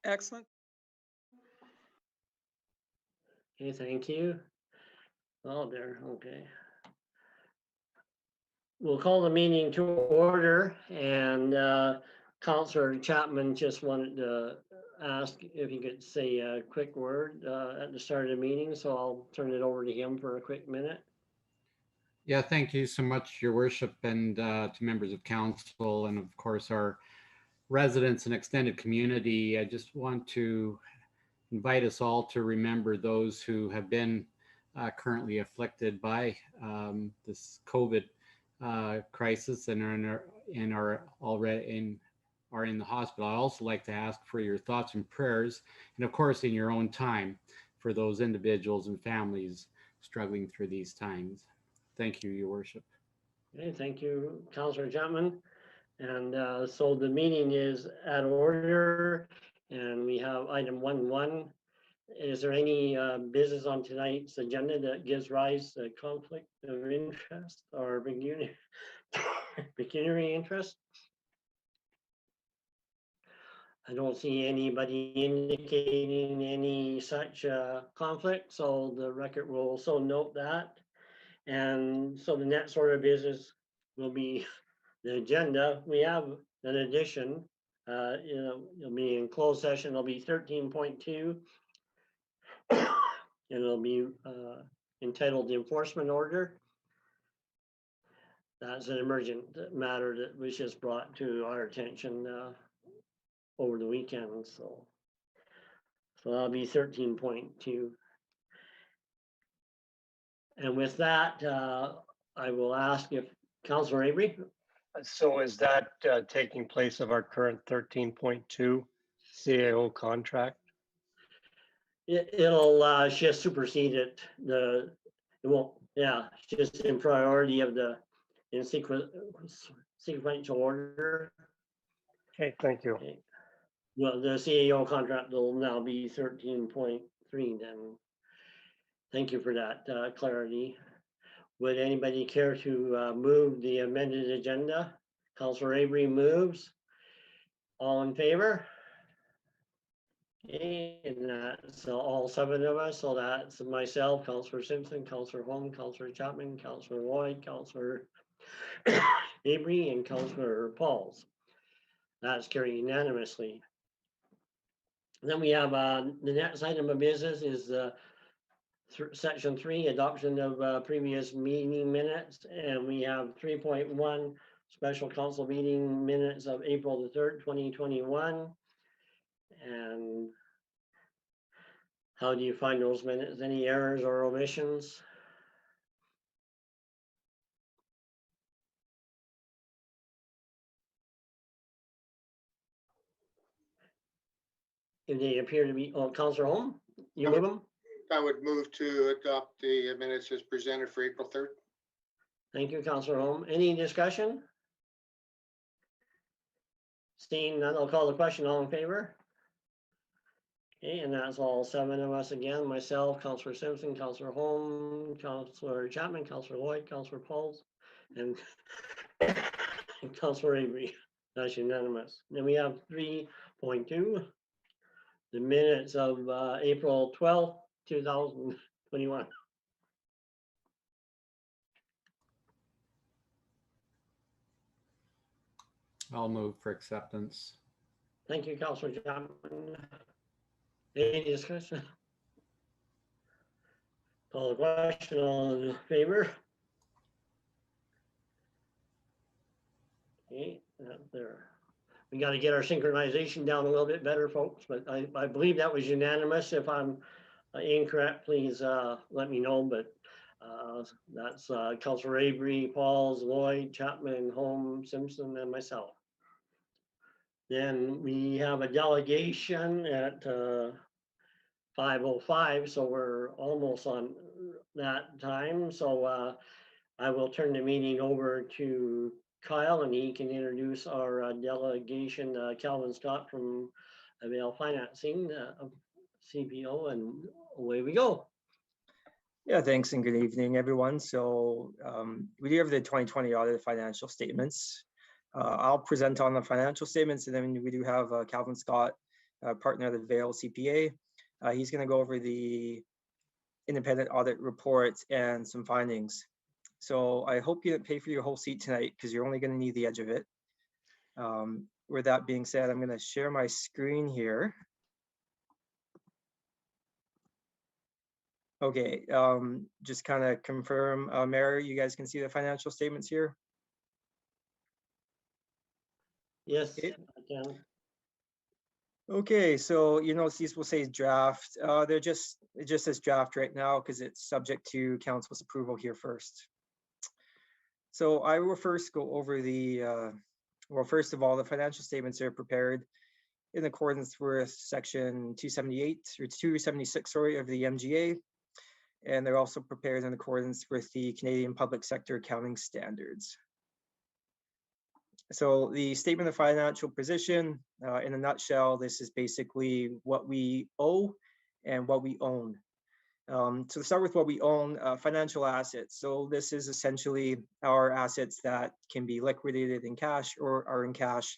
Excellent. Okay, thank you. Oh, there, okay. We'll call the meeting to order, and Councillor Chapman just wanted to ask if he could say a quick word at the start of the meeting, so I'll turn it over to him for a quick minute. Yeah, thank you so much, Your Worship, and to members of council, and of course our residents and extended community. I just want to invite us all to remember those who have been currently afflicted by this COVID crisis and are already in the hospital. I also like to ask for your thoughts and prayers, and of course in your own time, for those individuals and families struggling through these times. Thank you, Your Worship. Okay, thank you, Councillor Chapman. And so the meeting is at order, and we have item 1.1. Is there any business on tonight's agenda that gives rise to conflict of interest or pecuniary interest? I don't see anybody indicating any such conflict, so the record will also note that. And so the next order of business will be the agenda. We have an addition. It'll be in closed session. It'll be 13.2. And it'll be entitled the enforcement order. That's an emergent matter that was just brought to our attention over the weekend. So that'll be 13.2. And with that, I will ask if Councillor Avery. So is that taking place of our current 13.2 CAO contract? It'll just supersede it. It won't. Yeah, just in priority of in sequential order. Okay, thank you. Okay. Well, the CAO contract will now be 13.3 then. Thank you for that clarity. Would anybody care to move the amended agenda? Councillor Avery moves. All in favor? Okay, and that's all 7 of us. So that's myself, Councillor Simpson, Councillor Holm, Councillor Chapman, Councillor Lloyd, Councillor Avery, and Councillor Pauls. That's carried unanimously. Then we have the next item of business is section 3, adoption of previous meeting minutes, and we have 3.1 special council meeting minutes of April the 3rd, 2021. And how do you find those minutes? Any errors or omissions? If they appear to be, Councillor Holm, you move them? I would move to adopt the minutes as presented for April 3rd. Thank you, Councillor Holm. Any discussion? Seeing none, I'll call the question. All in favor? Okay, and that's all 7 of us again. Myself, Councillor Simpson, Councillor Holm, Councillor Chapman, Councillor Lloyd, Councillor Pauls, and Councillor Avery. That's unanimous. Then we have 3.2, the minutes of April 12th, 2021. I'll move for acceptance. Thank you, Councillor Chapman. Any discussion? Call the question. All in favor? Okay, there. We got to get our synchronization down a little bit better, folks, but I believe that was unanimous. If I'm incorrect, please let me know, but that's Councillor Avery, Pauls, Lloyd, Chapman, Holm, Simpson, and myself. Then we have a delegation at 5:05, so we're almost on that time. So I will turn the meeting over to Kyle, and he can introduce our delegation, Calvin Scott from Avail Financing, CPO, and away we go. Yeah, thanks and good evening, everyone. So we do have the 2020 audited financial statements. I'll present on the financial statements, and then we do have Calvin Scott partner of the Vail CPA. He's going to go over the independent audit report and some findings. So I hope you didn't pay for your whole seat tonight because you're only going to need the edge of it. With that being said, I'm going to share my screen here. Okay, just kind of confirm, Mayor, you guys can see the financial statements here? Yes, Okay. I can. Okay, so you know, these will say draft. They're just, it just says draft right now because it's subject to council's approval here first. So I will first go over the, well, first of all, the financial statements are prepared in accordance with section 278 or 276, sorry, of the MGA. And they're also prepared in accordance with the Canadian Public Sector Accounting Standards. So the statement of financial position, in a nutshell, this is basically what we owe and what we own. So to start with what we own, financial assets. So this is essentially our assets that can be liquidated in cash or are in cash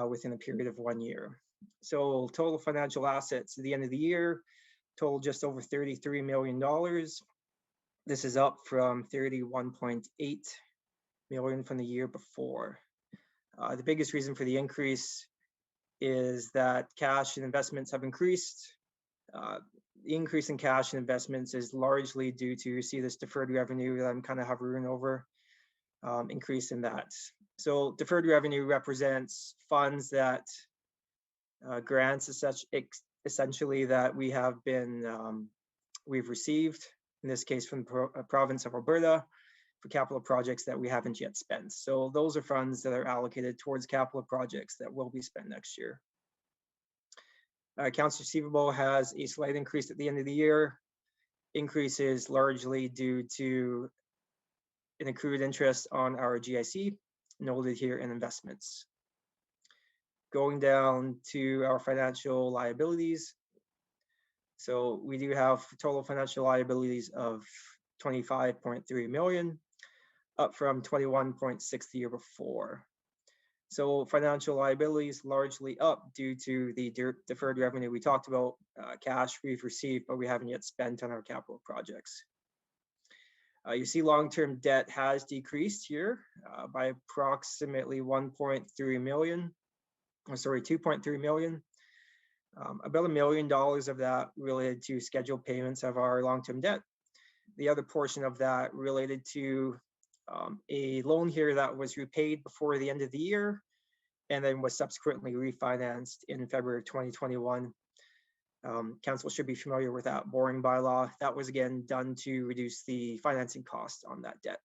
within a period of 1 year. So total financial assets at the end of the year, total just over $33 million. This is up from 31.8 million from the year before. The biggest reason for the increase is that cash and investments have increased. The increase in cash and investments is largely due to, you see this deferred revenue that I'm kind of hovering over, increase in that. So deferred revenue represents funds that grants essentially that we have been, we've received, in this case from the province of Alberta, for capital projects that we haven't yet spent. So those are funds that are allocated towards capital projects that will be spent next year. Accounts receivable has a slight increase at the end of the year. Increase is largely due to an accrued interest on our GIC, noted here in investments. Going down to our financial liabilities. So we do have total financial liabilities of 25.3 million, up from 21.6 the year before. So financial liabilities largely up due to the deferred revenue we talked about, cash we've received, but we haven't yet spent on our capital projects. You see long-term debt has decreased here by approximately 1.3 million, or sorry, 2.3 million. About $1 million of that related to scheduled payments of our long-term debt. The other portion of that related to a loan here that was repaid before the end of the year and then was subsequently refinanced in February of 2021. Council should be familiar with that borrowing bylaw. That was again done to reduce the financing costs on that debt.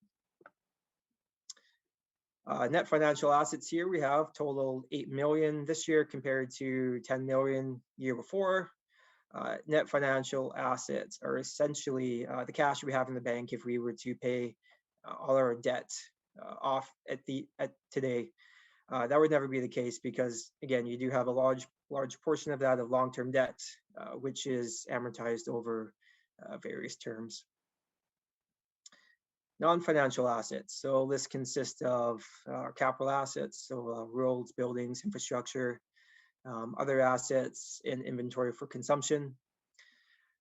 Net financial assets here we have total 8 million this year compared to 10 million year before. Net financial assets are essentially the cash we have in the bank if we were to pay all our debt off at today. That would never be the case because again, you do have a large portion of that of long-term debt, which is amortized over various terms. Non-financial assets. So this consists of capital assets, so roads, buildings, infrastructure, other assets in inventory for consumption.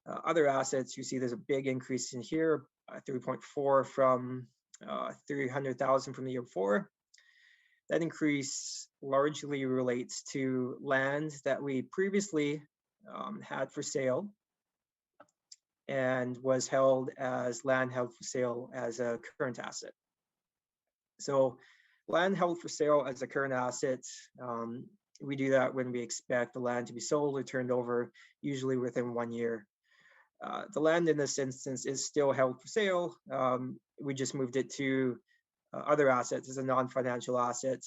Other assets, you see there's a big increase in here, 3.4 from 300,000 from the year before. That increase largely relates to land that we previously had for sale and was held as land held for sale as a current asset. So land held for sale as a current asset, we do that when we expect the land to be sold or turned over, usually within 1 year. The land in this instance is still held for sale. We just moved it to other assets as a non-financial asset.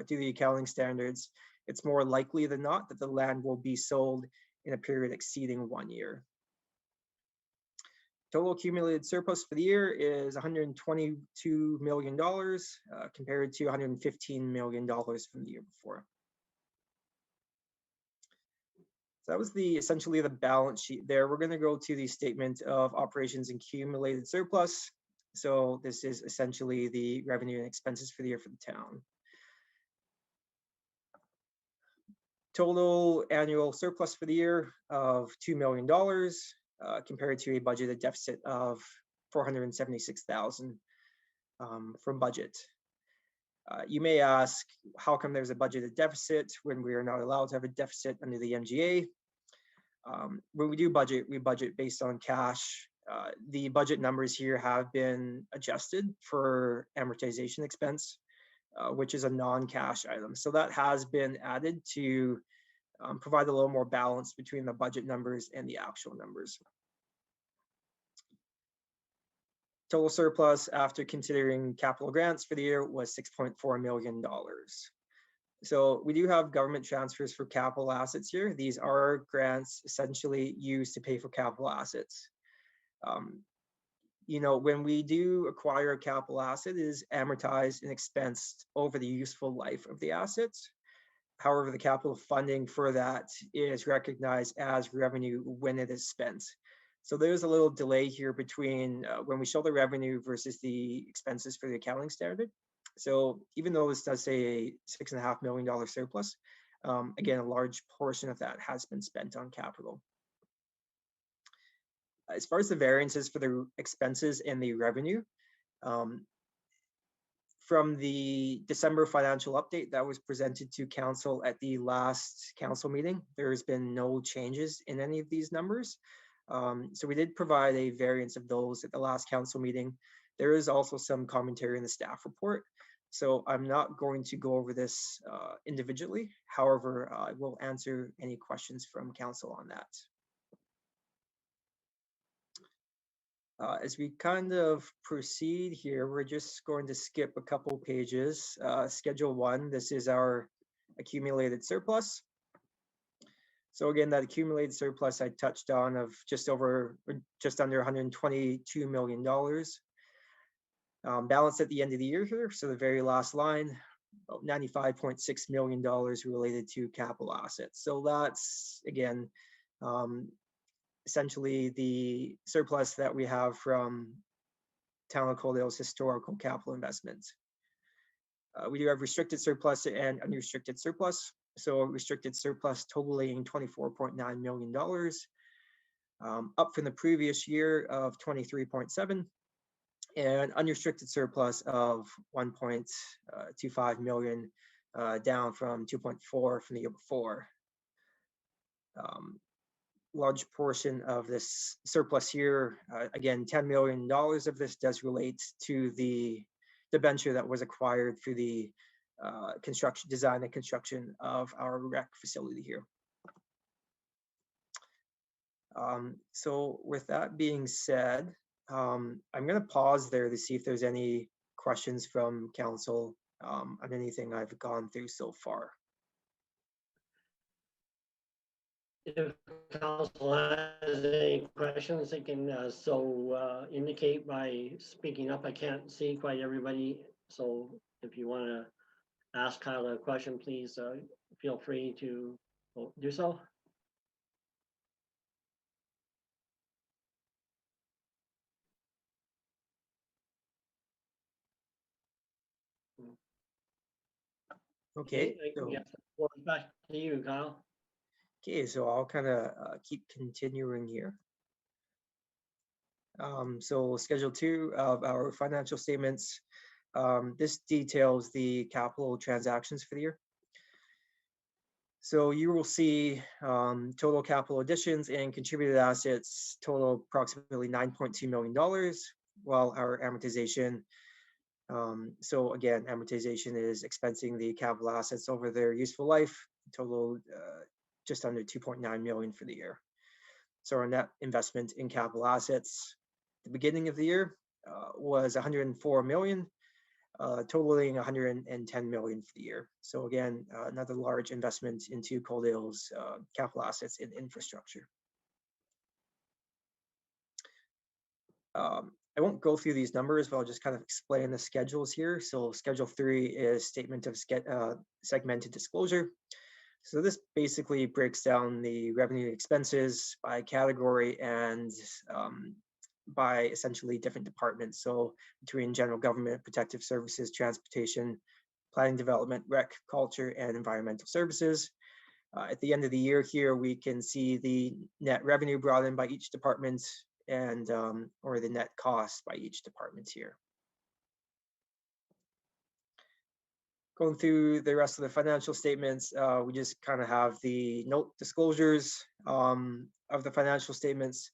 Due to the accounting standards, it's more likely than not that the land will be sold in a period exceeding 1 year. Total accumulated surplus for the year is $122 million compared to $115 million from the year before. So that was essentially the balance sheet there. We're going to go to the statement of operations and accumulated surplus. So this is essentially the revenue and expenses for the year for the town. Total annual surplus for the year of $2 million compared to a budgeted deficit of $476,000 from budget. You may ask, how come there's a budgeted deficit when we are not allowed to have a deficit under the MGA? When we do budget, we budget based on cash. The budget numbers here have been adjusted for amortization expense, which is a non-cash item. So that has been added to provide a little more balance between the budget numbers and the actual numbers. Total surplus after considering capital grants for the year was $6.4 million. So we do have government transfers for capital assets here. These are grants essentially used to pay for capital assets. You know, when we do acquire a capital asset, it is amortized and expensed over the useful life of the assets. However, the capital funding for that is recognized as revenue when it is spent. So there's a little delay here between when we show the revenue versus the expenses for the accounting standard. So even though this does say a $6.5 million surplus, again, a large portion of that has been spent on capital. As far as the variances for the expenses and the revenue, from the December financial update that was presented to council at the last council meeting, there has been no changes in any of these numbers. So we did provide a variance of those at the last council meeting. There is also some commentary in the staff report. So I'm not going to go over this individually. However, I will answer any questions from council on that. As we kind of proceed here, we're just going to skip a couple pages. Schedule 1, this is our accumulated surplus. So again, that accumulated surplus I touched on of just under $122 million. Balance at the end of the year here, so the very last line, about $95.6 million related to capital assets. So that's, again, essentially the surplus that we have from Town of Coaldale's historical capital investments. We do have restricted surplus and unrestricted surplus. So restricted surplus totaling $24.9 million, up from the previous year of 23.7, and unrestricted surplus of 1.25 million, down from 2.4 from the year before. Large portion of this surplus here, again, $10 million of this does relate to the debenture that was acquired through the construction, design and construction of our rec facility here. So with that being said, I'm going to pause there to see if there's any questions from council on anything I've gone through so far. If council has any questions, they can indicate by speaking up. I can't see quite everybody, so if you want to ask Kyle a question, please feel free to do so. Okay. So, Yes, back to you, Kyle. okay, so I'll kind of keep continuing here. So Schedule 2 of our financial statements, this details the capital transactions for the year. So you will see total capital additions and contributed assets total approximately $9.2 million, while our amortization, so again, amortization is expensing the capital assets over their useful life, total just under 2.9 million for the year. So our net investment in capital assets at the beginning of the year was 104 million, totaling 110 million for the year. So again, another large investment into Coaldale's capital assets and infrastructure. I won't go through these numbers, but I'll just kind of explain the schedules here. So Schedule 3 is statement of segmented disclosure. So this basically breaks down the revenue expenses by category and by essentially different departments. So between general government, protective services, transportation, planning development, rec, culture, and environmental services. At the end of the year here, we can see the net revenue brought in by each department and or the net cost by each department here. Going through the rest of the financial statements, we just kind of have the note disclosures of the financial statements.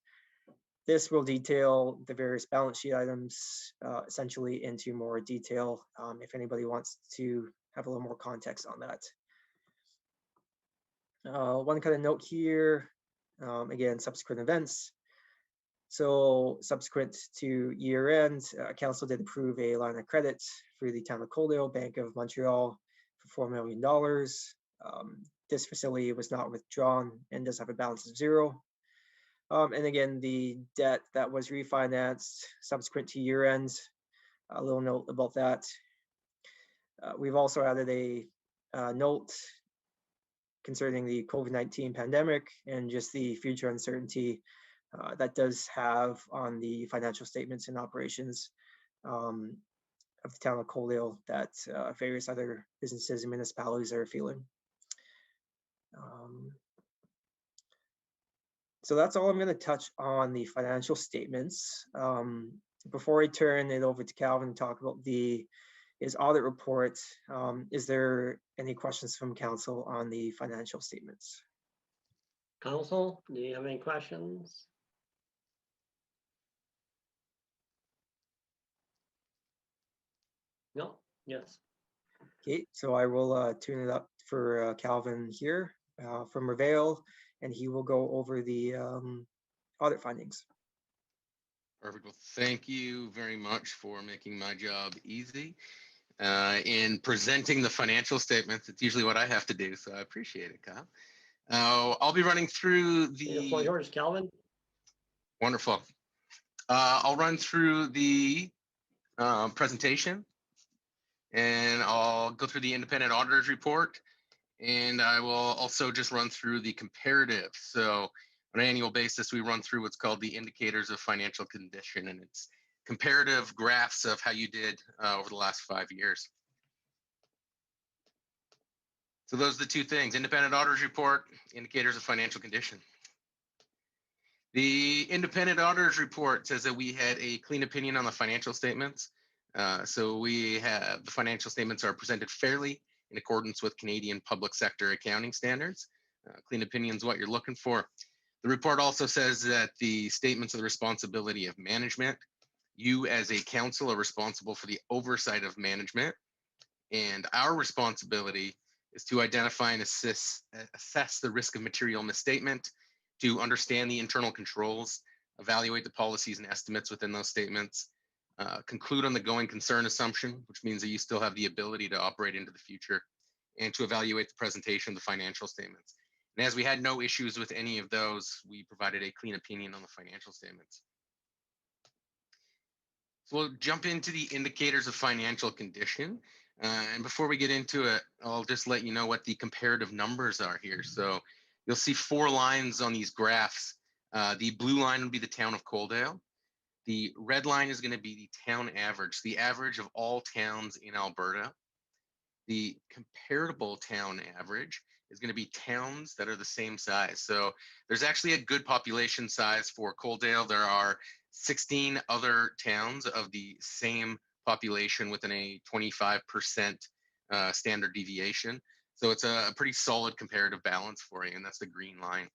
This will detail the various balance sheet items essentially into more detail if anybody wants to have a little more context on that. One kind of note here, again, subsequent events. So subsequent to year end, council did approve a line of credit for the town of Coaldale, Bank of Montreal for $4 million. This facility was not withdrawn and does have a balance of 0. And again, the debt that was refinanced subsequent to year end, a little note about that. We've also added a note concerning the COVID-19 pandemic and just the future uncertainty that does have on the financial statements and operations of the town of Coaldale that various other businesses and municipalities are feeling. So that's all I'm going to touch on the financial statements. Before I turn it over to Calvin to talk about his audit report, is there any questions from council on the financial statements? Council, do you have any questions? No? Yes. Okay, so I will tune it up for Calvin here from Reveal, and he will go over the audit findings. Perfect. Well, thank you very much for making my job easy. In presenting the financial statements, it's usually what I have to do, so I appreciate it, Kyle. I'll be running through The floor the yours, Calvin. wonderful. I'll run through the presentation, and I'll go through the independent auditor's report, and I will also just run through the comparative. So on an annual basis, we run through what's called the indicators of financial condition, and it's comparative graphs of how you did over the last 5 years. So those are the two things: independent auditor's report, indicators of financial condition. The independent auditor's report says that we had a clean opinion on the financial statements. So we have the financial statements are presented fairly in accordance with Canadian public sector accounting standards. Clean opinion is what you're looking for. The report also says that the statements are the responsibility of management. You as a council are responsible for the oversight of management, and our responsibility is to identify and assess the risk of material misstatement, to understand the internal controls, evaluate the policies and estimates within those statements, conclude on the going concern assumption, which means that you still have the ability to operate into the future, and to evaluate the presentation of the financial statements. And as we had no issues with any of those, we provided a clean opinion on the financial statements. So we'll jump into the indicators of financial condition. And before we get into it, I'll just let you know what the comparative numbers are here. So you'll see 4 lines on these graphs. The blue line will be the town of Coaldale. The red line is going to be the town average, the average of all towns in Alberta. The comparable town average is going to be towns that are the same size. So there's actually a good population size for Coaldale. There are 16 other towns of the same population within a 25% standard deviation. So it's a pretty solid comparative balance for you, and that's the green line.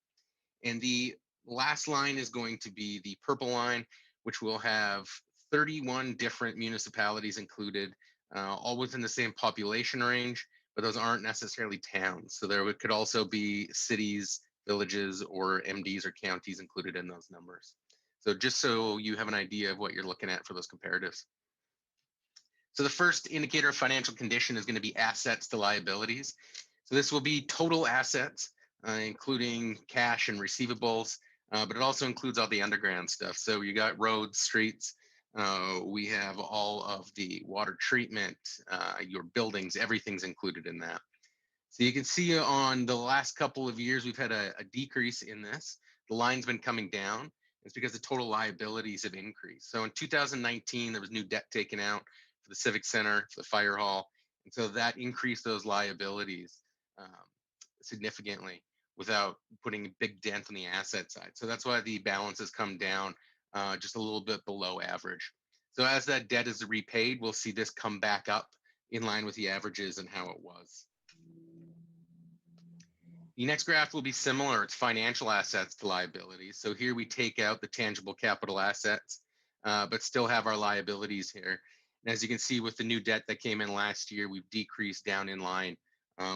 And the last line is going to be the purple line, which will have 31 different municipalities included, all within the same population range, but those aren't necessarily towns. So there could also be cities, villages, or MDs or counties included in those numbers. So just so you have an idea of what you're looking at for those comparatives. So the first indicator of financial condition is going to be assets to liabilities. So this will be total assets, including cash and receivables, but it also includes all the underground stuff. So you got roads, streets, we have all of the water treatment, your buildings, everything's included in that. So you can see on the last couple of years, we've had a decrease in this. The line's been coming down. It's because the total liabilities have increased. So in 2019, there was new debt taken out for the Civic Center, for the Fire Hall. And so that increased those liabilities. significantly without putting a big dent on the asset side. So that's why the balance has come down just a little bit below average. So as that debt is repaid, we'll see this come back up in line with the averages and how it was. The next graph will be similar. It's financial assets to liabilities. So here we take out the tangible capital assets, but still have our liabilities here. And as you can see with the new debt that came in last year, we've decreased down in line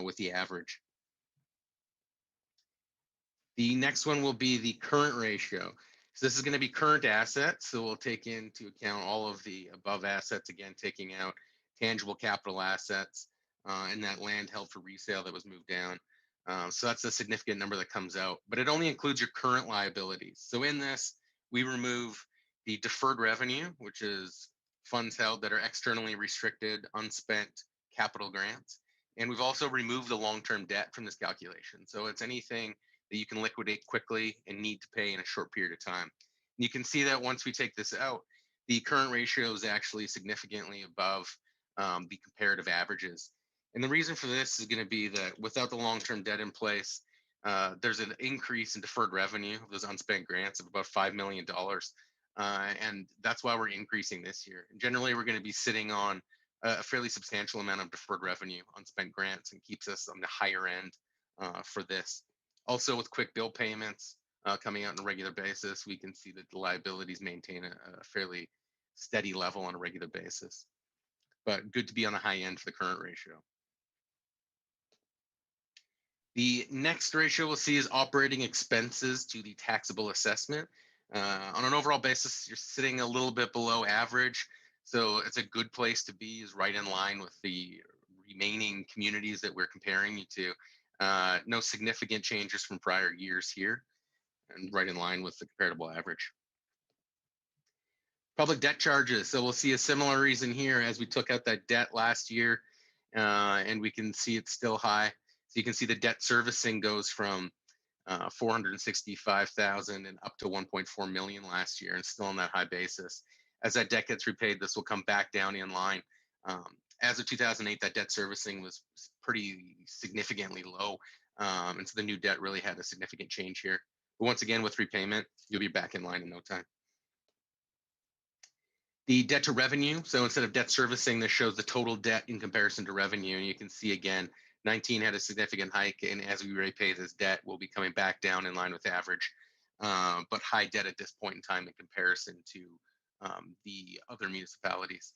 with the average. The next one will be the current ratio. So this is going to be current assets. So we'll take into account all of the above assets, again, taking out tangible capital assets and that land held for resale that was moved down. So that's a significant number that comes out, but it only includes your current liabilities. So in this, we remove the deferred revenue, which is funds held that are externally restricted, unspent capital grants. And we've also removed the long-term debt from this calculation. So it's anything that you can liquidate quickly and need to pay in a short period of time. And you can see that once we take this out, the current ratio is actually significantly above the comparative averages. And the reason for this is going to be that without the long-term debt in place, there's an increase in deferred revenue of those unspent grants of about $5 million. And that's why we're increasing this year. And generally, we're going to be sitting on a fairly substantial amount of deferred revenue, unspent grants, and keeps us on the higher end for this. Also, with quick bill payments coming out on a regular basis, we can see that the liabilities maintain a fairly steady level on a regular basis. But good to be on the high end for the current ratio. The next ratio we'll see is operating expenses to the taxable assessment. On an overall basis, you're sitting a little bit below average. So it's a good place to be, is right in line with the remaining communities that we're comparing you to. No significant changes from prior years here, and right in line with the comparable average. Public debt charges. So we'll see a similar reason here as we took out that debt last year, and we can see it's still high. So you can see the debt servicing goes from 465,000 and up to 1.4 million last year, and still on that high basis. As that debt gets repaid, this will come back down in line. As of 2008, that debt servicing was pretty significantly low, and so the new debt really had a significant change here. But once again, with repayment, you'll be back in line in no time. The debt to revenue. So instead of debt servicing, this shows the total debt in comparison to revenue. And you can see again, 19 had a significant hike. And as we repay this debt, we'll be coming back down in line with average, but high debt at this point in time in comparison to the other municipalities.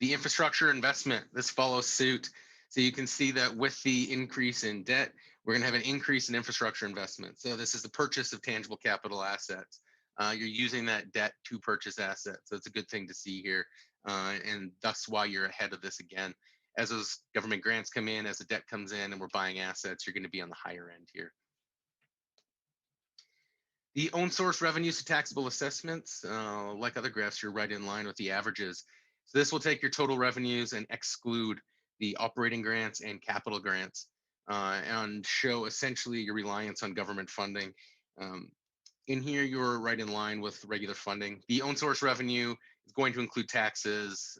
The infrastructure investment, this follows suit. So you can see that with the increase in debt, we're going to have an increase in infrastructure investment. So this is the purchase of tangible capital assets. You're using that debt to purchase assets. So it's a good thing to see here. And that's why you're ahead of this again. As those government grants come in, as the debt comes in and we're buying assets, you're going to be on the higher end here. The own source revenues to taxable assessments, like other graphs, you're right in line with the averages. So this will take your total revenues and exclude the operating grants and capital grants and show essentially your reliance on government funding. In here, you're right in line with regular funding. The own source revenue is going to include taxes,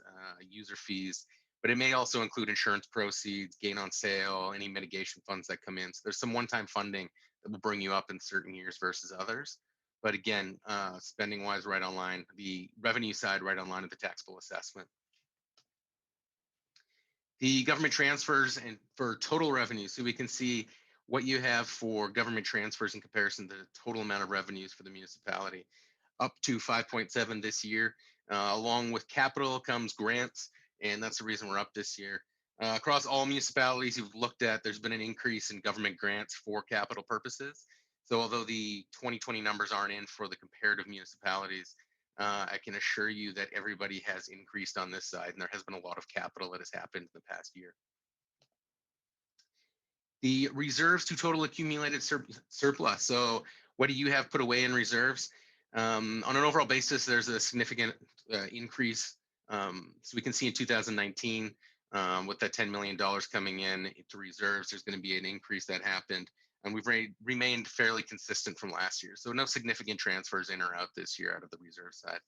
user fees, but it may also include insurance proceeds, gain on sale, any mitigation funds that come in. So there's some one-time funding that will bring you up in certain years versus others. But again, spending-wise, right on line. The revenue side, right on line with the taxable assessment. The government transfers and for total revenue, so we can see what you have for government transfers in comparison to the total amount of revenues for the municipality, up to 5.7 this year. Along with capital comes grants, and that's the reason we're up this year. Across all municipalities you've looked at, there's been an increase in government grants for capital purposes. So although the 2020 numbers aren't in for the comparative municipalities, I can assure you that everybody has increased on this side, and there has been a lot of capital that has happened in the past year. The reserves to total accumulated surplus. So what do you have put away in reserves? On an overall basis, there's a significant increase. So we can see in 2019, with that $10 million coming in to reserves, there's going to be an increase that happened. And we've remained fairly consistent from last year. So no significant transfers in or out this year out of the reserve side.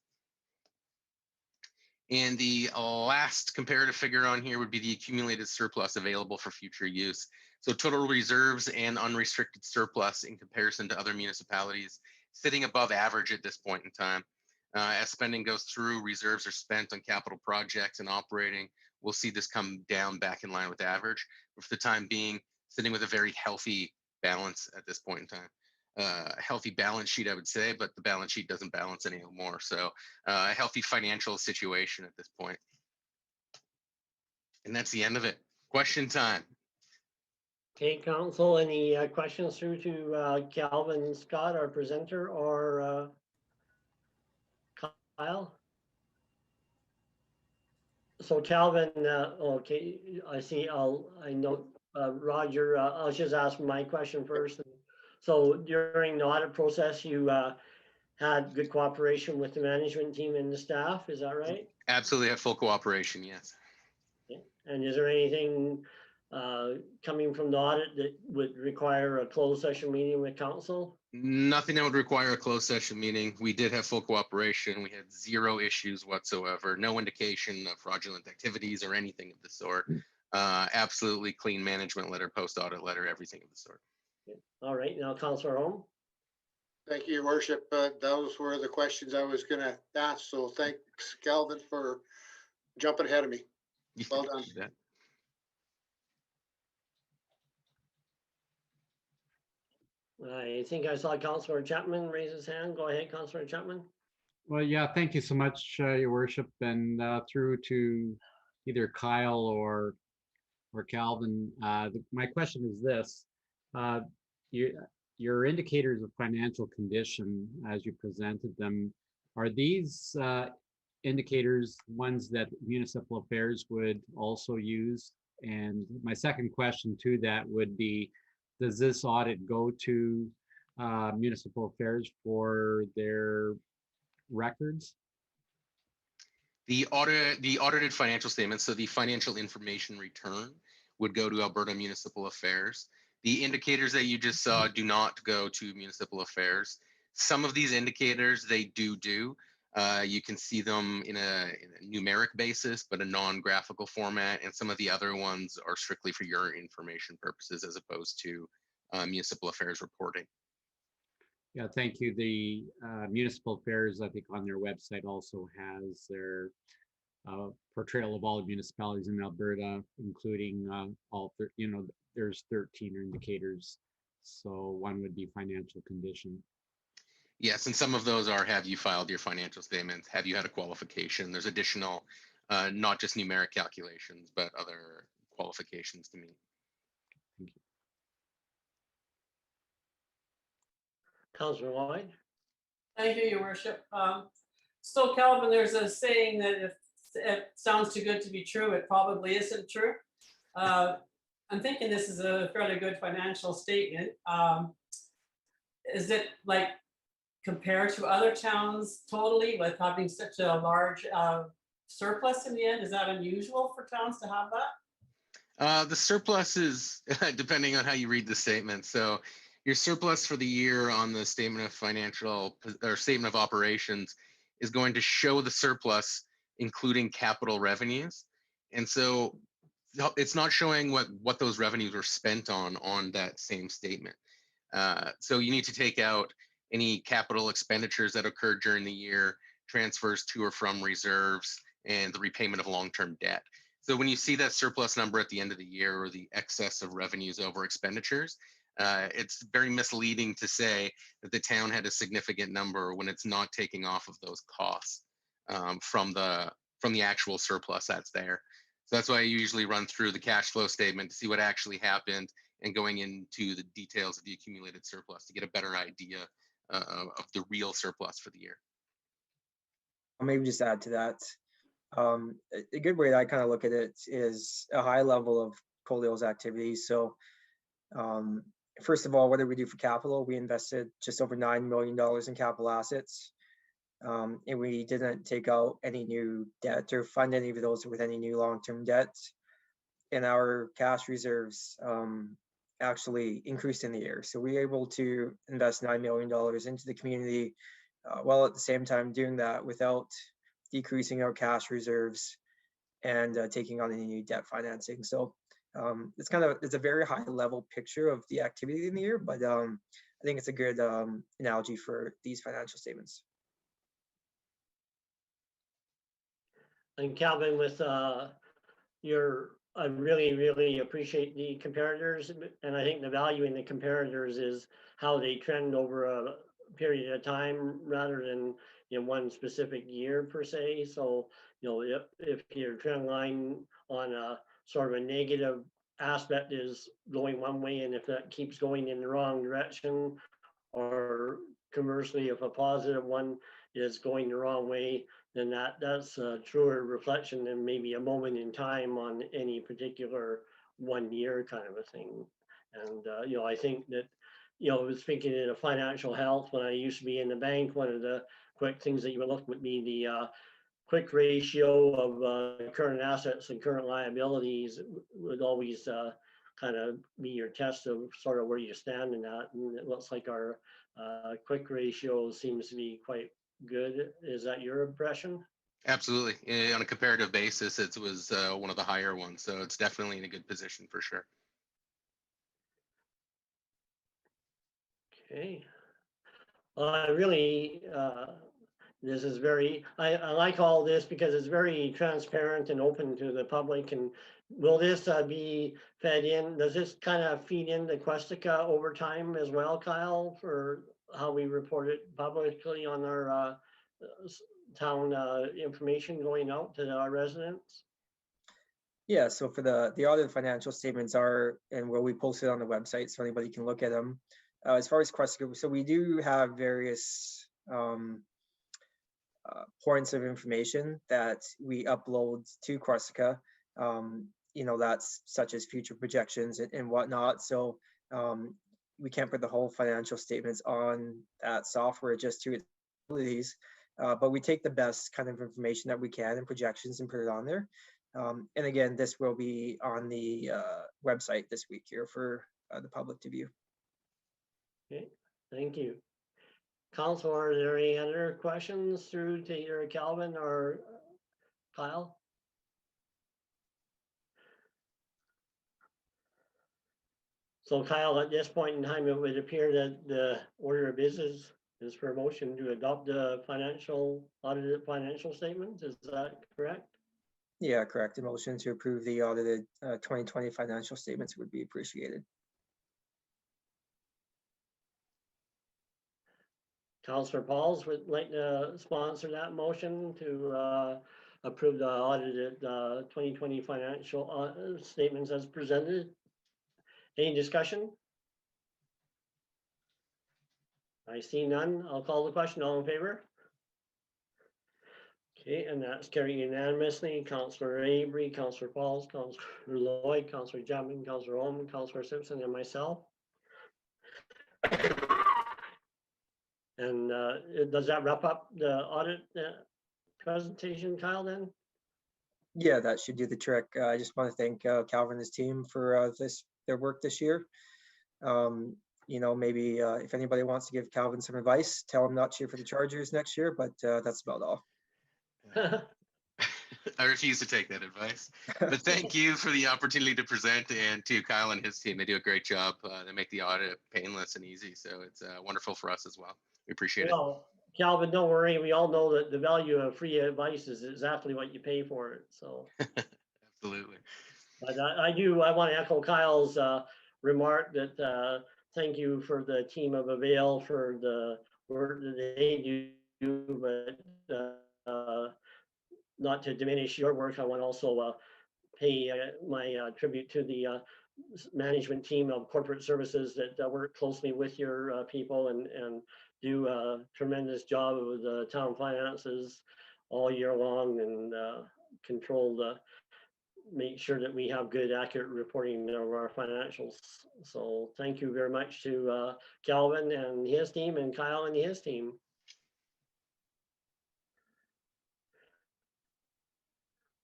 And the last comparative figure on here would be the accumulated surplus available for future use. So total reserves and unrestricted surplus in comparison to other municipalities sitting above average at this point in time. As spending goes through, reserves are spent on capital projects and operating. We'll see this come down back in line with average. But for the time being, sitting with a very healthy balance at this point in time. A healthy balance sheet, I would say, but the balance sheet doesn't balance anymore. So a healthy financial situation at this point. And that's the end of it. Question time. Okay, council, any questions through to Calvin Scott, our presenter, or Kyle? So Calvin, okay, I see, I know, Roger, I'll just ask my question first. So during the audit process, you had good cooperation with the management team and the staff, is that right? Absolutely have full cooperation, yes. And is there anything coming from the audit that would require a closed session meeting with council? Nothing that would require a closed session meeting. We did have full cooperation. We had zero issues whatsoever, no indication of fraudulent activities or anything of the sort. Absolutely clean management letter, post-audit letter, everything of the sort. All right, now Councillor Holm. Thank you, Your Worship. Those were the questions I was going to ask. So thanks, Calvin, for jumping ahead of me. Well done. Yeah. I think I saw Councillor Chapman raise his hand. Go ahead, Councillor Chapman. Well, yeah, thank you so much, Your Worship, and through to either Kyle or Calvin. My question is this: your indicators of financial condition, as you presented them, are these indicators ones that municipal affairs would also use? And my second question to that would be, does this audit go to municipal affairs for their records? The audited financial statements, so the financial information return, would go to Alberta Municipal Affairs. The indicators that you just saw do not go to Municipal Affairs. Some of these indicators they do. You can see them in a numeric basis, but a non-graphical format, and some of the other ones are strictly for your information purposes as opposed to Municipal Affairs reporting. Yeah, thank you. The Municipal Affairs, I think, on their website also has their portrayal of all municipalities in Alberta, including there's 13 indicators. So one would be financial condition. Yes, and some of those are, have you filed your financial statements? Have you had a qualification? There's additional, not just numeric calculations, but other qualifications to meet. Thank you. Councillor Lloyd. Thank you, Your Worship. So Calvin, there's a saying that if it sounds too good to be true, it probably isn't true. I'm thinking this is a fairly good financial statement. Is it like compared to other towns totally with having such a large surplus in the end? Is that unusual for towns to have that? The surplus is depending on how you read the statement. So your surplus for the year on the statement of financial or statement of operations is going to show the surplus, including capital revenues. And so it's not showing what those revenues were spent on that same statement. So you need to take out any capital expenditures that occurred during the year, transfers to or from reserves, and the repayment of long-term debt. So when you see that surplus number at the end of the year or the excess of revenues over expenditures, it's very misleading to say that the town had a significant number when it's not taking off of those costs from the actual surplus that's there. So that's why I usually run through the cash flow statement to see what actually happened and going into the details of the accumulated surplus to get a better idea of the real surplus for the year. I'll maybe just add to that. A good way that I kind of look at it is a high level of Coaldale's activities. So first of all, what did we do for capital? We invested just over $9 million in capital assets. And we didn't take out any new debt or fund any of those with any new long-term debt. And our cash reserves actually increased in the year. So we were able to invest $9 million into the community while at the same time doing that without decreasing our cash reserves, and taking on any new debt financing. So it's a very high level picture of the activity in the year, but I think it's a good analogy for these financial statements. And Calvin, with I really, really appreciate the comparators, and I think the value in the comparators is how they trend over a period of time rather than in one specific year per se. So, if your trend line on a sort of a negative aspect is going one way, and if that keeps going in the wrong direction, or conversely, if a positive one is going the wrong way, then that's a truer reflection than maybe a moment in time on any particular 1 year kind of a thing. And I think that, speaking of financial health, when I used to be in the bank, one of the quick things that you would look would be the quick ratio of current assets and current liabilities would always kind of be your test of sort of where you stand in that. And it looks like our quick ratio seems to be quite good. Is that your impression? Absolutely. On a comparative basis, it was one of the higher ones. So it's definitely in a good position for sure. Okay. I really, this is very, I like all this because it's very transparent and open to the public. And will this be fed in? Does this kind of feed into Questica over time as well, Kyle, for how we report it publicly on our town information going out to our residents? Yeah, so for the audited financial statements are, and where we post it on the website so anybody can look at them. As far as Questica, so we do have various points of information that we upload to Questica, that's such as future projections and whatnot. So we can't put the whole financial statements on that software just to its abilities, but we take the best kind of information that we can and projections and put it on there. And again, this will be on the website this week here for the public to view. Okay, thank you. Council, are there any other questions through to either Calvin or Kyle? So Kyle, at this point in time, it would appear that the order of business is for a motion to adopt the audited financial statements. Is that correct? Yeah, correct. A motion to approve the audited 2020 financial statements would be appreciated. Councillor Pauls would like to sponsor that motion to approve the audited 2020 financial statements as presented. Any discussion? I see none. I'll call the question. All in favor? Okay, and that's carried unanimously. Councillor Avery, Councillor Pauls, Councillor Lloyd, Councillor Chapman, Councillor Holman, Councillor Simpson, and myself. And does that wrap up the audit presentation, Kyle, then? Yeah, that should do the trick. I just want to thank Calvin and his team for their work this year. Maybe if anybody wants to give Calvin some advice, tell him not to cheer for the Chargers next year, but that's about all. I refuse to take that advice. But thank you for the opportunity to present, and to Kyle and his team. They do a great job. They make the audit painless and easy. So it's wonderful for us as well. We appreciate it. Calvin, don't worry. We all know that the value of free advice is exactly what you pay for it. So Absolutely. But I want to echo Kyle's remark that thank you for the team of Avail for the work that they do, but not to diminish your work. I want to also pay my tribute to the management team of corporate services that work closely with your people and do a tremendous job of the town finances all year long and make sure that we have good, accurate reporting of our financials. So thank you very much to Calvin and his team and Kyle and his team.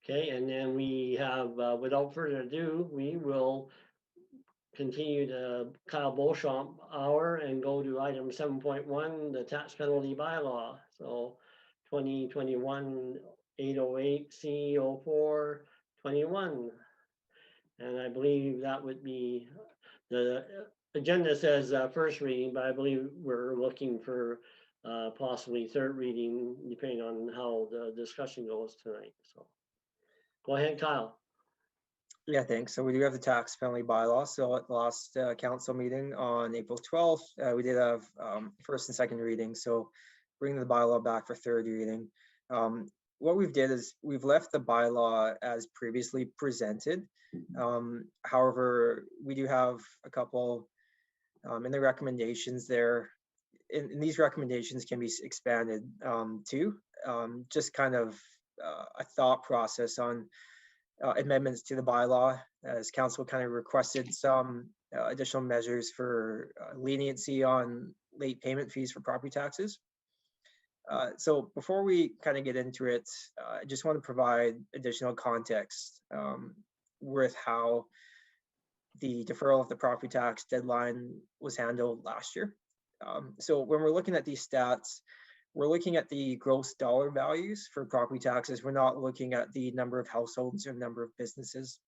Okay, and then we have, without further ado, we will continue the Kyle Beauchamp hour and go to item 7.1, the tax penalty bylaw. So 2021 808 C04 21. And I believe that would be, the agenda says first reading, but I believe we're looking for possibly third reading, depending on how the discussion goes tonight. So go ahead, Kyle. Yeah, thanks. So we do have the tax penalty bylaw. So at the last council meeting on April 12th, we did have first and second reading. So bringing the bylaw back for third reading. What we've did is we've left the bylaw as previously presented. However, we do have a couple in the recommendations there. And these recommendations can be expanded too. Just kind of a thought process on amendments to the bylaw, as council kind of requested some additional measures for leniency on late payment fees for property taxes. So before we kind of get into it, I just want to provide additional context with how the deferral of the property tax deadline was handled last year. So when we're looking at these stats, we're looking at the gross dollar values for property taxes. We're not looking at the number of households or number of businesses.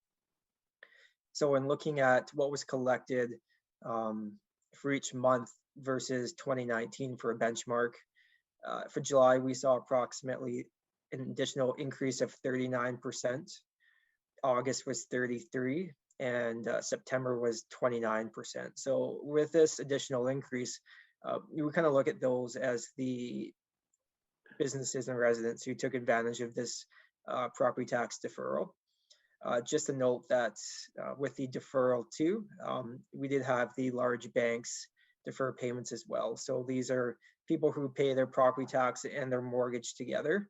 So when looking at what was collected for each month versus 2019 for a benchmark, for July, we saw approximately an additional increase of 39%. August was 33%, and September was 29%. So with this additional increase, we kind of look at those as the businesses and residents who took advantage of this property tax deferral. Just to note that with the deferral too, we did have the large banks defer payments as well. So these are people who pay their property tax and their mortgage together.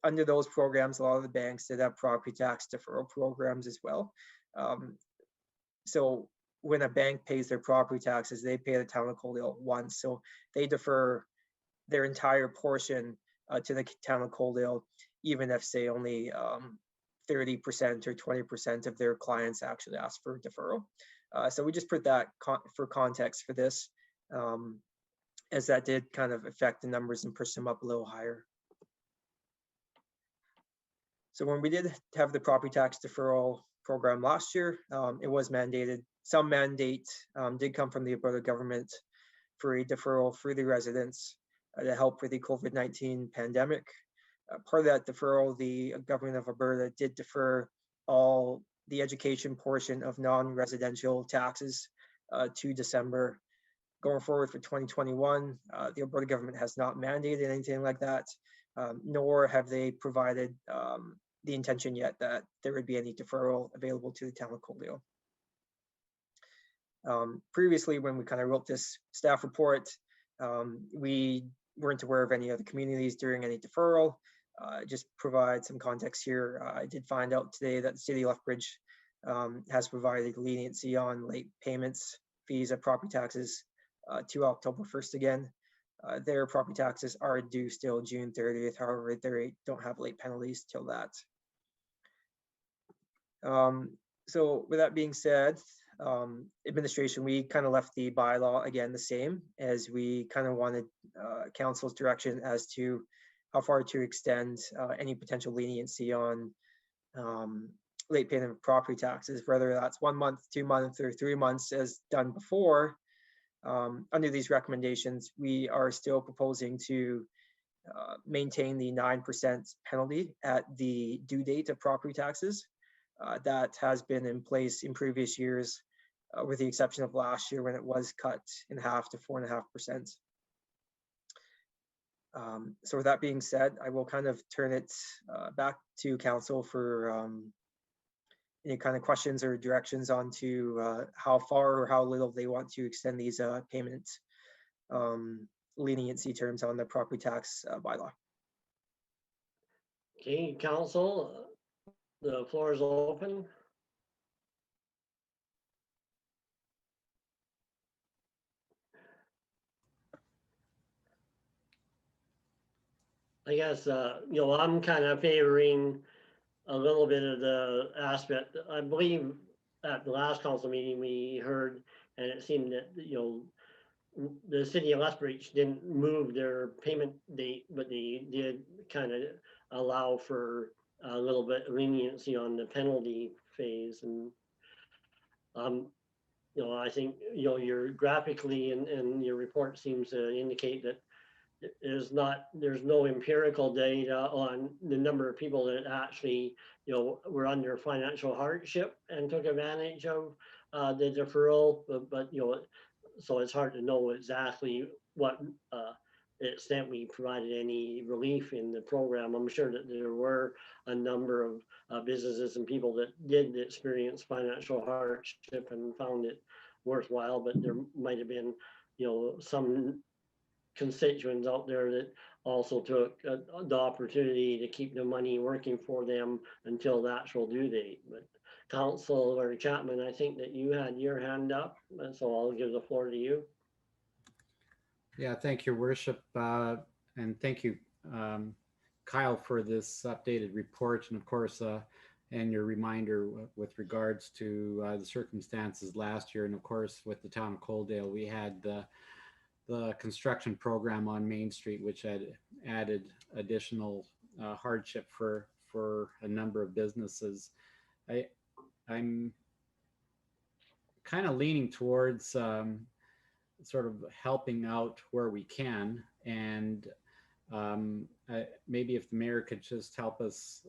Under those programs, a lot of the banks did have property tax deferral programs as well. So when a bank pays their property taxes, they pay the town of Coaldale once. So they defer their entire portion to the town of Coaldale, even if, say, only 30% or 20% of their clients actually ask for deferral. So we just put that for context for this, as that did kind of affect the numbers and push them up a little higher. So when we did have the property tax deferral program last year, it was mandated. Some mandate did come from the Alberta government for a deferral for the residents to help with the COVID-19 pandemic. Part of that deferral, the government of Alberta did defer all the education portion of non-residential taxes to December. Going forward for 2021, the Alberta government has not mandated anything like that, nor have they provided the intention yet that there would be any deferral available to the town of Coaldale. Previously, when we kind of wrote this staff report, we weren't aware of any other communities doing any deferral. Just provide some context here. I did find out today that the city of Lethbridge has provided leniency on late payments, fees of property taxes to October 1st again. Their property taxes are due still June 30th. However, they don't have late penalties till that. So with that being said, administration, we kind of left the bylaw again the same, as we kind of wanted council's direction as to how far to extend any potential leniency on late payment of property taxes, whether that's 1 month, 2 months, or 3 months as done before. Under these recommendations, we are still proposing to maintain the 9% penalty at the due date of property taxes. That has been in place in previous years, with the exception of last year when it was cut in half to 4.5%. So with that being said, I will kind of turn it back to council for any kind of questions or directions onto how far or how little they want to extend these payment leniency terms on the property tax bylaw. Okay, council, the floor is open. I guess, I'm kind of favoring a little bit of the aspect. I believe at the last council meeting we heard, and it seemed that, the city of Lethbridge didn't move their payment date, but they did kind of allow for a little bit leniency on the penalty phase. And I think, your graphically and your report seems to indicate that there's no empirical data on the number of people that actually, were under financial hardship and took advantage of the deferral, but so it's hard to know exactly what extent we provided any relief in the program. I'm sure that there were a number of businesses and people that did experience financial hardship and found it worthwhile, but there might have been, some constituents out there that also took the opportunity to keep the money working for them until the actual due date. But Councilor Chapman, I think that you had your hand up, and so I'll give the floor to you. Yeah, thank you, Worship. And thank you, Kyle, for this updated report. And of course, and your reminder with regards to the circumstances last year. And of course, with the town of Coaldale, we had the construction program on Main Street, which had added additional hardship for a number of businesses. I'm kind of leaning towards sort of helping out where we can, and maybe if the mayor could just help us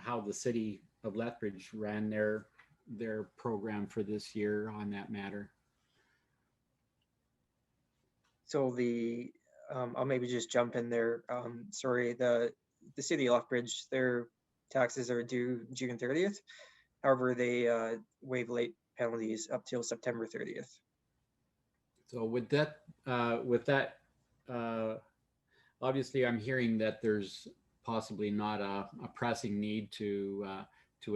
how the city of Lethbridge ran their program for this year on that matter. So I'll maybe just jump in there. Sorry, the city of Lethbridge, their taxes are due June 30th. However, they waive late penalties up till September 30th. So with that, obviously I'm hearing that there's possibly not a pressing need to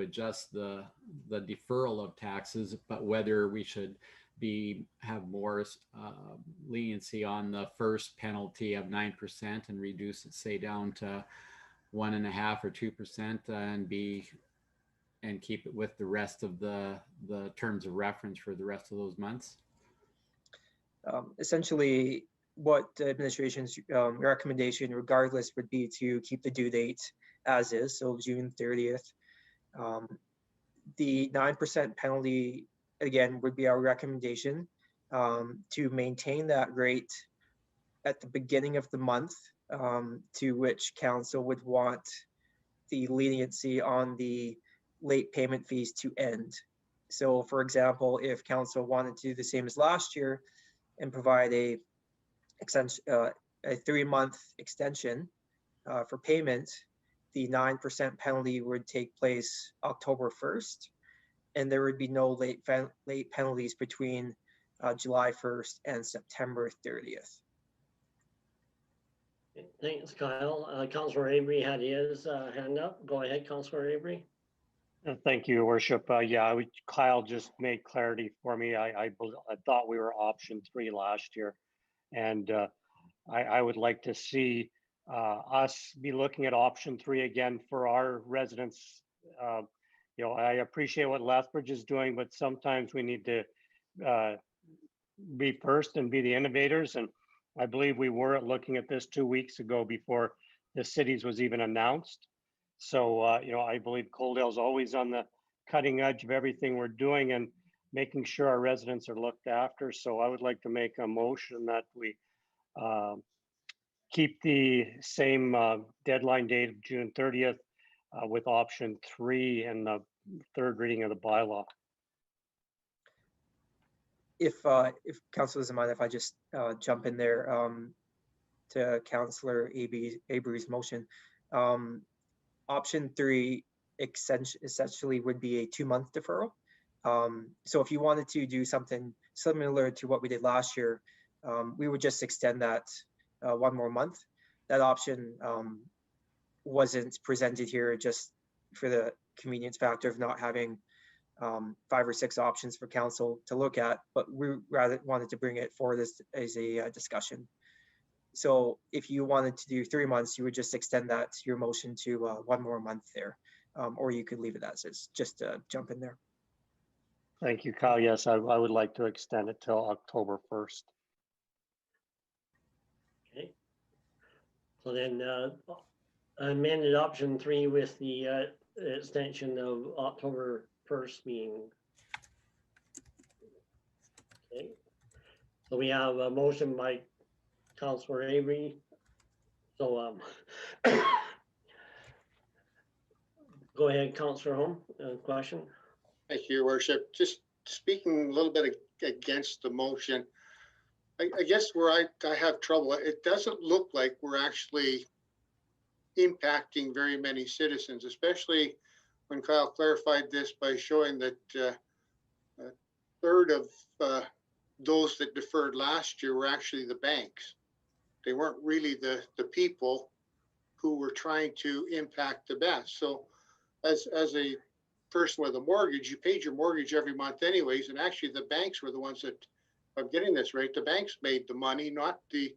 adjust the deferral of taxes, but whether we should have more leniency on the first penalty of 9% and reduce it, say, down to 1.5% or 2%, and keep it with the rest of the terms of reference for the rest of those months. Essentially, what the administration's recommendation, regardless, would be to keep the due date as is, so June 30th. The 9% penalty, again, would be our recommendation to maintain that rate at the beginning of the month, to which council would want the leniency on the late payment fees to end. So, for example, if council wanted to do the same as last year and provide a 3-month extension for payment, the 9% penalty would take place October 1st, and there would be no late penalties between July 1st and September 30th. Thanks, Kyle. Councilor Avery had his hand up. Go ahead, Councilor Avery. Thank you, Your Worship. Kyle just made clarity for me. I thought we were option 3 last year, and I would like to see us be looking at option 3 again for our residents. I appreciate what Lethbridge is doing, but sometimes we need to be first and be the innovators. And I believe we were looking at this 2 weeks ago before the cities was even announced. So, I believe Coaldale is always on the cutting edge of everything we're doing and making sure our residents are looked after. So I would like to make a motion that we keep the same deadline date of June 30th with option 3 and the third reading of the bylaw. If council doesn't mind, if I just jump in there to Councilor Avery's motion. Option 3 essentially would be a 2-month deferral. So if you wanted to do something similar to what we did last year, we would just extend that 1 more month. That option wasn't presented here just for the convenience factor of not having 5 or 6 options for council to look at, but we rather wanted to bring it forward as a discussion. So if you wanted to do 3 months, you would just extend that your motion to 1 more month there, or you could leave it as is. Just jump in there. Thank you, Kyle. Yes, I would like to extend it till October 1st. Okay. So then amended option 3 with the extension of October 1st being. Okay. So we have a motion by Councillor Avery. So go ahead, Councillor Home, question. Thank you, Your Worship. Just speaking a little bit against the motion, I guess where I have trouble, it doesn't look like we're actually impacting very many citizens, especially when Kyle clarified this by showing that a third of those that deferred last year were actually the banks. They weren't really the people who were trying to impact the best. So as a person with a mortgage, you paid your mortgage every month anyways, and actually the banks were the ones that, if I'm getting this right, the banks made the money, not the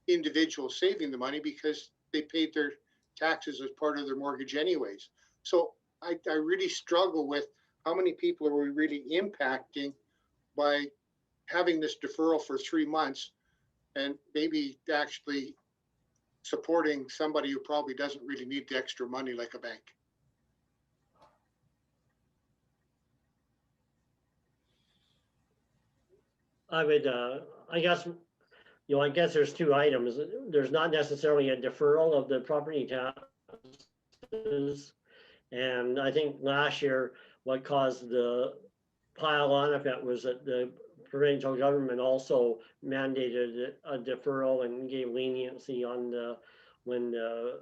individual saving the money, because they paid their taxes as part of their mortgage anyways. So I really struggle with how many people are we really impacting by having this deferral for 3 months and maybe actually supporting somebody who probably doesn't really need the extra money like a bank. I would, I guess, I guess there's 2 items. There's not necessarily a deferral of the property taxes. And I think last year, what caused the pile on effect was that the provincial government also mandated a deferral and gave leniency on when the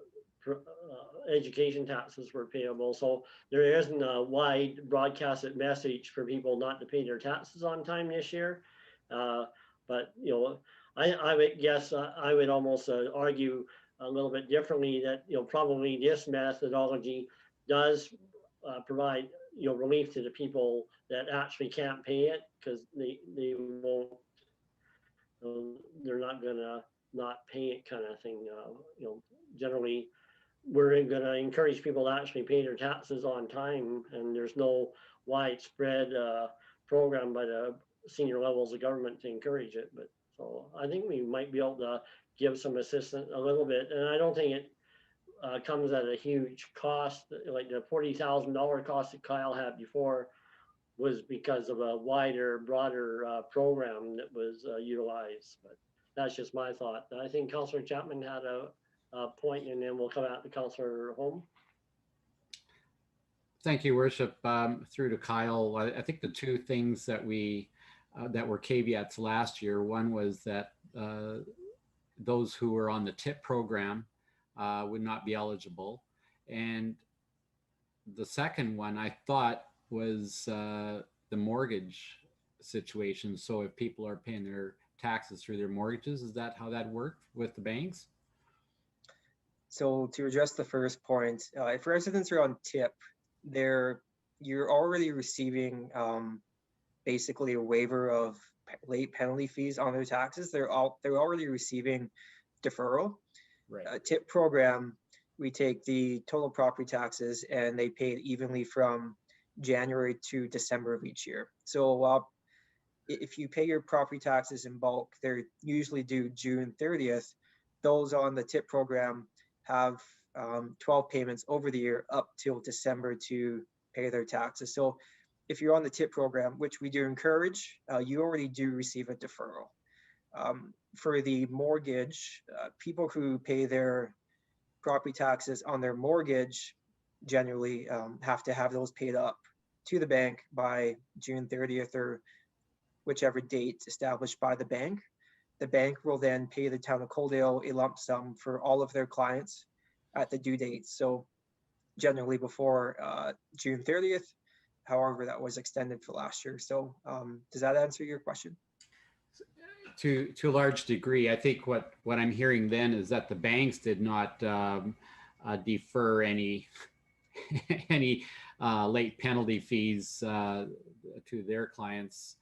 education taxes were payable. So there isn't a wide broadcasted message for people not to pay their taxes on time this year. But I would guess I would almost argue a little bit differently that probably this methodology does provide relief to the people that actually can't pay it, because they won't, they're not gonna not pay it kind of thing. Generally we're gonna encourage people to actually pay their taxes on time, and there's no widespread program by the senior levels of government to encourage it. But so I think we might be able to give some assistance a little bit, and I don't think it comes at a huge cost. Like the $40,000 cost that Kyle had before was because of a wider, broader program that was utilized. But that's just my thought. I think Councillor Chapman had a point, and then we'll come out to Councillor Home. Thank you, Worship. Through to Kyle, I think the 2 things that we that were caveats last year, one was that those who were on the TIP program would not be eligible, and the second one I thought was the mortgage situation. So if people are paying their taxes through their mortgages, is that how that worked with the banks? So to address the first point, if residents are on TIP, you're already receiving basically a waiver of late penalty fees on their taxes. They're already receiving deferral. Right. TIP program, we take the total property taxes and they pay it evenly from January to December of each year. So if you pay your property taxes in bulk, they're usually due June 30th. Those on the TIP program have 12 payments over the year up till December to pay their taxes. So if you're on the TIP program, which we do encourage, you already do receive a deferral. For the mortgage, people who pay their property taxes on their mortgage generally have to have those paid up to the bank by June 30th or whichever date established by the bank. The bank will then pay the town of Coaldale a lump sum for all of their clients at the due date. So generally before June 30th, however, that was extended for last year. So does that answer your question? To a large degree. I think what I'm hearing then is that the banks did not defer any any late penalty fees to their clients,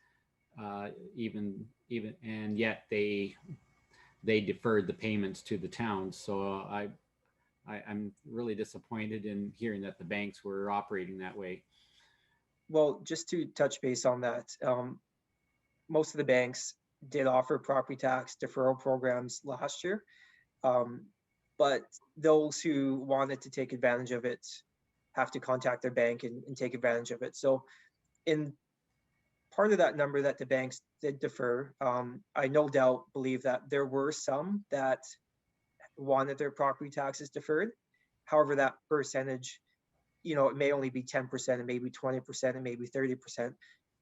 even and yet they deferred the payments to the town. So I'm really disappointed in hearing that the banks were operating that way. Well, just to touch base on that, most of the banks did offer property tax deferral programs last year. but those who wanted to take advantage of it have to contact their bank and take advantage of it. So in part of that number that the banks did defer, I no doubt believe that there were some that wanted their property taxes deferred. However, that percentage, it may only be 10%, it may be 20%, it may be 30%,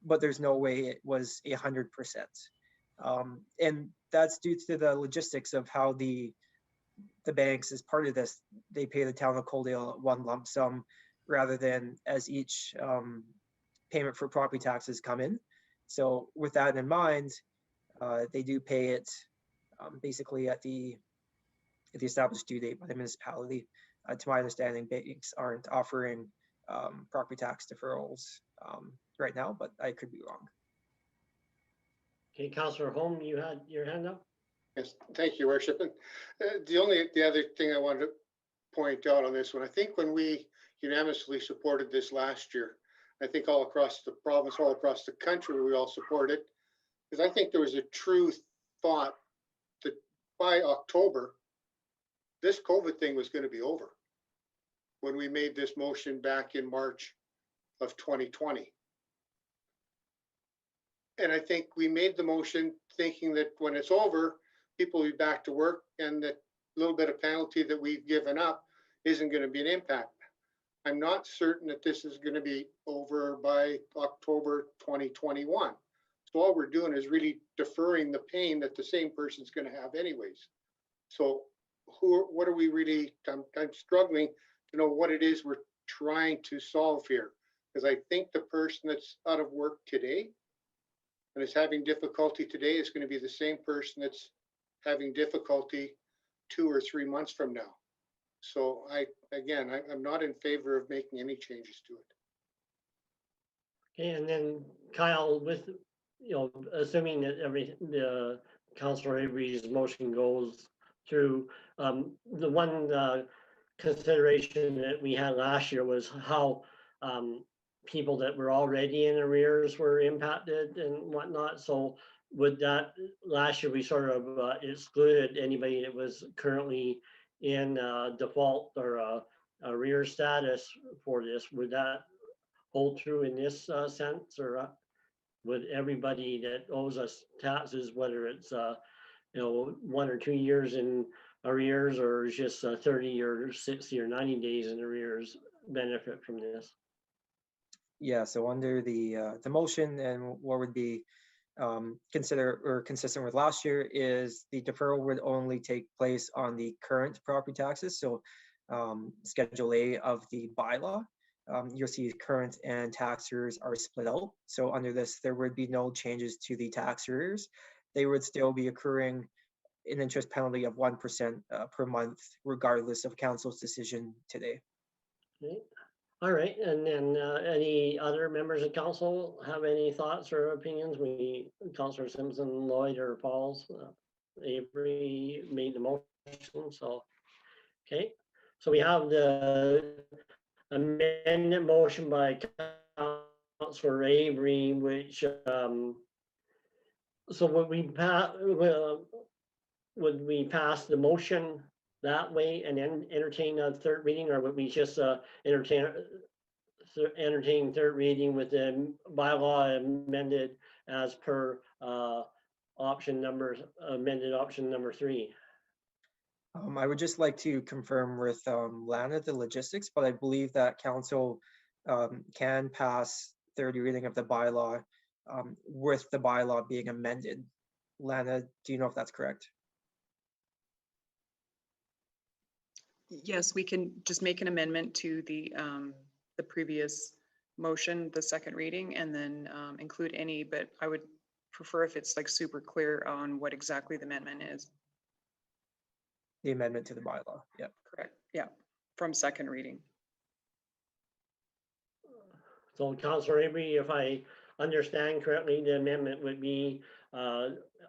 but there's no way it was 100%. And that's due to the logistics of how the banks, as part of this, they pay the town of Coaldale one lump sum rather than as each payment for property taxes come in. So with that in mind, they do pay it basically at the established due date by the municipality. To my understanding, banks aren't offering property tax deferrals right now, but I could be wrong. Okay, Councillor Holm, you had your hand up? Yes, thank you, Worship. And the other thing I wanted to point out on this one, I think when we unanimously supported this last year, I think all across the province, all across the country, we all supported, because I think there was a true thought that by October, this COVID thing was going to be over when we made this motion back in March of 2020. And I think we made the motion thinking that when it's over, people will be back to work and that little bit of penalty that we've given up isn't going to be an impact. I'm not certain that this is going to be over by October 2021. So all we're doing is really deferring the pain that the same person's going to have anyways. So what are we really, I'm struggling to know what it is we're trying to solve here. Because I think the person that's out of work today and is having difficulty today is going to be the same person that's having difficulty 2 or 3 months from now. So I'm not in favor of making any changes to it. Okay, and then Kyle, with, assuming that the Councillor Avery's motion goes through, the one consideration that we had last year was how people that were already in arrears were impacted and whatnot. So with that, last year we sort of excluded anybody that was currently in default or arrear status for this. Would that hold true in this sense, or would everybody that owes us taxes, whether it's 1 or 2 years in arrears or just 30 or 60 or 90 days in arrears, benefit from this? Yeah, so under the motion, and what would be consistent with last year, is the deferral would only take place on the current property taxes. So Schedule A of the bylaw, you'll see current and tax arrears are split out. So under this, there would be no changes to the tax arrears. They would still be accruing an interest penalty of 1% per month, regardless of council's decision today. Okay. All right, and then any other members of council have any thoughts or opinions? Councillor Simpson, Lloyd, or Pauls, Avery made the motion, so, okay. So we have the amendment motion by Councillor Avery, which, so would we pass the motion that way and then entertain a third reading, or would we just entertain third reading with the bylaw amended as per amended option number 3? I would just like to confirm with Lana the logistics, but I believe that council can pass third reading of the bylaw with the bylaw being amended. Lana, do you know if that's correct? Yes, we can just make an amendment to the previous motion, the second reading, and then include any, but I would prefer if it's like super clear on what exactly the amendment is. The amendment to the bylaw, yeah. Correct, yeah, from second reading. So Councillor Avery, if I understand correctly, the amendment would be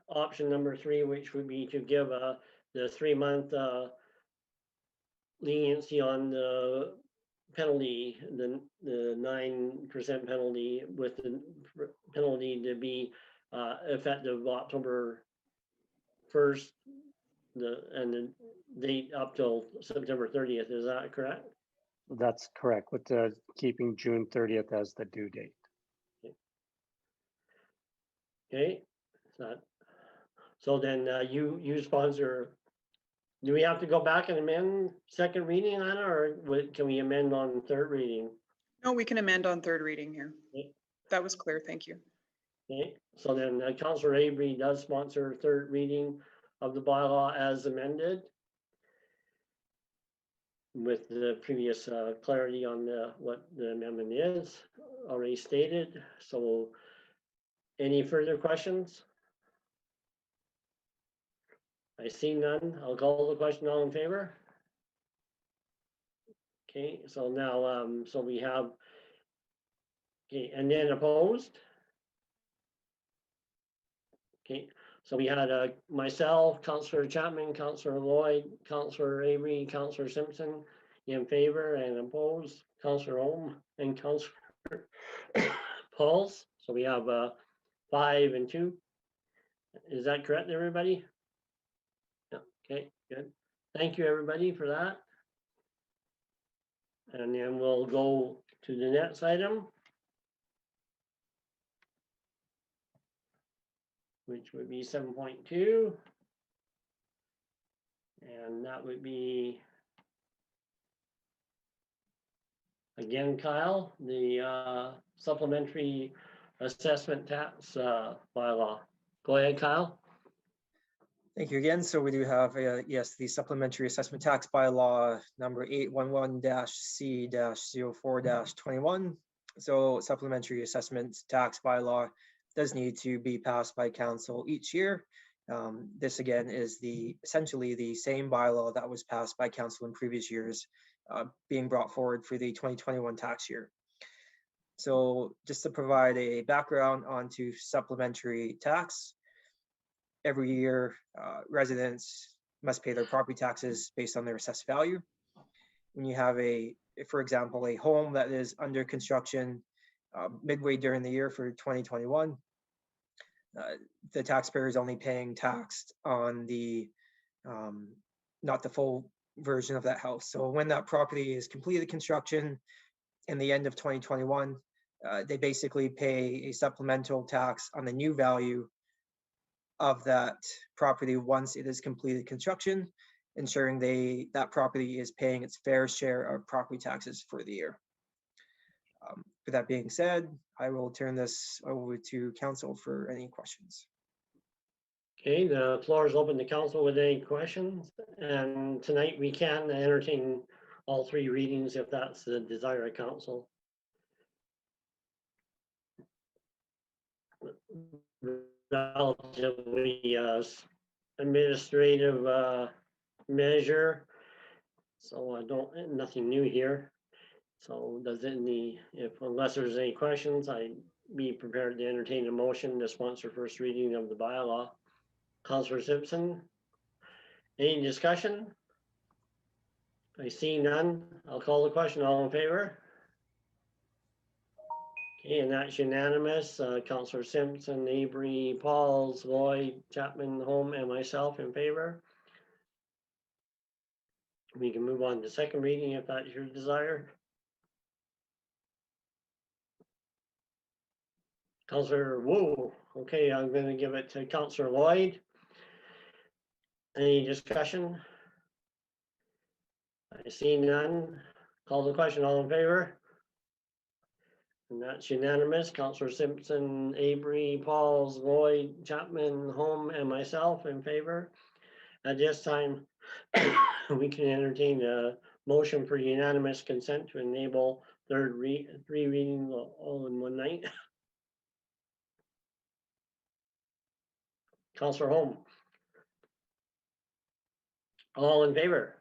option number 3, which would be to give the 3-month leniency on the penalty, the 9% penalty, with the penalty to be effective October 1st, the date up till September 30th, is that correct? That's correct, with keeping June 30th as the due date. Okay, so then you sponsor, do we have to go back and amend second reading, Anna, or can we amend on third reading? No, we can amend on third reading here. Okay. That was clear, thank you. Okay, so then Councillor Avery does sponsor third reading of the bylaw as amended, with the previous clarity on what the amendment is already stated. So any further questions? I see none. I'll call the question. All in favor? Okay, so now, so we have, okay, and then opposed? Okay, so we had myself, Councillor Chapman, Councillor Lloyd, Councillor Avery, Councillor Simpson in favor, and opposed, Councillor Ohm and Councillor Pauls. So we have 5 and 2. Is that correct, everybody? Yeah, okay, good. Thank you, everybody, for that. And then we'll go to the next item, which would be 7.2. And that would be, again, Kyle, the supplementary assessment tax bylaw. Go ahead, Kyle. Thank you again. So we do have, yes, the supplementary assessment tax bylaw number 811-C-04-21. So supplementary assessment tax bylaw does need to be passed by council each year. This again is essentially the same bylaw that was passed by council in previous years, being brought forward for the 2021 tax year. So just to provide a background onto supplementary tax, every year, residents must pay their property taxes based on their assessed value. When you have for example, a home that is under construction midway during the year for 2021, the taxpayer is only paying tax on not the full version of that house. So when that property is completed construction in the end of 2021, they basically pay a supplemental tax on the new value of that property once it is completed construction, ensuring that property is paying its fair share of property taxes for the year. With that being said, I will turn this over to council for any questions. Okay, the floor is open to council with any questions. And tonight we can entertain all 3 readings if that's the desire of council. Relatively administrative measure, so I don't, nothing new here. So does it need, unless there's any questions, I'd be prepared to entertain a motion to sponsor first reading of the bylaw. Councillor Simpson, any discussion? I see none. I'll call the question. All in favor? Okay, and that's unanimous. Councillor Simpson, Avery, Pauls, Lloyd, Chapman, Holm, and myself in favor. We can move on to second reading if that's your desire. Councillor Wu. Okay, I'm going to give it to Councillor Lloyd. Any discussion? I see none. Call the question. All in favor? And that's unanimous. Councillor Simpson, Avery, Pauls, Lloyd, Chapman, Holm, and myself in favor. At this time, we can entertain a motion for unanimous consent to enable 3 readings all in one night. Councillor Holm. All in favor?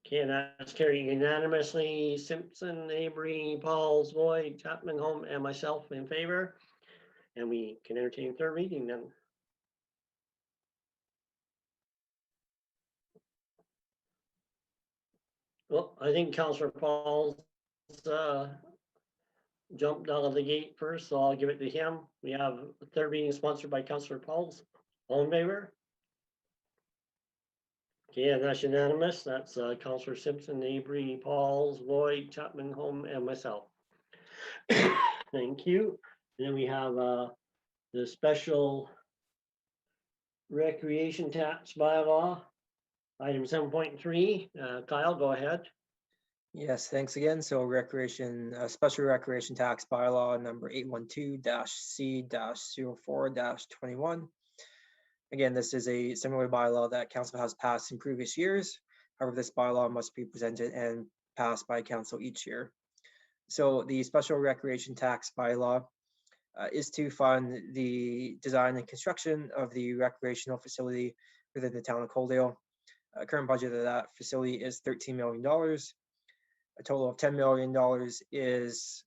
Okay, and that's carried unanimously. Simpson, Avery, Pauls, Lloyd, Chapman, Holm, and myself in favor. And we can entertain 3rd reading then. Well, I think Councillor Pauls jumped out of the gate first, so I'll give it to him. We have the third reading sponsored by Councillor Pauls. All in favor? Okay, and that's unanimous. That's Councillor Simpson, Avery, Pauls, Lloyd, Chapman, Home, and myself. Thank you. Then we have the special recreation tax bylaw, item 7.3. Kyle, go ahead. Yes, thanks again. So special recreation tax bylaw number 812-C-04-21. Again, this is a similar bylaw that council has passed in previous years. However, this bylaw must be presented and passed by council each year. So the special recreation tax bylaw is to fund the design and construction of the recreational facility within the town of Coaldale. Current budget of that facility is $13 million. A total of $10 million is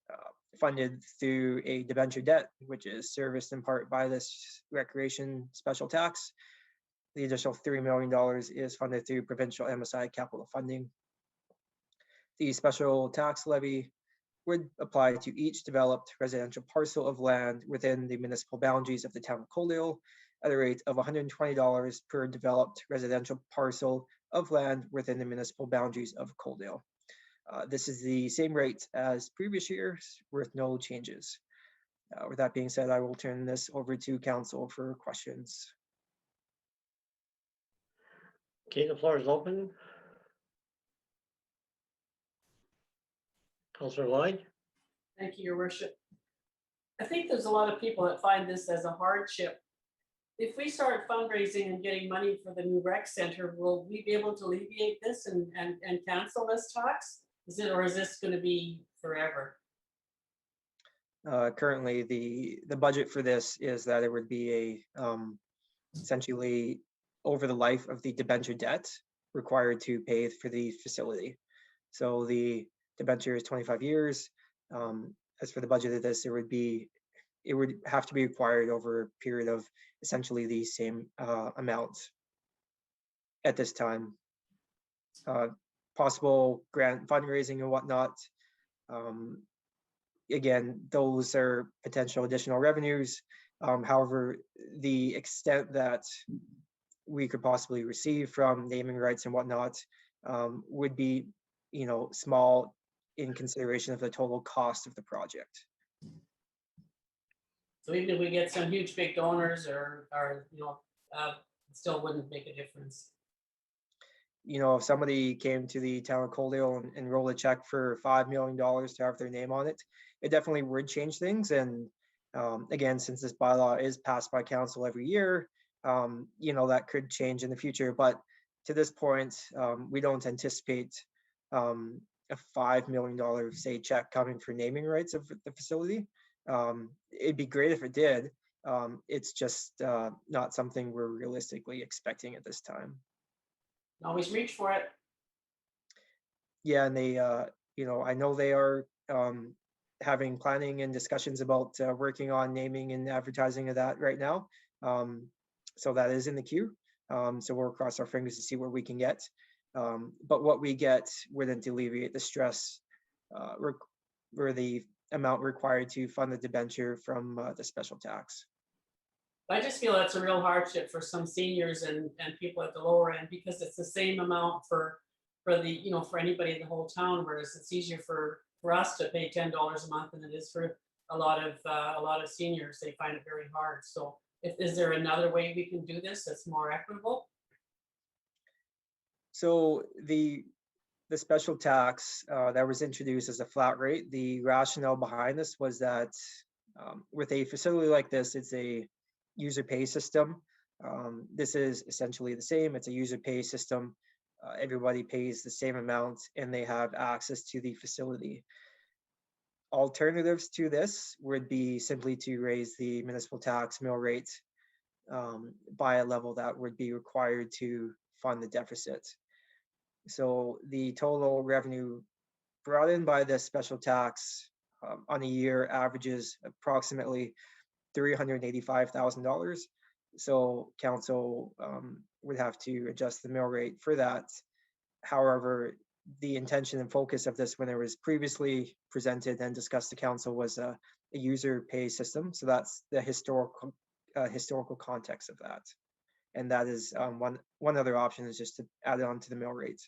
funded through a debenture debt, which is serviced in part by this recreation special tax. The additional $3 million is funded through provincial MSI capital funding. The special tax levy would apply to each developed residential parcel of land within the municipal boundaries of the town of Coaldale at a rate of $120 per developed residential parcel of land within the municipal boundaries of Coaldale. This is the same rate as previous years with no changes. With that being said, I will turn this over to council for questions. Okay, the floor is open. Councillor Lloyd? Thank you, your worship. I think there's a lot of people that find this as a hardship. If we start fundraising and getting money for the new rec center, will we be able to alleviate this and cancel this tax? Or is this going to be forever? Currently, the budget for this is that it would be a essentially over the life of the debenture debt required to pay for the facility. So the debenture is 25 years. As for the budget of this, it would have to be required over a period of essentially the same amount at this time. Possible grant fundraising and whatnot. Again, those are potential additional revenues. However, the extent that we could possibly receive from naming rights and whatnot would be, small in consideration of the total cost of the project. So even if we get some huge big donors or it still wouldn't make a difference. If somebody came to the town of Coaldale and rolled a check for $5 million to have their name on it, it definitely would change things. And again, since this bylaw is passed by council every year, that could change in the future. But to this point, we don't anticipate a $5 million, say, check coming for naming rights of the facility. It'd be great if it did. It's just not something we're realistically expecting at this time. Always reach for it. Yeah, and they, I know they are having planning and discussions about working on naming and advertising of that right now. So that is in the queue. So we'll cross our fingers to see what we can get. But what we get wouldn't alleviate the stress or the amount required to fund the debenture from the special tax. I just feel that's a real hardship for some seniors and people at the lower end, because it's the same amount for for anybody in the whole town, whereas it's easier for us to pay $10 a month than it is for a lot of seniors. They find it very hard. So is there another way we can do this that's more equitable? So the special tax that was introduced as a flat rate, the rationale behind this was that with a facility like this, it's a user pay system. This is essentially the same. It's a user pay system. Everybody pays the same amount and they have access to the facility. Alternatives to this would be simply to raise the municipal tax mill rate by a level that would be required to fund the deficit. So the total revenue brought in by this special tax on a year averages approximately $385,000. So council would have to adjust the mill rate for that. However, the intention and focus of this when it was previously presented and discussed to council was a user pay system. So that's the historical context of that. And that is one other option is just to add it on to the mill rate.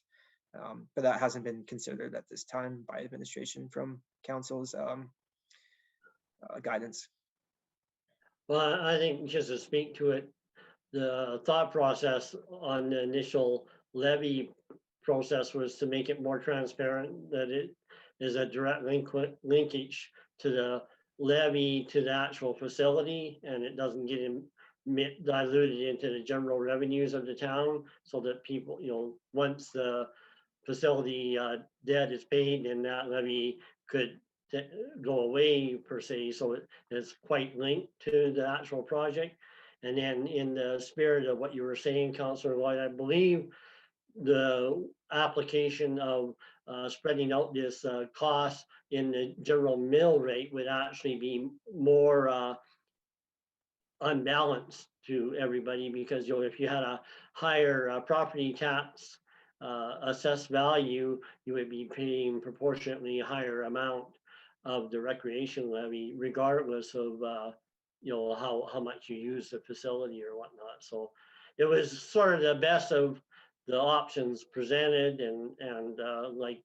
But that hasn't been considered at this time by administration from council's guidance. Well, I think just to speak to it, the thought process on the initial levy process was to make it more transparent, that it is a direct linkage to the levy to the actual facility, and it doesn't get diluted into the general revenues of the town, so that people, once the facility debt is paid, and that levy could go away per se, so it's quite linked to the actual project. And then in the spirit of what you were saying, Councillor Lloyd, I believe the application of spreading out this cost in the general mill rate would actually be more unbalanced to everybody, because if you had a higher property tax assessed value, you would be paying proportionately higher amount of the recreation levy, regardless of how much you use the facility or whatnot. So it was sort of the best of the options presented, and like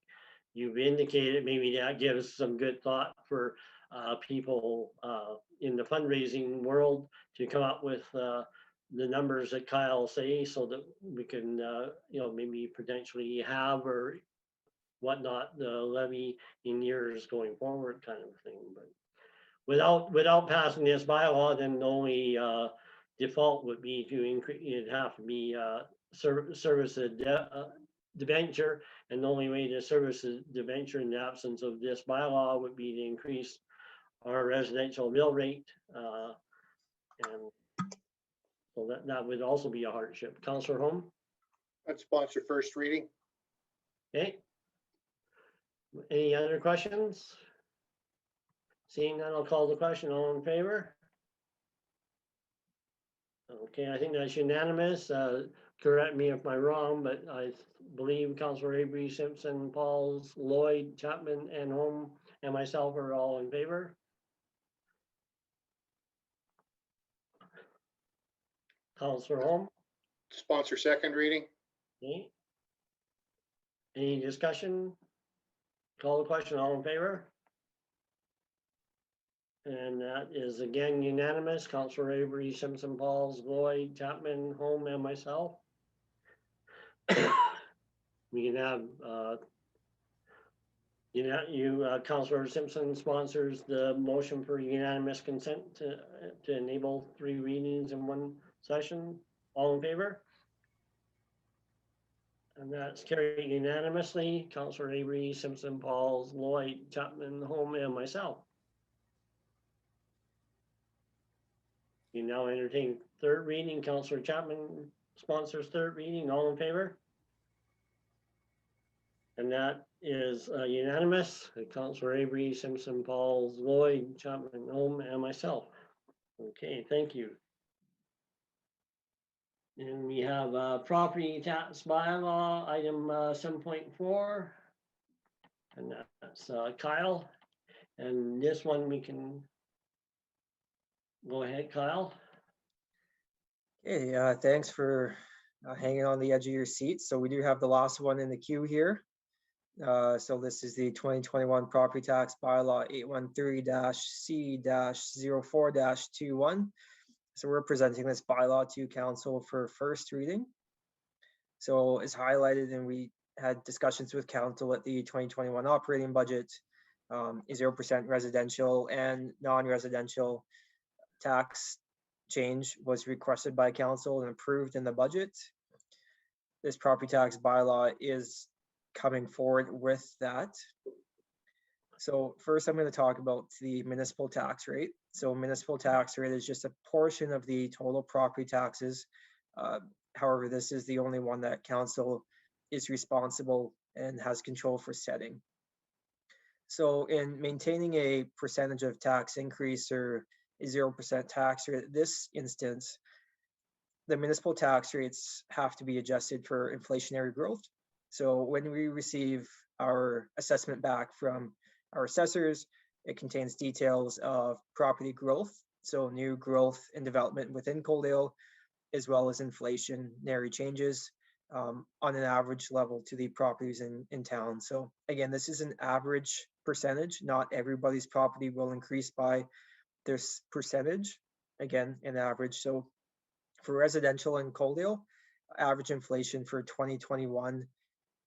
you've indicated, maybe that gives some good thought for people in the fundraising world to come up with the numbers that Kyle say, so that we can maybe potentially have or whatnot the levy in years going forward, kind of thing. But without passing this bylaw, then the only default would be to increase. It'd have to be service a debenture, and the only way to service a debenture in the absence of this bylaw would be to increase our residential mill rate, and so that would also be a hardship. Councillor Holm? I'd sponsor first reading. Okay. Any other questions? Seeing none, I'll call the question. All in favor? Okay, I think that's unanimous. Correct me if I'm wrong, but I believe Councillor Avery, Simpson, Pauls, Lloyd, Chapman, and Holm, and myself are all in favor. Councillor Holm? Sponsor second reading. Okay. Any discussion? Call the question, all in favor? And that is again unanimous. Councillor Avery, Simpson, Pauls, Lloyd, Chapman, Holm, and myself. We can have, Councillor Simpson sponsors the motion for unanimous consent to enable 3 readings in one session. All in favor? And that's carried unanimously. Councillor Avery, Simpson, Pauls, Lloyd, Chapman, Holm, and myself. You now entertain 3rd reading. Councillor Chapman sponsors 3rd reading. All in favor? And that is unanimous. Councillor Avery, Simpson, Pauls, Lloyd, Chapman, Holm, and myself. Okay, thank you. And we have property tax bylaw, item 7.4. And that's Kyle. And this one we can go ahead, Kyle. Okay, thanks for hanging on the edge of your seat. So we do have the last one in the queue here. So this is the 2021 property tax bylaw 813-C-04-21. So we're presenting this bylaw to council for first reading. So it's highlighted, and we had discussions with council at the 2021 operating budget. 0% residential and non-residential tax change was requested by council and approved in the budget. This property tax bylaw is coming forward with that. So first I'm going to talk about the municipal tax rate. So municipal tax rate is just a portion of the total property taxes. However, this is the only one that council is responsible and has control for setting. So in maintaining a percentage of tax increase or a 0% tax rate, in this instance, the municipal tax rates have to be adjusted for inflationary growth. So when we receive our assessment back from our assessors, it contains details of property growth, so new growth and development within Coaldale, as well as inflationary changes on an average level to the properties in town. So again, this is an average percentage. Not everybody's property will increase by this percentage. Again, an average. So for residential in Coaldale, average inflation for 2021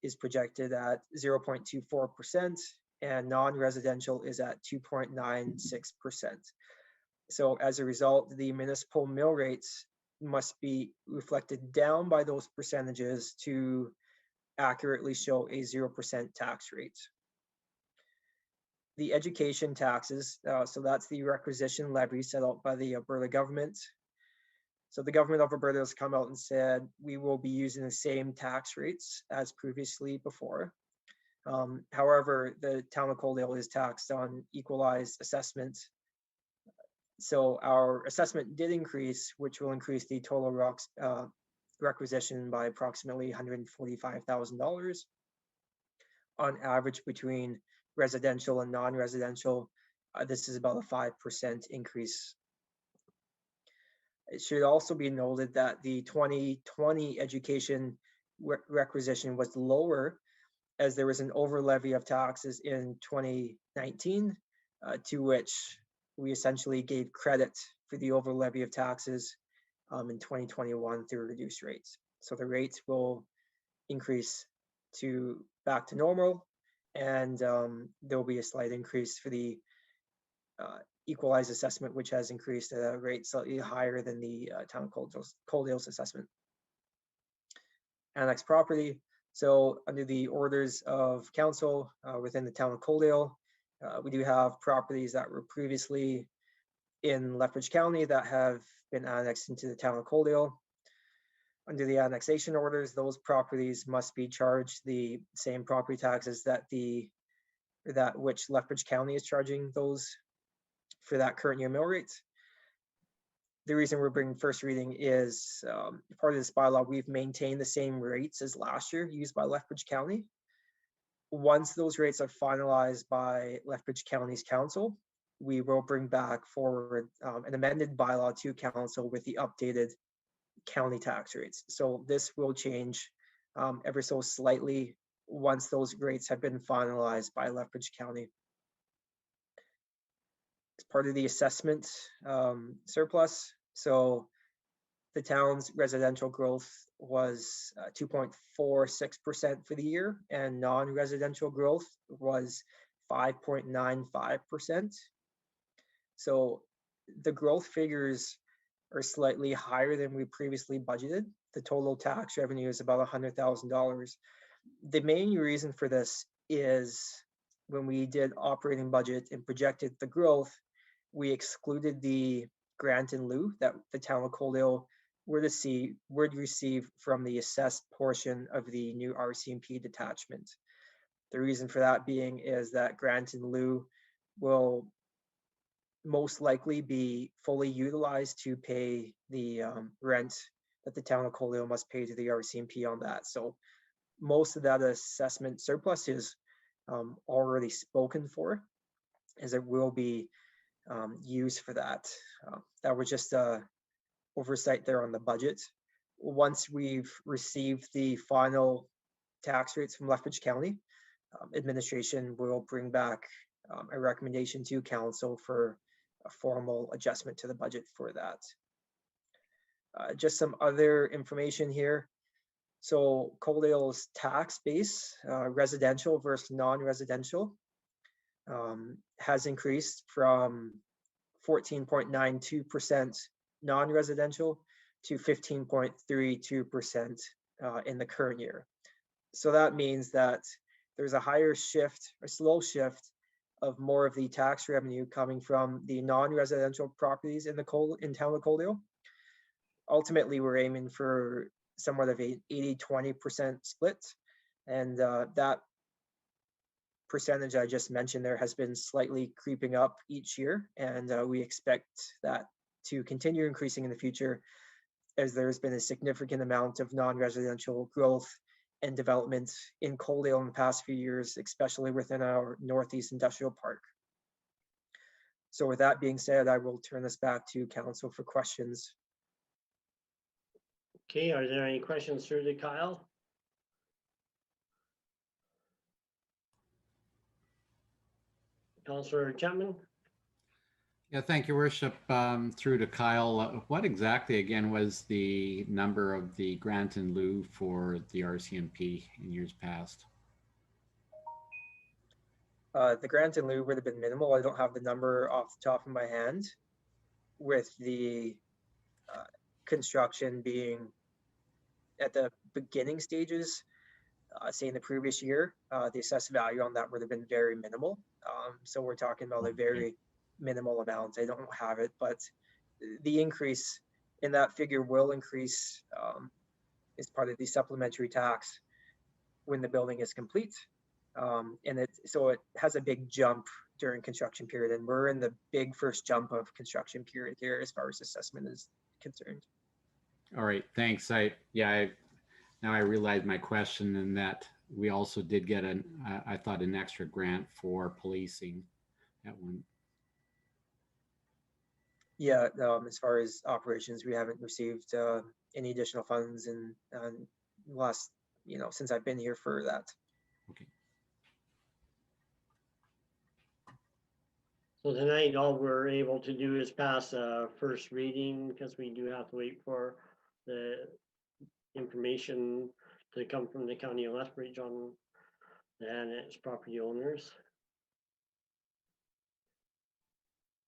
is projected at 0.24%, and non-residential is at 2.96%. So as a result, the municipal mill rates must be reflected down by those percentages to accurately show a 0% tax rate. The education taxes, so that's the requisition levy set out by the Alberta government. So the government of Alberta has come out and said, we will be using the same tax rates as previously before. However, the town of Coaldale is taxed on equalized assessment. So our assessment did increase, which will increase the total requisition by approximately $145,000 on average between residential and non-residential. This is about a 5% increase. It should also be noted that the 2020 education requisition was lower as there was an over levy of taxes in 2019 to which we essentially gave credit for the over levy of taxes in 2021 through reduced rates. So the rates will increase back to normal, and there will be a slight increase for the equalized assessment, which has increased at a rate slightly higher than the town of Coaldale's assessment. Annex Property. So under the orders of council within the town of Coaldale, we do have properties that were previously in Lethbridge County that have been annexed into the town of Coaldale. Under the annexation orders, those properties must be charged the same property taxes that which Lethbridge County is charging those for that current year mill rate. The reason we're bringing first reading is part of this bylaw, we've maintained the same rates as last year used by Lethbridge County. Once those rates are finalized by Lethbridge County's council, we will bring back forward an amended bylaw to council with the updated county tax rates. So this will change ever so slightly once those rates have been finalized by Lethbridge County. As part of the assessment surplus, so the town's residential growth was 2.46% for the year, and non-residential growth was 5.95%. So the growth figures are slightly higher than we previously budgeted. The total tax revenue is about $100,000. The main reason for this is when we did operating budget and projected the growth, we excluded the grant in lieu that the town of Coaldale would receive from the assessed portion of the new RCMP detachment. The reason for that being is that grant in lieu will most likely be fully utilized to pay the rent that the town of Coaldale must pay to the RCMP on that. So most of that assessment surplus is already spoken for, as it will be used for that. That was just a oversight there on the budget. Once we've received the final tax rates from Lethbridge County, administration will bring back a recommendation to council for a formal adjustment to the budget for that. Just some other information here. So Coaldale's tax base, residential versus non-residential, has increased from 14.92% non-residential to 15.32% in the current year. So that means that there's a higher shift, a slow shift of more of the tax revenue coming from the non-residential properties in town of Coaldale. Ultimately, we're aiming for somewhat of a 80-20% split, and that percentage I just mentioned there has been slightly creeping up each year, and we expect that to continue increasing in the future as there's been a significant amount of non-residential growth and development in Coaldale in the past few years, especially within our Northeast Industrial Park. So with that being said, I will turn this back to council for questions. Okay, are there any questions through to Kyle? Councillor Chapman? Yeah, thank you, Worship. Through to Kyle, what exactly again was the number of the grant in lieu for the RCMP in years past? The grant in lieu would have been minimal. I don't have the number off the top of my hand, with the construction being at the beginning stages, say in the previous year, the assessed value on that would have been very minimal. So we're talking about a very minimal amount. I don't have it, but the increase in that figure will increase as part of the supplementary tax when the building is complete. And so it has a big jump during construction period, and we're in the big first jump of construction period here as far as assessment is concerned. All right, thanks. Now I realize my question, and that we also did get I thought an extra grant for policing that one. Yeah, as far as operations, we haven't received any additional funds in last, since I've been here for that. Okay. So tonight, all we're able to do is pass a first reading, because we do have to wait for the information to come from the county of Lethbridge on the annex property owners.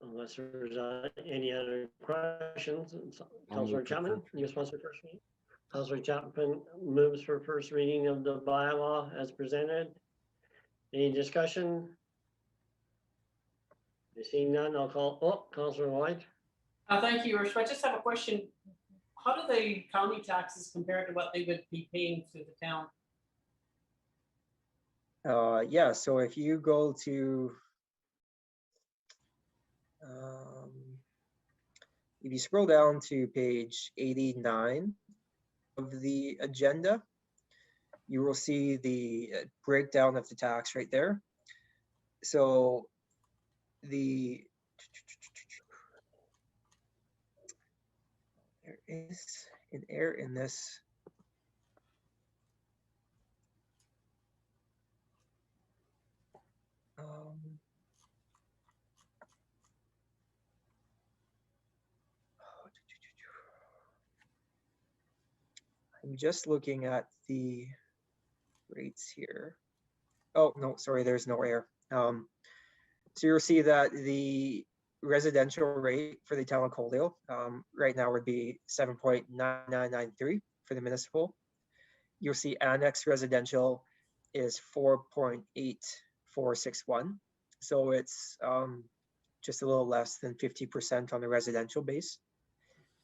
Unless there's any other questions. Councillor Chapman, you sponsor first reading? Councillor Chapman moves for first reading of the bylaw as presented. Any discussion? I see none, I'll call, Councillor White. Thank you, Your Worship. I just have a question. How do the county taxes compare to what they would be paying to the town? Yeah, so if you go to, if you scroll down to page 89 of the agenda, you will see the breakdown of the tax right there. So there is an error in this. I'm just looking at the rates here. Oh, no, sorry, there's no error. So you'll see that the residential rate for the town of Coaldale right now would be 7.9993 for the municipal. You'll see annex residential is 4.8461. So it's just a little less than 50% on the residential base.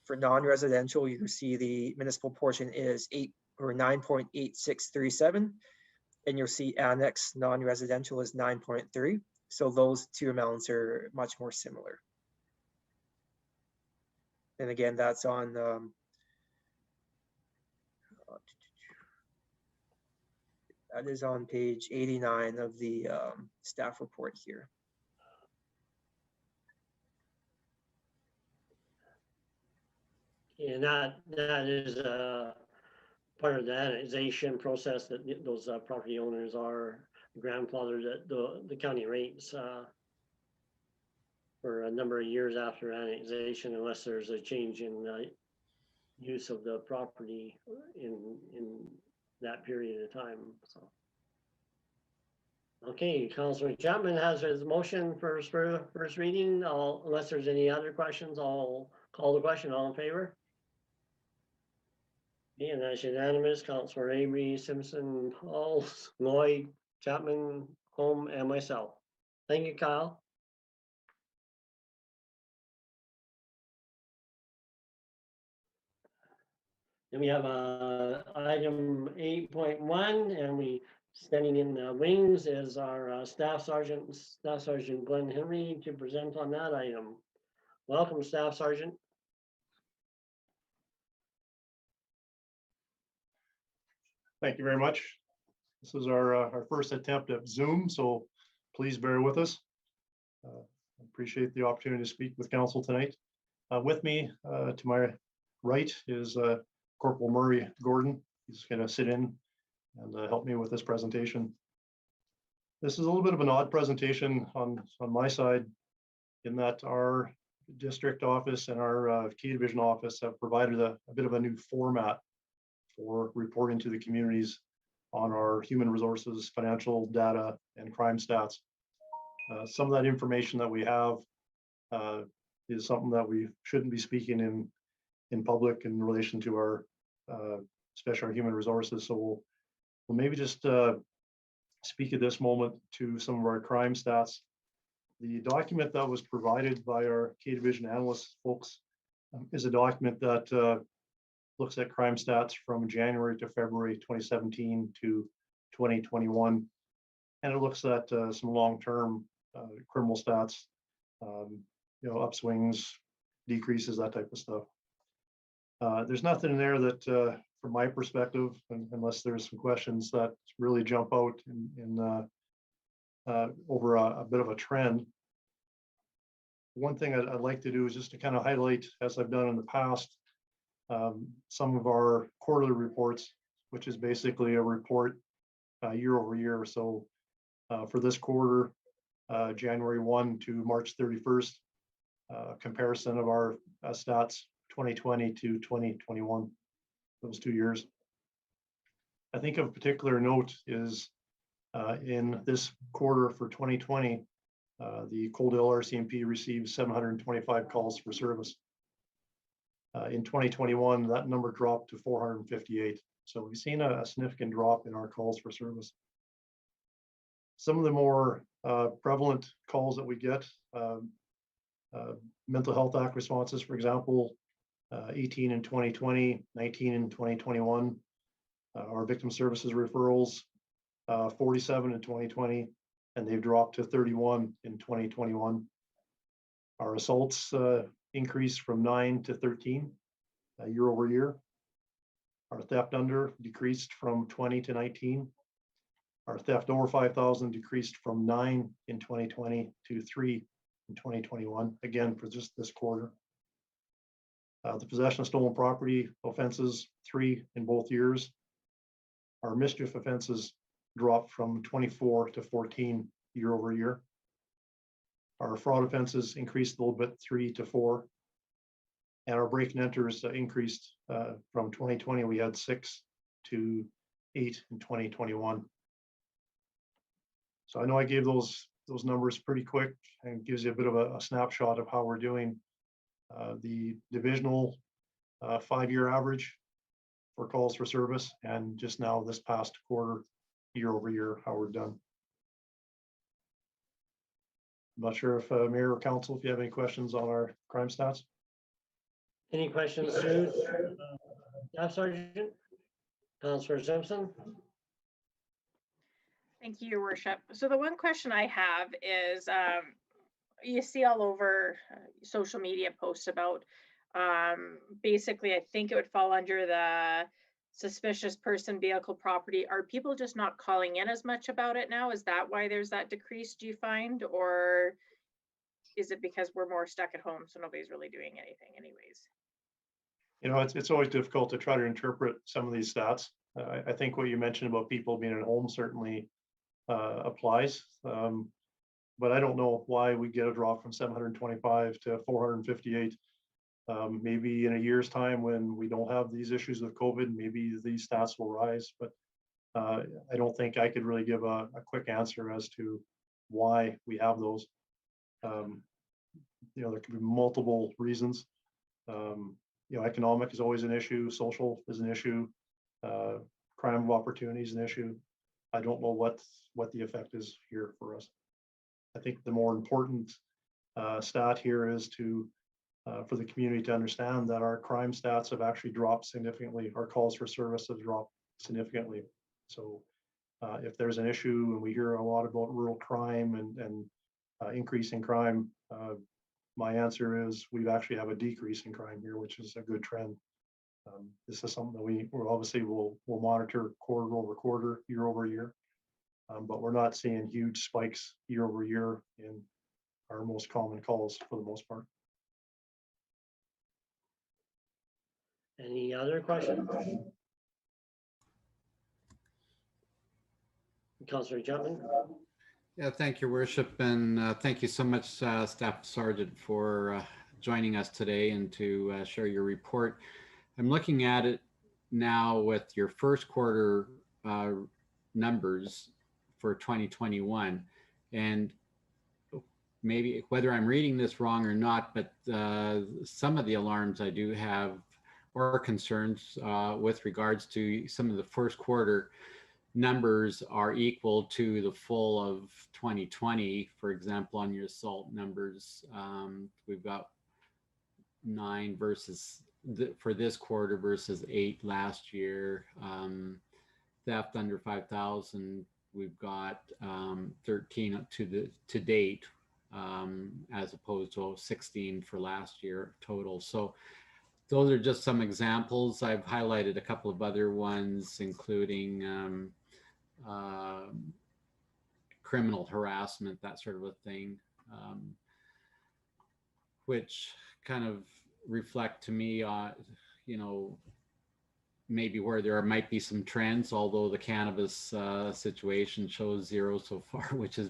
For non-residential, you can see the municipal portion is 9.8637, and you'll see annex non-residential is 9.3. So those two amounts are much more similar. And again, that's on that is on page 89 of the staff report here. And that is part of the annexation process that those property owners are grandfathered at the county rates for a number of years after annexation, unless there's a change in use of the property in that period of time. So, okay, Councillor Chapman has his motion for first reading. Unless there's any other questions, I'll call the question. All in favor? And that's unanimous. Councillor Avery, Simpson, Halls, Lloyd, Chapman, Holm, and myself. Thank you, Kyle. Then we have item 8.1, and we standing in the wings is our Staff Sergeant Glenn Henry to present on that item. Welcome, Staff Sergeant. Thank you very much. This is our first attempt at Zoom, so please bear with us. Appreciate the opportunity to speak with council tonight. With me to my right is Corporal Murray Gordon. He's going to sit in and help me with this presentation. This is a little bit of an odd presentation on my side in that our district office and our key division office have provided a bit of a new format for reporting to the communities on our human resources, financial data, and crime stats. Some of that information that we have is something that we shouldn't be speaking in public in relation to our, especially our human resources. So we'll maybe just speak at this moment to some of our crime stats. The document that was provided by our K Division analyst folks is a document that looks at crime stats from January to February 2017 to 2021. And it looks at some long-term criminal stats, upswings, decreases, that type of stuff. There's nothing in there that, from my perspective, unless there's some questions that really jump out in over a bit of a trend. One thing I'd like to do is just to kind of highlight, as I've done in the past, some of our quarterly reports, which is basically a report year over year. So for this quarter, January 1 to March 31st, comparison of our stats 2020 to 2021, those 2 years. I think of particular note is in this quarter for 2020, the Coaldale RCMP received 725 calls for service. In 2021, that number dropped to 458. So we've seen a significant drop in our calls for service. Some of the more prevalent calls that we get, Mental Health Act responses, for example, 18 in 2020, 19 in 2021. Our victim services referrals, 47 in 2020, and they've dropped to 31 in 2021. Our assaults increased from 9 to 13 year over year. Our theft under decreased from 20 to 19. Our theft over 5,000 decreased from 9 in 2020 to 3 in 2021, again for just this quarter. The possession of stolen property offenses, 3 in both years. Our mischief offenses dropped from 24 to 14 year over year. Our fraud offenses increased a little bit, 3 to 4. And our break and enters increased from 2020, we had 6 to 8 in 2021. So I know I gave those numbers pretty quick and gives you a bit of a snapshot of how we're doing. The divisional 5-year average for calls for service, and just now this past quarter, year over year, how we're done. I'm not sure if Mayor or Council, if you have any questions on our crime stats. Any questions, Sue? Staff Sergeant? Councillor Simpson? Thank you, Your Worship. So the one question I have is, you see all over social media posts about, basically, I think it would fall under the suspicious person, vehicle, property. Are people just not calling in as much about it now? Is that why there's that decrease, do you find? Or is it because we're more stuck at home, so nobody's really doing anything anyways? It's always difficult to try to interpret some of these stats. I think what you mentioned about people being at home certainly applies. But I don't know why we get a drop from 725 to 458. Maybe in a year's time when we don't have these issues with COVID, maybe these stats will rise. But I don't think I could really give a quick answer as to why we have those. There could be multiple reasons. Economic is always an issue. Social is an issue. Crime of opportunity is an issue. I don't know what the effect is here for us. I think the more important stat here is for the community to understand that our crime stats have actually dropped significantly. Our calls for service have dropped significantly. So if there's an issue, and we hear a lot about rural crime and increase in crime, my answer is we actually have a decrease in crime here, which is a good trend. This is something that we're obviously will monitor quarter over quarter, year over year. But we're not seeing huge spikes year over year in our most common calls for the most part. Any other questions? Councillor Chapman? Yeah, thank you, Worship, and thank you so much, Staff Sergeant, for joining us today and to share your report. I'm looking at it now with your first quarter numbers for 2021, and maybe whether I'm reading this wrong or not, but some of the alarms I do have or concerns with regards to some of the first quarter numbers are equal to the full of 2020. For example, on your assault numbers, we've got 9 versus for this quarter versus 8 last year. Theft under 5,000, we've got 13 to date, as opposed to 16 for last year total. So those are just some examples. I've highlighted a couple of other ones, including criminal harassment, that sort of a thing, which kind of reflect to me, you know, maybe where there might be some trends, although the cannabis situation shows 0 so far, which is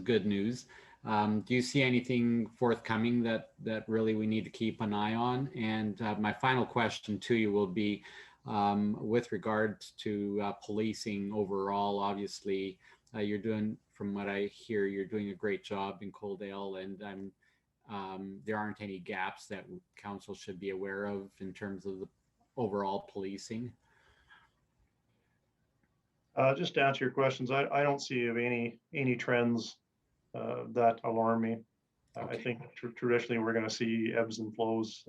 good news. Do you see anything forthcoming that really we need to keep an eye on? And my final question to you will be, with regard to policing overall. Obviously, you're doing, from what I hear, you're doing a great job in Coaldale, and there aren't any gaps that council should be aware of in terms of the overall policing. Just to answer your questions, I don't see of any trends that alarm me. Okay. I think traditionally we're going to see ebbs and flows.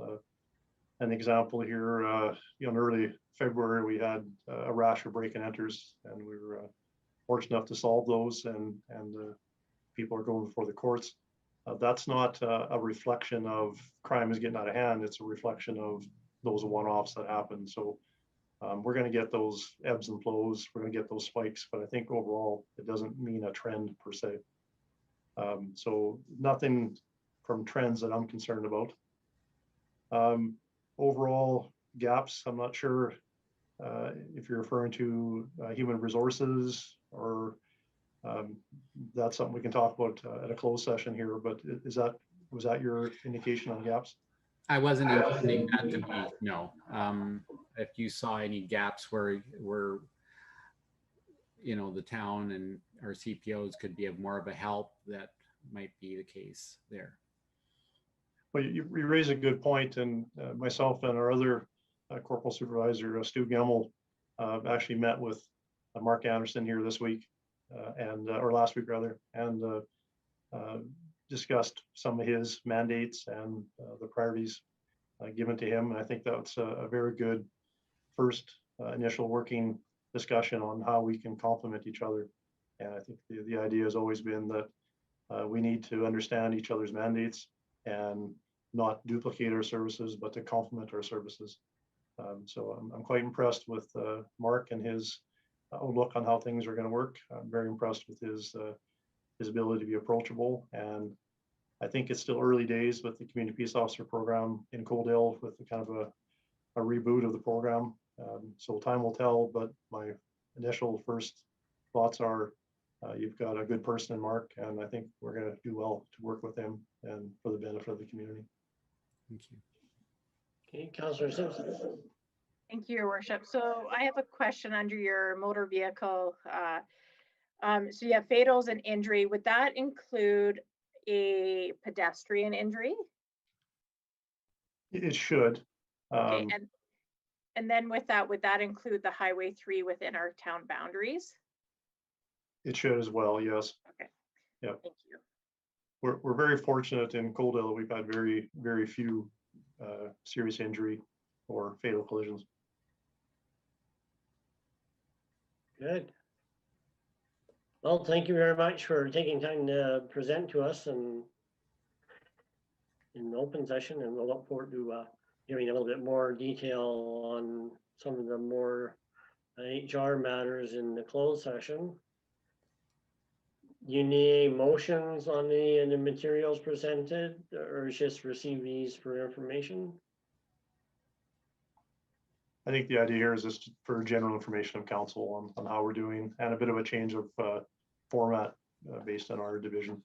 An example here, in early February, we had a rash of break and enters, and we were fortunate enough to solve those, and people are going before the courts. That's not a reflection of crime is getting out of hand. It's a reflection of those one-offs that happen. So we're going to get those ebbs and flows. We're going to get those spikes, but I think overall it doesn't mean a trend per se. So nothing from trends that I'm concerned about. Overall gaps, I'm not sure if you're referring to human resources, or that's something we can talk about at a closed session here, but was that your indication on gaps? I wasn't intending that to be, no. If you saw any gaps where you know, the town and our CPOs could be of more of a help, that might be the case there. Well, you raise a good point, and myself and our other corporal supervisor, Stu Gemmel, actually met with Mark Anderson here this week, or last week rather, and discussed some of his mandates and the priorities given to him. And I think that's a very good first initial working discussion on how we can complement each other. And I think the idea has always been that we need to understand each other's mandates and not duplicate our services, but to complement our services. So I'm quite impressed with Mark and his outlook on how things are going to work. I'm very impressed with his ability to be approachable. And I think it's still early days with the Community Peace Officer program in Coaldale, with the kind of a reboot of the program. So time will tell, but my initial first thoughts are you've got a good person in Mark, and I think we're going to do well to work with him and for the benefit of the community. Thank you. Okay, Councillor Simpson. Thank you, Your Worship. So I have a question under your motor vehicle. So you have fatals and injury. Would that include a pedestrian injury? It should. Okay, and then with that, would that include the Highway 3 within our town boundaries? It should as well, yes. Okay. Yeah. Thank you. We're very fortunate in Coaldale. We've had very, very few serious injury or fatal collisions. Good. Well, thank you very much for taking time to present to us and in the open session, and we'll look forward to giving a little bit more detail on some of the more HR matters in the closed session. You need motions on any of the materials presented, or just receive these for information? I think the idea here is just for general information of council on how we're doing and a bit of a change of format based on our division.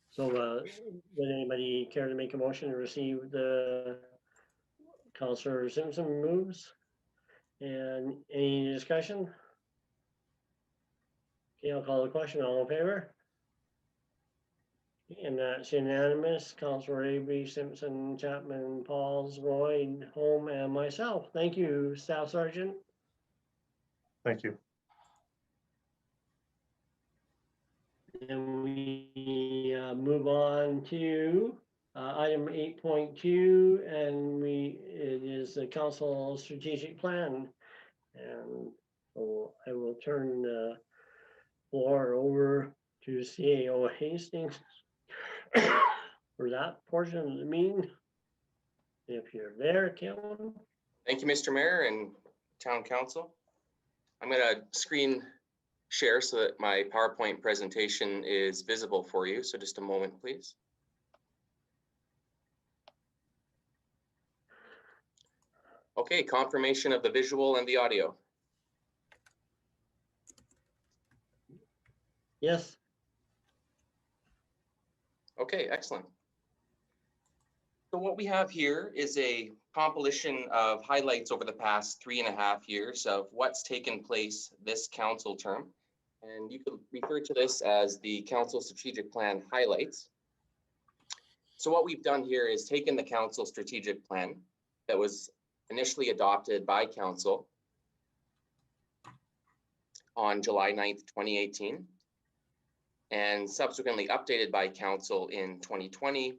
So, would anybody care to make a motion to receive the Councillor Simpson moves? And any discussion? Okay, I'll call the question. All in favor? And that's unanimous. Councillor Avery, Simpson, Chapman, Pauls, Lloyd, Holm, and myself. Thank you, Staff Sergeant. Thank you. And we move on to item 8.2, and it is the council strategic plan. And so I will turn the floor over to CAO Hastings for that portion of the meeting. If you're there, Kevin. Thank you, Mr. Mayor and Town Council. I'm going to screen share so that my PowerPoint presentation is visible for you. So just a moment, please. Okay, confirmation of the visual and the audio. Yes. Okay, excellent. So what we have here is a compilation of highlights over the past 3.5 years of what's taken place this council term. And you could refer to this as the council strategic plan highlights. So what we've done here is taken the council strategic plan that was initially adopted by council on July 9th, 2018, and subsequently updated by council in 2020,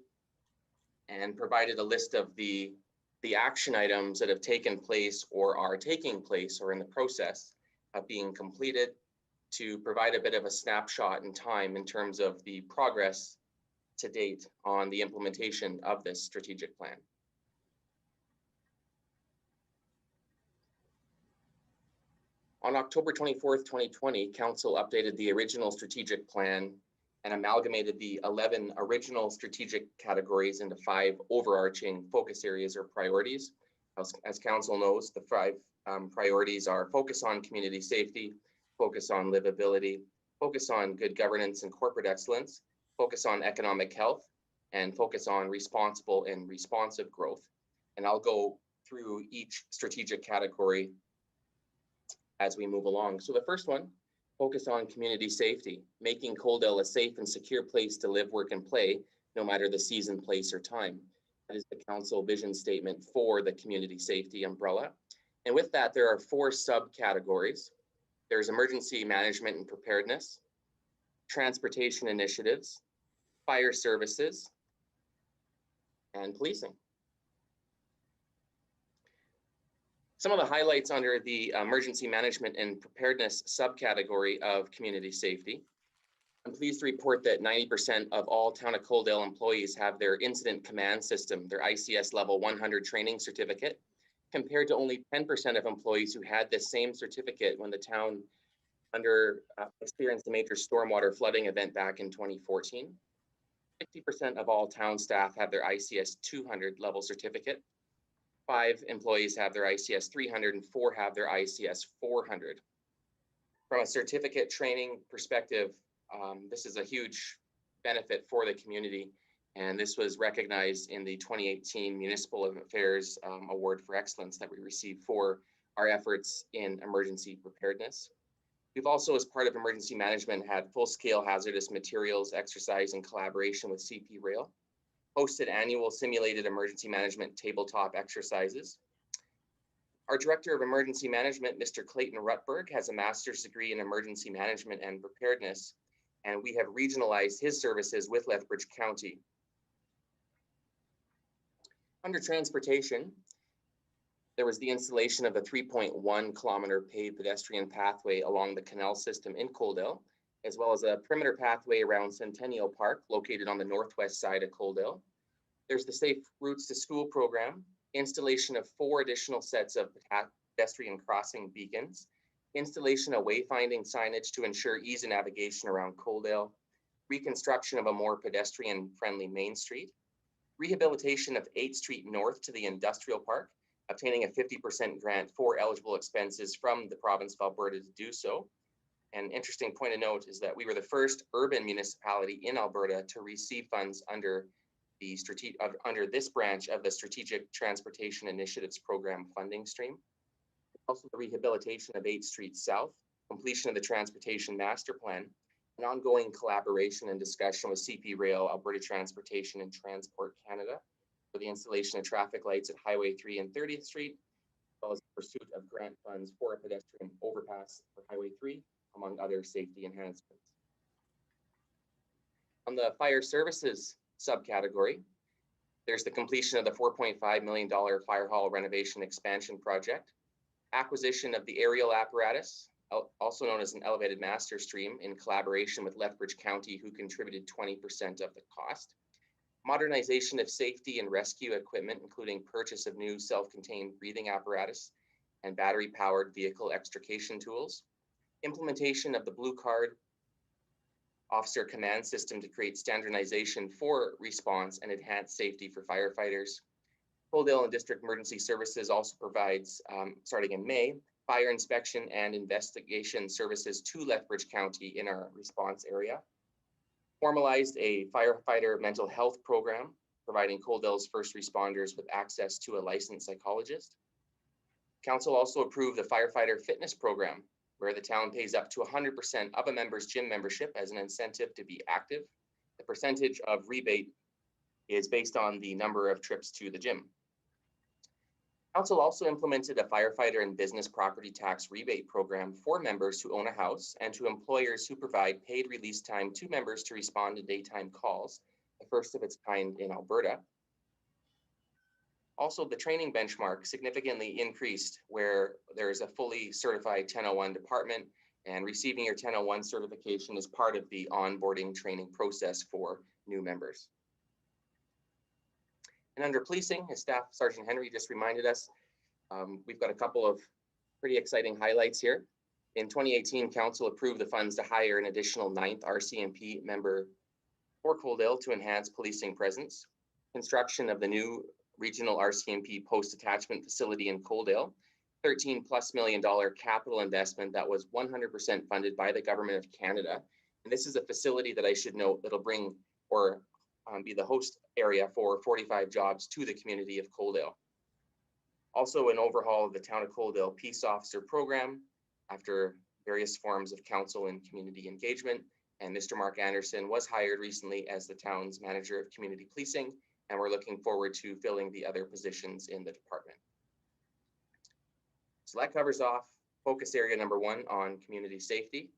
and provided a list of the action items that have taken place or are taking place or in the process of being completed, to provide a bit of a snapshot in time in terms of the progress to date on the implementation of this strategic plan. On October 24th, 2020, Council updated the original strategic plan and amalgamated the 11 original strategic categories into 5 overarching focus areas or priorities. As Council knows, the 5 priorities are focus on community safety, focus on livability, focus on good governance and corporate excellence, focus on economic health, and focus on responsible and responsive growth. And I'll go through each strategic category as we move along. So the first one, focus on community safety, making Coaldale a safe and secure place to live, work, and play, no matter the season, place, or time. That is the council vision statement for the community safety umbrella. And with that, there are 4 subcategories. There's emergency management and preparedness, transportation initiatives, fire services, and policing. Some of the highlights under the emergency management and preparedness subcategory of community safety. I'm pleased to report that 90% of all Town of Coaldale employees have their incident command system, their ICS level 100 training certificate, compared to only 10% of employees who had this same certificate when the town experienced a major stormwater flooding event back in 2014. 60% of all town staff have their ICS 200 level certificate. 5 employees have their ICS 300 and 4 have their ICS 400. From a certificate training perspective, this is a huge benefit for the community, and this was recognized in the 2018 Municipal Affairs Award for Excellence that we received for our efforts in emergency preparedness. We've also, as part of emergency management, had full-scale hazardous materials exercise in collaboration with CP Rail, hosted annual simulated emergency management tabletop exercises. Our Director of Emergency Management, Mr. Clayton Rutberg, has a master's degree in emergency management and preparedness, and we have regionalized his services with Lethbridge County. Under transportation, there was the installation of a 3.1 kilometer paved pedestrian pathway along the canal system in Coaldale, as well as a perimeter pathway around Centennial Park, located on the northwest side of Coaldale. There's the Safe Routes to School program, installation of 4 additional sets of pedestrian crossing beacons, installation of wayfinding signage to ensure ease of navigation around Coaldale, reconstruction of a more pedestrian-friendly Main Street, rehabilitation of 8th Street North to the Industrial Park, obtaining a 50% grant for eligible expenses from the province of Alberta to do so. An interesting point of note is that we were the first urban municipality in Alberta to receive funds under the under this branch of the Strategic Transportation Initiatives Program funding stream. Also the rehabilitation of 8th Street South, completion of the Transportation Master Plan, an ongoing collaboration and discussion with CP Rail, Alberta Transportation and Transport Canada for the installation of traffic lights at Highway 3 and 30th Street, as well as the pursuit of grant funds for a pedestrian overpass for Highway 3, among other safety enhancements. On the fire services subcategory, there's the completion of the $4.5 million fire hall renovation expansion project, acquisition of the aerial apparatus, also known as an elevated master stream, in collaboration with Lethbridge County, who contributed 20% of the cost, modernization of safety and rescue equipment, including purchase of new self-contained breathing apparatus and battery-powered vehicle extrication tools, implementation of the Blue Card Officer Command System to create standardization for response and enhance safety for firefighters. Coaldale and District Emergency Services also provides, starting in May, fire inspection and investigation services to Lethbridge County in our response area. Formalized a firefighter mental health program, providing Coaldale's first responders with access to a licensed psychologist. Council also approved the firefighter fitness program, where the town pays up to 100% of a member's gym membership as an incentive to be active. The percentage of rebate is based on the number of trips to the gym. Council also implemented a firefighter and business property tax rebate program for members who own a house and to employers who provide paid release time to members to respond to daytime calls, the first of its kind in Alberta. Also, the training benchmark significantly increased, where there is a fully certified 1001 department, and receiving your 1001 certification is part of the onboarding training process for new members. And under policing, as Staff Sergeant Henry just reminded us, we've got a couple of pretty exciting highlights here. In 2018, Council approved the funds to hire an additional 9th RCMP member for Coaldale to enhance policing presence. Construction of the new regional RCMP post-attachment facility in Coaldale, $13+ million capital investment that was 100% funded by the Government of Canada. And this is a facility that I should note that'll bring or be the host area for 45 jobs to the community of Coaldale. Also an overhaul of the Town of Coaldale Peace Officer Program after various forms of council and community engagement. And Mr. Mark Anderson was hired recently as the town's manager of community policing, and we're looking forward to filling the other positions in the department. So that covers off focus area number 1 on community safety.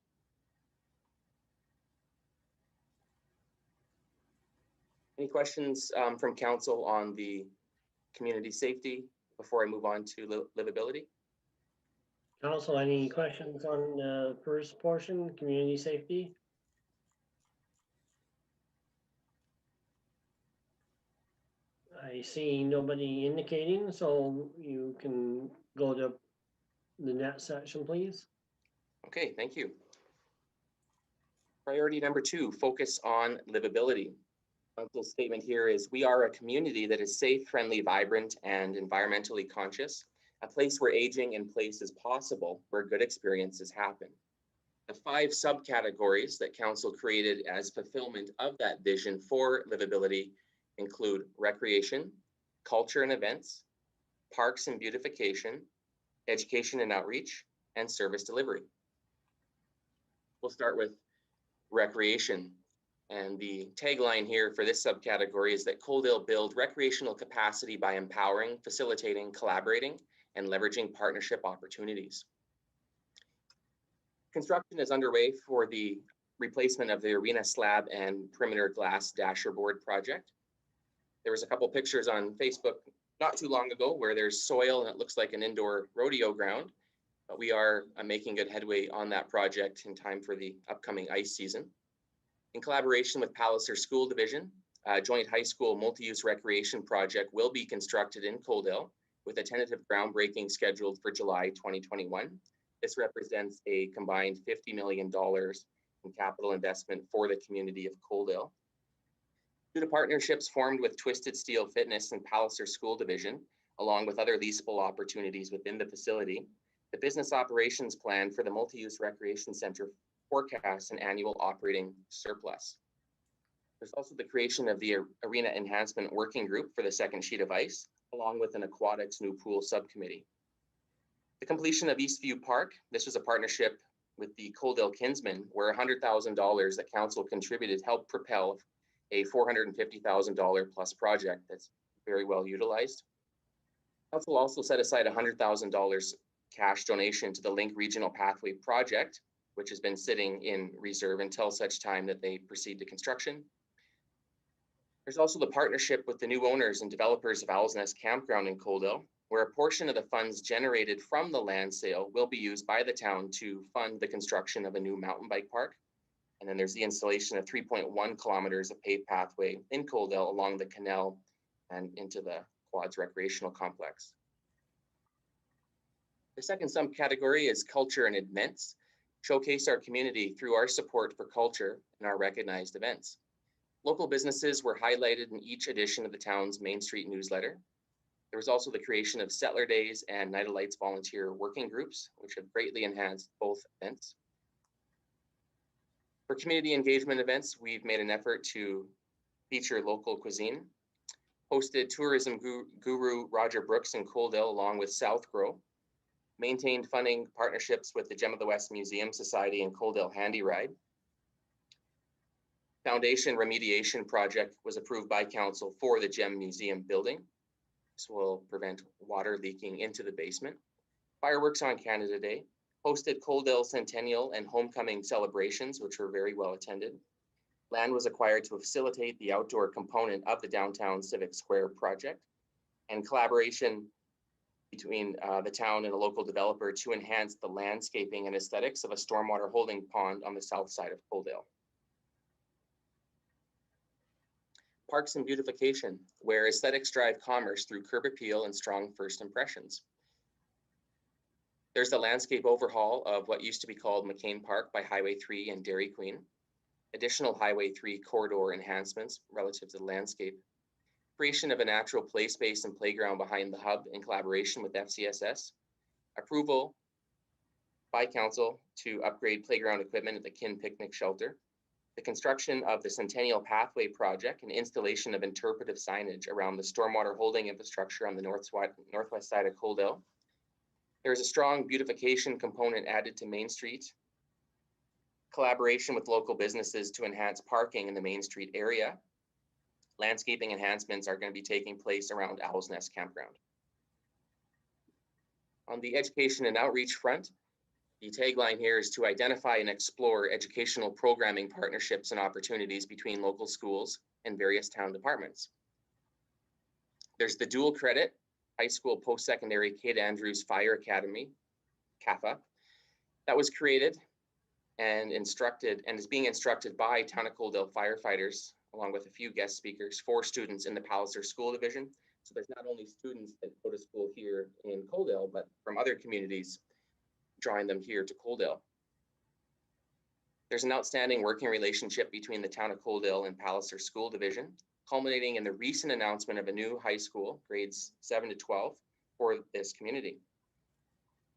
Any questions from council on the community safety before I move on to livability? Council, any questions on the first portion, community safety? I see nobody indicating, so you can go to the next section, please. Okay, thank you. Priority number 2, focus on livability. Council's statement here is, we are a community that is safe, friendly, vibrant, and environmentally conscious, a place where aging in place is possible, where good experiences happen. The 5 subcategories that Council created as fulfillment of that vision for livability include recreation, culture and events, parks and beautification, education and outreach, and service delivery. We'll start with recreation. And the tagline here for this subcategory is that Coaldale build recreational capacity by empowering, facilitating, collaborating, and leveraging partnership opportunities. Construction is underway for the replacement of the arena slab and perimeter glass dasher board project. There was a couple pictures on Facebook not too long ago where there's soil and it looks like an indoor rodeo ground, but we are making good headway on that project in time for the upcoming ice season. In collaboration with Palliser School Division, joint high school multi-use recreation project will be constructed in Coaldale with a tentative groundbreaking scheduled for July 2021. This represents a combined $50 million in capital investment for the community of Coaldale. Due to partnerships formed with Twisted Steel Fitness and Palliser School Division, along with other leasable opportunities within the facility, the business operations plan for the multi-use recreation center forecasts an annual operating surplus. There's also the creation of the Arena Enhancement Working Group for the second sheet of ice, along with an aquatics new pool subcommittee. The completion of Eastview Park, this was a partnership with the Coaldale Kinsmen, where $100,000 that council contributed helped propel a $450,000 plus project that's very well utilized. Council also set aside $100,000 cash donation to the Link Regional Pathway project, which has been sitting in reserve until such time that they proceed to construction. There's also the partnership with the new owners and developers of Owl's Nest Campground in Coaldale, where a portion of the funds generated from the land sale will be used by the town to fund the construction of a new mountain bike park. And then there's the installation of 3.1 kilometers of paved pathway in Coaldale along the canal and into the Quads recreational complex. The second subcategory is culture and events. Showcase our community through our support for culture and our recognized events. Local businesses were highlighted in each edition of the town's Main Street newsletter. There was also the creation of Settler Days and Night of Lights volunteer working groups, which have greatly enhanced both events. For community engagement events, we've made an effort to feature local cuisine, hosted tourism guru Roger Brooks in Coaldale along with South Grow, maintained funding partnerships with the Gem of the West Museum Society and Coaldale Handy Ride. Foundation remediation project was approved by council for the Gem Museum building. This will prevent water leaking into the basement. Fireworks on Canada Day, hosted Coaldale Centennial and Homecoming celebrations, which were very well attended. Land was acquired to facilitate the outdoor component of the downtown Civic Square project, and collaboration between the town and a local developer to enhance the landscaping and aesthetics of a stormwater holding pond on the south side of Coaldale. Parks and beautification, where aesthetics drive commerce through curb appeal and strong first impressions. There's the landscape overhaul of what used to be called McCain Park by Highway 3 and Dairy Queen. Additional Highway 3 corridor enhancements relative to the landscape. Creation of a natural play space and playground behind the hub in collaboration with FCSS. Approval by council to upgrade playground equipment at the Kin Picnic Shelter. The construction of the Centennial Pathway project and installation of interpretive signage around the stormwater holding infrastructure on the northwest side of Coaldale. There is a strong beautification component added to Main Street. Collaboration with local businesses to enhance parking in the Main Street area. Landscaping enhancements are going to be taking place around Owl's Nest Campground. On the education and outreach front, the tagline here is to identify and explore educational programming partnerships and opportunities between local schools and various town departments. There's the dual credit high school post-secondary Kate Andrews Fire Academy, CAFA, that was created and instructed and is being instructed by Town of Coaldale firefighters, along with a few guest speakers for students in the Palliser School Division. So there's not only students that go to school here in Coaldale, but from other communities, drawing them here to Coaldale. There's an outstanding working relationship between the Town of Coaldale and Palliser School Division, culminating in the recent announcement of a new high school, grades 7 to 12, for this community.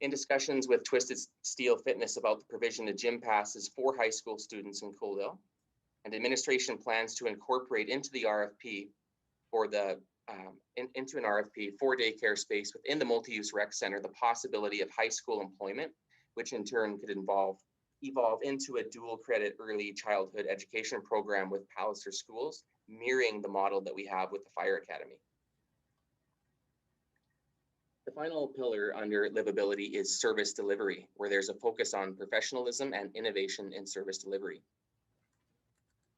In discussions with Twisted Steel Fitness about the provision of gym passes for high school students in Coaldale, and administration plans to incorporate into the RFP for the into an RFP for daycare space within the multi-use rec center, the possibility of high school employment, which in turn could evolve into a dual credit early childhood education program with Palliser schools, mirroring the model that we have with the Fire Academy. The final pillar under livability is service delivery, where there's a focus on professionalism and innovation in service delivery.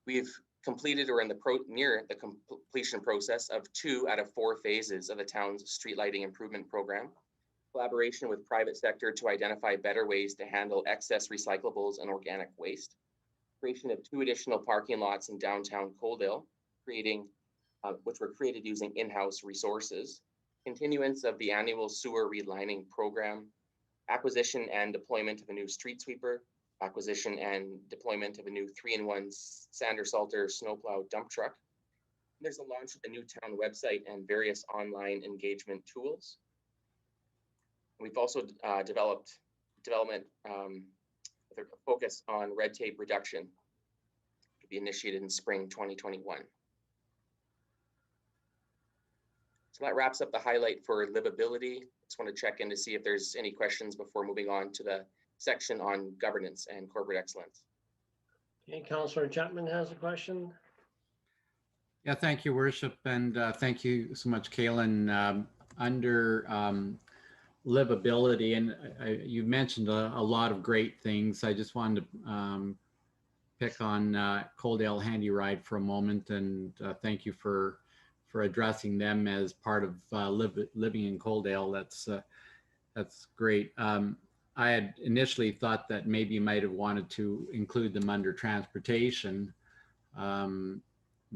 We've completed or in the near the completion process of 2 out of 4 phases of the town's street lighting improvement program. Collaboration with private sector to identify better ways to handle excess recyclables and organic waste. Creation of 2 additional parking lots in downtown Coaldale. which were created using in-house resources, continuance of the annual sewer relining program, acquisition and deployment of a new street sweeper, acquisition and deployment of a new 3-in-1 sander salter snowplow dump truck. There's a launch of the new town website and various online engagement tools. We've also development with a focus on red tape reduction to be initiated in spring 2021. So that wraps up the highlight for livability. Just want to check in to see if there's any questions before moving on to the section on governance and corporate excellence. Okay, Councillor Chapman has a question. Yeah, thank you, Worship, and thank you so much, Kaylin. Under livability, and you mentioned a lot of great things. I just wanted to pick on Coaldale Handy Ride for a moment, and thank you for addressing them as part of living in Coaldale. That's great. I had initially thought that maybe you might have wanted to include them under transportation,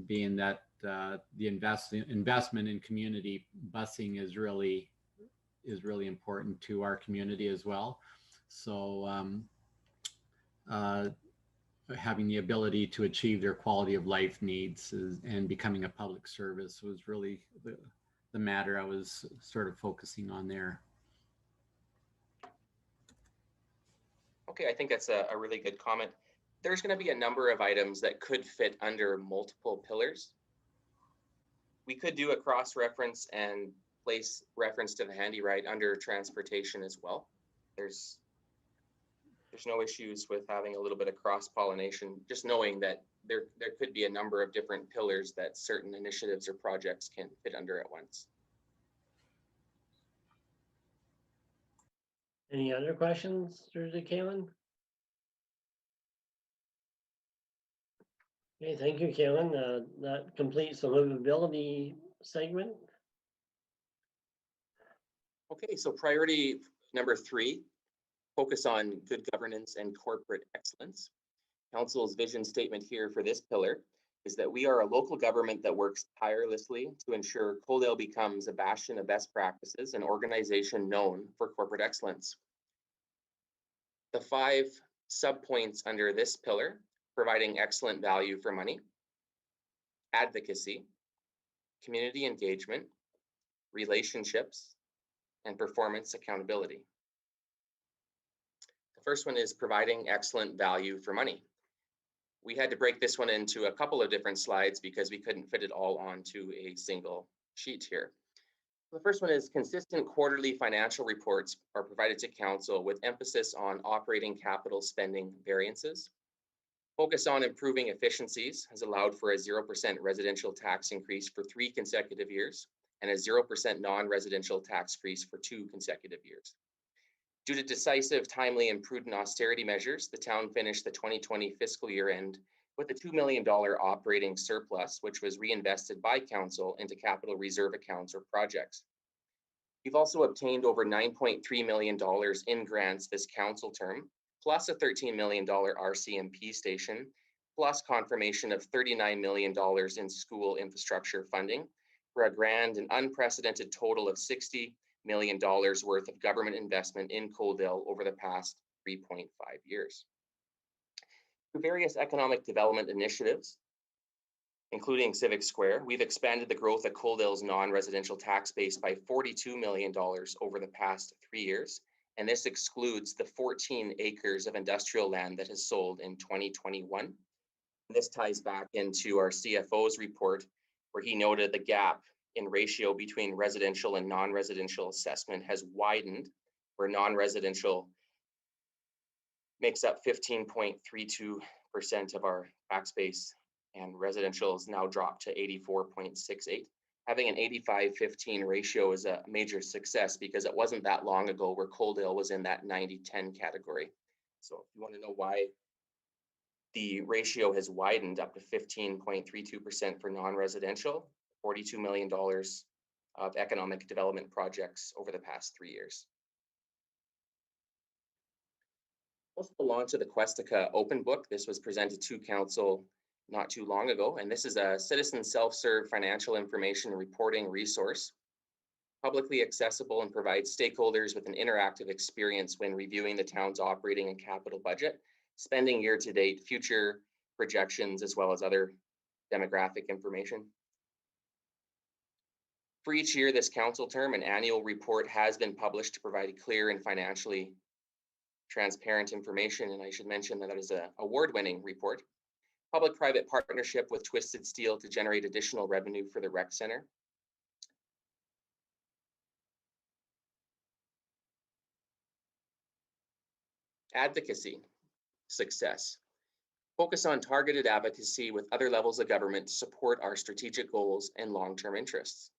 being that the investment in community busing is really important to our community as well. So having the ability to achieve their quality of life needs and becoming a public service was really the matter I was sort of focusing on there. Okay, I think that's a really good comment. There's going to be a number of items that could fit under multiple pillars. We could do a cross-reference and place reference to the handy ride under transportation as well. There's no issues with having a little bit of cross-pollination, just knowing that there could be a number of different pillars that certain initiatives or projects can fit under at once. Any other questions through the Kaylin? Okay, thank you, Kaylin. That completes the livability segment. Okay, so priority number 3, focus on good governance and corporate excellence. Council's vision statement here for this pillar is that we are a local government that works tirelessly to ensure Coaldale becomes a bastion of best practices, an organization known for corporate excellence. The 5 subpoints under this pillar: providing excellent value for money, advocacy, community engagement, relationships, and performance accountability. The first one is providing excellent value for money. We had to break this one into a couple of different slides because we couldn't fit it all onto a single sheet here. The first one is consistent quarterly financial reports are provided to council with emphasis on operating capital spending variances. Focus on improving efficiencies has allowed for a 0% residential tax increase for 3 consecutive years and a 0% non-residential tax increase for 2 consecutive years. Due to decisive, timely, and prudent austerity measures, the town finished the 2020 fiscal year end with a $2 million operating surplus, which was reinvested by council into capital reserve accounts or projects. We've also obtained over $9.3 million in grants this council term, plus a $13 million RCMP station, plus confirmation of $39 million in school infrastructure funding, for a grand and unprecedented total of $60 million worth of government investment in Coaldale over the past 3.5 years. Through various economic development initiatives, including Civic Square, we've expanded the growth of Coaldale's non-residential tax base by $42 million over the past 3 years, and this excludes the 14 acres of industrial land that has sold in 2021. This ties back into our CFO's report, where he noted the gap in ratio between residential and non-residential assessment has widened, where non-residential makes up 15.32% of our tax base, and residential is now dropped to 84.68. Having an 85-15 ratio is a major success because it wasn't that long ago where Coaldale was in that 90-10 category. So if you want to know why the ratio has widened up to 15.32% for non-residential, $42 million of economic development projects over the past 3 years. Also, the launch of the Questica Open Book. This was presented to council not too long ago, and this is a citizen self-serve financial information reporting resource, publicly accessible and provides stakeholders with an interactive experience when reviewing the town's operating and capital budget, spending year-to-date, future projections, as well as other demographic information. For each year this council term, an annual report has been published to provide clear and financially transparent information, and I should mention that is an award-winning report. Public-private partnership with Twisted Steel to generate additional revenue for the rec center. Advocacy success. Focus on targeted advocacy with other levels of government to support our strategic goals and long-term interests.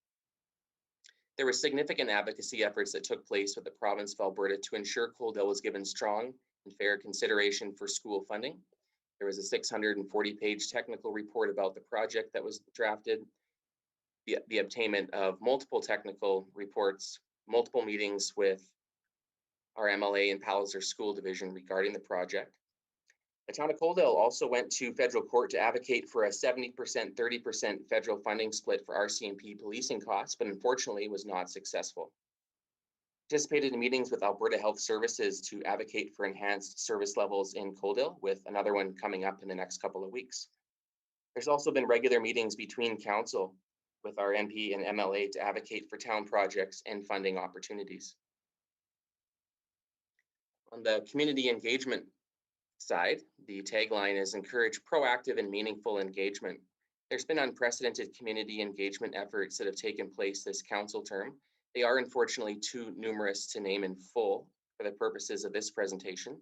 There were significant advocacy efforts that took place with the province of Alberta to ensure Coaldale was given strong and fair consideration for school funding. There was a 640-page technical report about the project that was drafted, the obtainment of multiple technical reports, multiple meetings with our MLA and Palliser School Division regarding the project. The town of Coaldale also went to federal court to advocate for a 70%, 30% federal funding split for RCMP policing costs, but unfortunately was not successful. Participated in meetings with Alberta Health Services to advocate for enhanced service levels in Coaldale, with another one coming up in the next couple of weeks. There's also been regular meetings between council with our MP and MLA to advocate for town projects and funding opportunities. On the community engagement side, the tagline is encourage proactive and meaningful engagement. There's been unprecedented community engagement efforts that have taken place this council term. They are unfortunately too numerous to name in full for the purposes of this presentation.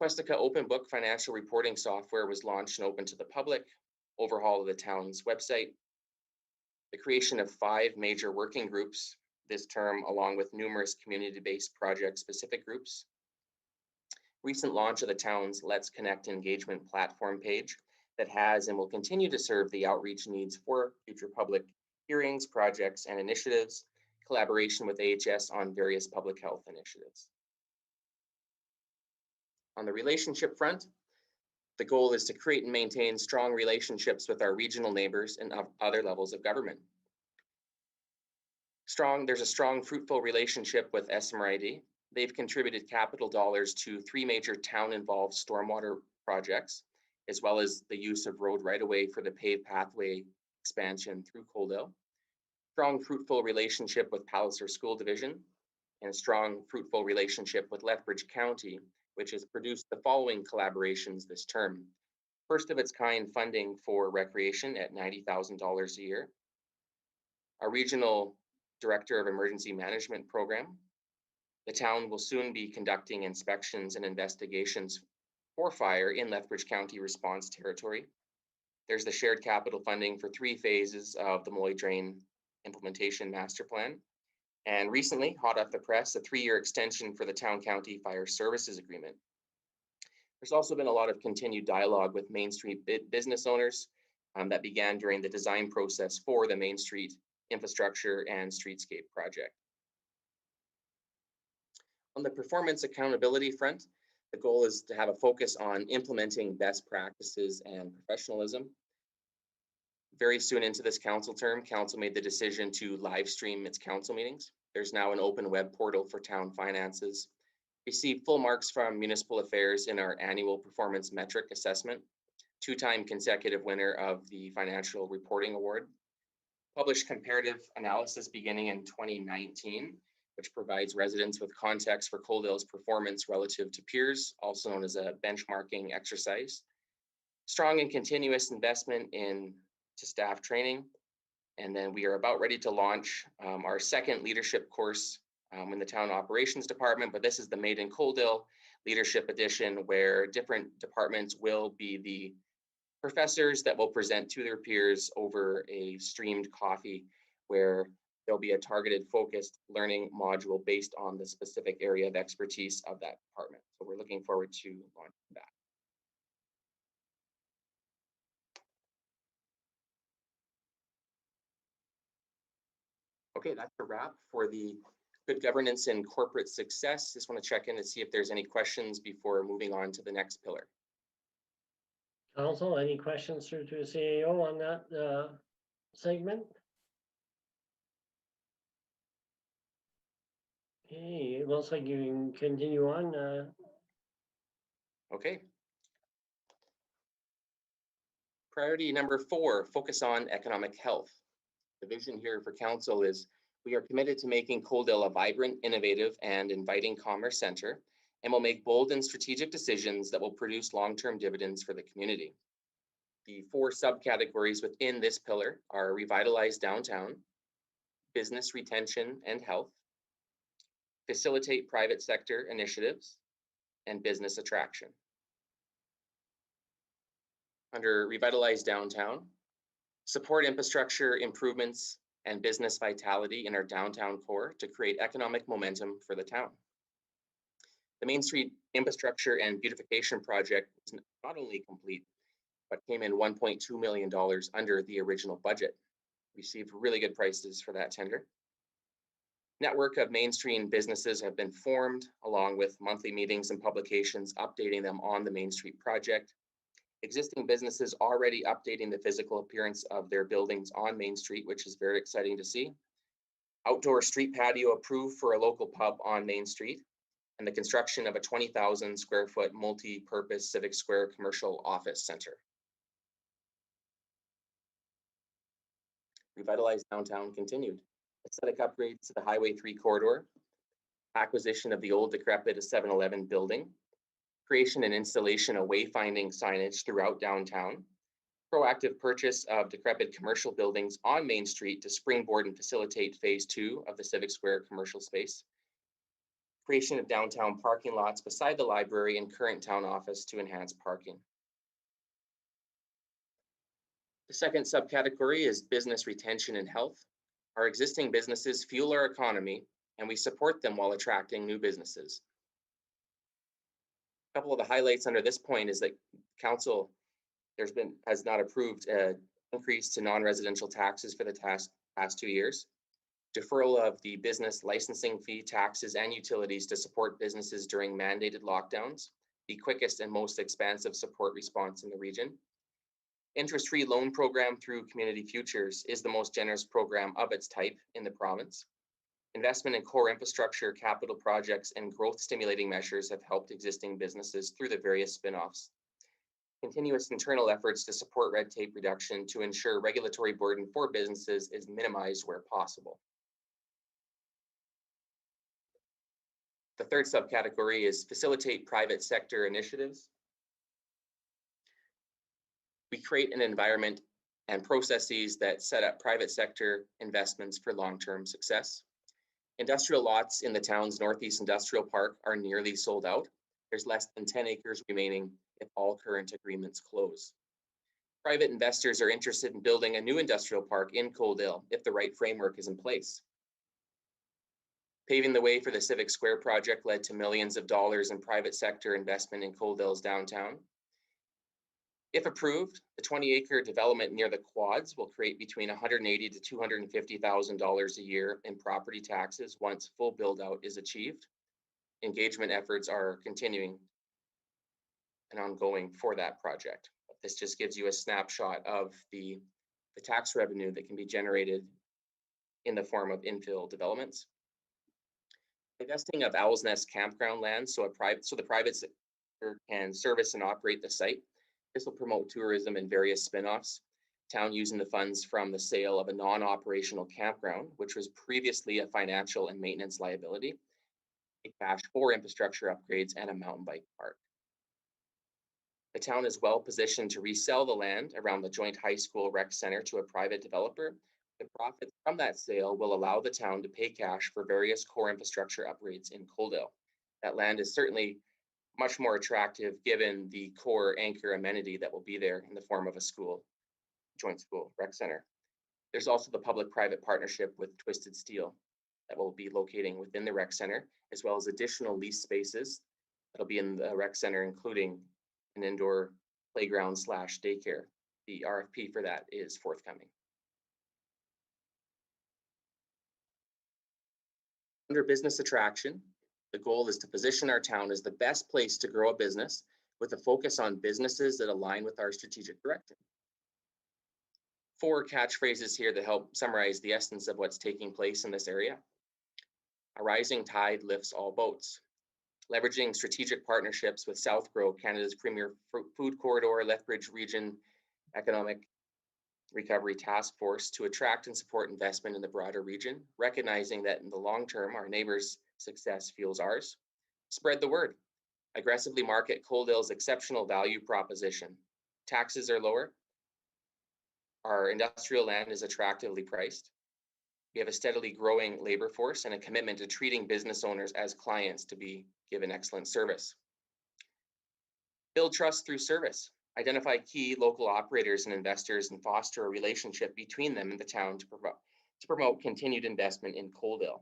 Questica Open Book financial reporting software was launched and open to the public. Overhaul of the town's website. The creation of 5 major working groups this term, along with numerous community-based project-specific groups. Recent launch of the town's Let's Connect engagement platform page that has and will continue to serve the outreach needs for future public hearings, projects, and initiatives, collaboration with AHS on various public health initiatives. On the relationship front, the goal is to create and maintain strong relationships with our regional neighbors and other levels of government. There's a strong, fruitful relationship with SMRID. They've contributed capital dollars to 3 major town-involved stormwater projects, as well as the use of road right-of-way for the paved pathway expansion through Coaldale. Strong, fruitful relationship with Palliser School Division, and a strong, fruitful relationship with Lethbridge County, which has produced the following collaborations this term. First of its kind funding for recreation at $90,000 a year. Our regional Director of Emergency Management Program. The town will soon be conducting inspections and investigations for fire in Lethbridge County response territory. There's the shared capital funding for 3 phases of the Moy Drain Implementation Master Plan. And recently, hot off the press, a 3-year extension for the Town-County Fire Services Agreement. There's also been a lot of continued dialogue with Main Street business owners that began during the design process for the Main Street infrastructure and streetscape project. On the performance accountability front, the goal is to have a focus on implementing best practices and professionalism. Very soon into this council term, council made the decision to live stream its council meetings. There's now an open web portal for town finances. Received full marks from Municipal Affairs in our annual performance metric assessment. 2-time consecutive winner of the Financial Reporting Award. Published comparative analysis beginning in 2019, which provides residents with context for Coaldale's performance relative to peers, also known as a benchmarking exercise. Strong and continuous investment into staff training. And then we are about ready to launch our 2nd leadership course in the town operations department, but this is the Made in Coaldale Leadership Edition, where different departments will be the professors that will present to their peers over a streamed coffee, where there'll be a targeted, focused learning module based on the specific area of expertise of that department. So we're looking forward to launching that. Okay, that's a wrap for the good governance and corporate success. Just want to check in to see if there's any questions before moving on to the next pillar. Council, any questions through to CAO on that segment? Okay, it looks like you can continue on. Okay. Priority number 4, focus on economic health. The vision here for council is we are committed to making Coaldale a vibrant, innovative, and inviting commerce center, and will make bold and strategic decisions that will produce long-term dividends for the community. The 4 subcategories within this pillar are revitalize downtown, business retention and health, facilitate private sector initiatives, and business attraction. Under revitalize downtown, support infrastructure improvements and business vitality in our downtown core to create economic momentum for the town. The Main Street infrastructure and beautification project is not only complete, but came in $1.2 million under the original budget. Received really good prices for that tender. Network of mainstream businesses have been formed, along with monthly meetings and publications updating them on the Main Street project. Existing businesses already updating the physical appearance of their buildings on Main Street, which is very exciting to see. Outdoor street patio approved for a local pub on Main Street, and the construction of a 20,000 square foot multi-purpose civic square commercial office center. Revitalized downtown continued. Aesthetic upgrades to the Highway 3 corridor, acquisition of the old decrepit 7-Eleven building, creation and installation of wayfinding signage throughout downtown, proactive purchase of decrepit commercial buildings on Main Street to springboard and facilitate phase 2 of the Civic Square commercial space, creation of downtown parking lots beside the library and current town office to enhance parking. The second subcategory is business retention and health. Our existing businesses fuel our economy, and we support them while attracting new businesses. A couple of the highlights under this point is that council has not approved an increase to non-residential taxes for the past 2 years. Deferral of the business licensing fee, taxes, and utilities to support businesses during mandated lockdowns, the quickest and most expansive support response in the region. Interest-free loan program through Community Futures is the most generous program of its type in the province. Investment in core infrastructure, capital projects, and growth stimulating measures have helped existing businesses through the various spin-offs. Continuous internal efforts to support red tape reduction to ensure regulatory burden for businesses is minimized where possible. The third subcategory is facilitate private sector initiatives. We create an environment and processes that set up private sector investments for long-term success. Industrial lots in the town's Northeast Industrial Park are nearly sold out. There's less than 10 acres remaining if all current agreements close. Private investors are interested in building a new industrial park in Coaldale if the right framework is in place. Paving the way for the Civic Square project led to millions of dollars in private sector investment in Coaldale's downtown. If approved, the 20-acre development near the quads will create between $180,000 to $250,000 a year in property taxes once full build-out is achieved. Engagement efforts are continuing and ongoing for that project. This just gives you a snapshot of the tax revenue that can be generated in the form of infill developments. Divesting of Owl's Nest campground land so the private sector can service and operate the site. This will promote tourism and various spin-offs. Town using the funds from the sale of a non-operational campground, which was previously a financial and maintenance liability, cash for infrastructure upgrades and a mountain bike park. The town is well positioned to resell the land around the joint high school rec center to a private developer. The profits from that sale will allow the town to pay cash for various core infrastructure upgrades in Coaldale. That land is certainly much more attractive given the core anchor amenity that will be there in the form of a school, joint school rec center. There's also the public-private partnership with Twisted Steel that will be locating within the rec center, as well as additional lease spaces that'll be in the rec center, including an indoor playground / daycare. The RFP for that is forthcoming. Under business attraction, the goal is to position our town as the best place to grow a business with a focus on businesses that align with our strategic direction. 4 catchphrases here that help summarize the essence of what's taking place in this area. A rising tide lifts all boats. Leveraging strategic partnerships with Southgrow, Canada's premier food corridor, Lethbridge Region Economic Recovery Task Force, to attract and support investment in the broader region, recognizing that in the long term, our neighbors' success fuels ours. Spread the word. Aggressively market Coaldale's exceptional value proposition. Taxes are lower. Our industrial land is attractively priced. We have a steadily growing labor force and a commitment to treating business owners as clients to be given excellent service. Build trust through service. Identify key local operators and investors and foster a relationship between them and the town to promote continued investment in Coaldale.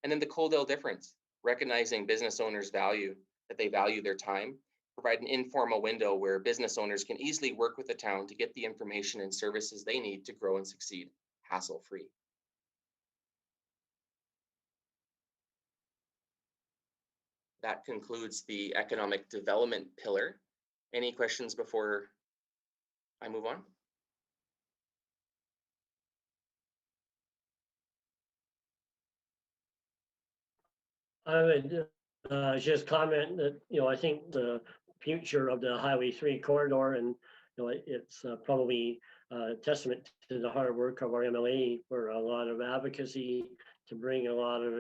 And then the Coaldale difference, recognizing business owners value their time, provide an informal window where business owners can easily work with the town to get the information and services they need to grow and succeed hassle-free. That concludes the economic development pillar. Any questions before I move on? I would just comment that, I think the future of the Highway 3 corridor, and it's probably a testament to the hard work of our MLA for a lot of advocacy to bring a lot of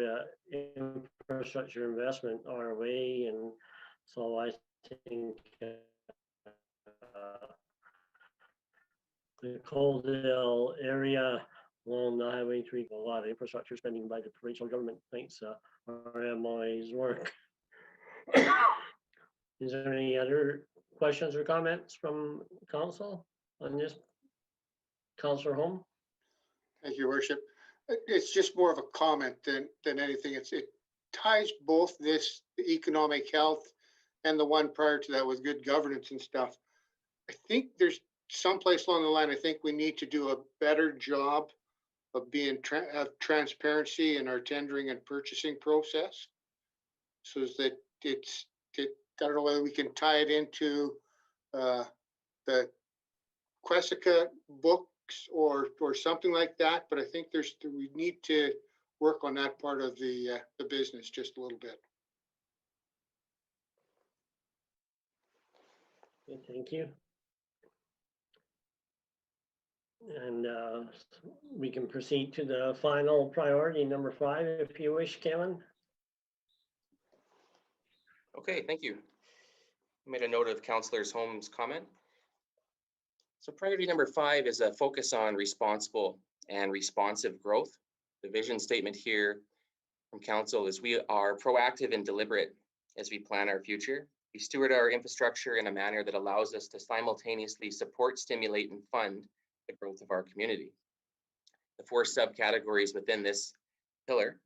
infrastructure investment our way. And so I think the Coaldale area along the Highway 3, a lot of infrastructure spending by the provincial government, thanks our MLA's work. Is there any other questions or comments from council on this? Councillor Holm? Thank you, Your Worship. It's just more of a comment than anything. It ties both this, the economic health, and the one prior to that with good governance and stuff. I think there's someplace along the line, I think we need to do a better job of being have transparency in our tendering and purchasing process, so that I don't know whether we can tie it into the Quesica books or something like that. But I think we need to work on that part of the business just a little bit. Okay, thank you. And we can proceed to the final priority, number 5, if you wish, Kevin. Okay, thank you. I made a note of Councillor Holm's comment. So priority number 5 is a focus on responsible and responsive growth. The vision statement here from council is we are proactive and deliberate as we plan our future. We steward our infrastructure in a manner that allows us to simultaneously support, stimulate, and fund the growth of our community. The 4 subcategories within this pillar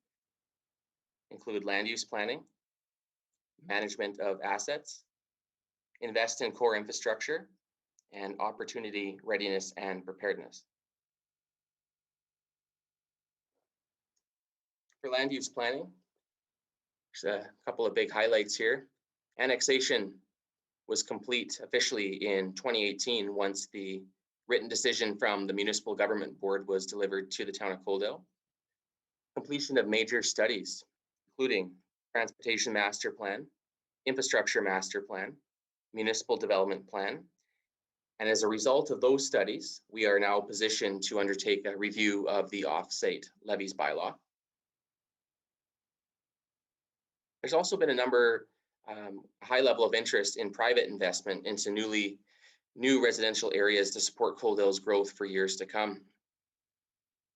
include land use planning, management of assets, invest in core infrastructure, and opportunity readiness and preparedness. For land use planning, there's a couple of big highlights here. Annexation was complete officially in 2018 once the written decision from the Municipal Government Board was delivered to the town of Coaldale. Completion of major studies, including Transportation Master Plan, Infrastructure Master Plan, Municipal Development Plan. And as a result of those studies, we are now positioned to undertake a review of the off-site levies bylaw. There's also been a high level of interest in private investment into new residential areas to support Coaldale's growth for years to come.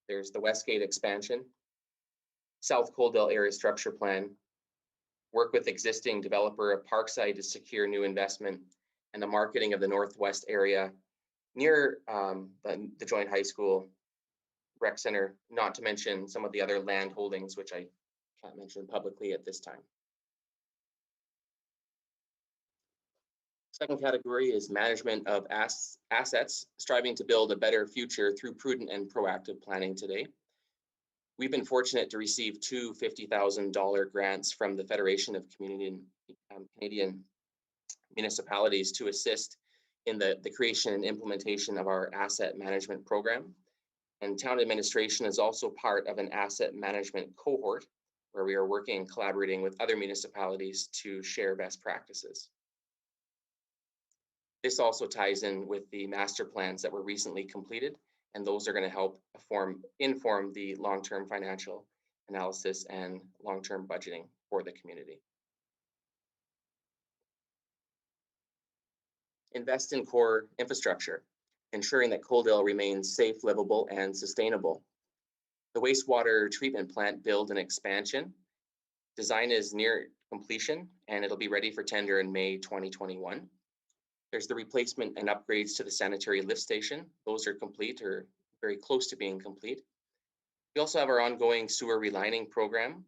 There's the Westgate expansion, South Coaldale Area Structure Plan, work with existing developer of Parkside to secure new investment, and the marketing of the Northwest area near the Joint High School, Rec Center, not to mention some of the other land holdings, which I can't mention publicly at this time. Second category is management of assets, striving to build a better future through prudent and proactive planning today. We've been fortunate to receive 2 $50,000 grants from the Federation of Canadian municipalities to assist in the creation and implementation of our asset management program. And town administration is also part of an asset management cohort where we are working and collaborating with other municipalities to share best practices. This also ties in with the master plans that were recently completed, and those are going to help inform the long-term financial analysis and long-term budgeting for the community. Invest in core infrastructure, ensuring that Coaldale remains safe, livable, and sustainable. The wastewater treatment plant build and expansion design is near completion, and it'll be ready for tender in May 2021. There's the replacement and upgrades to the sanitary lift station. Those are complete or very close to being complete. We also have our ongoing sewer relining program.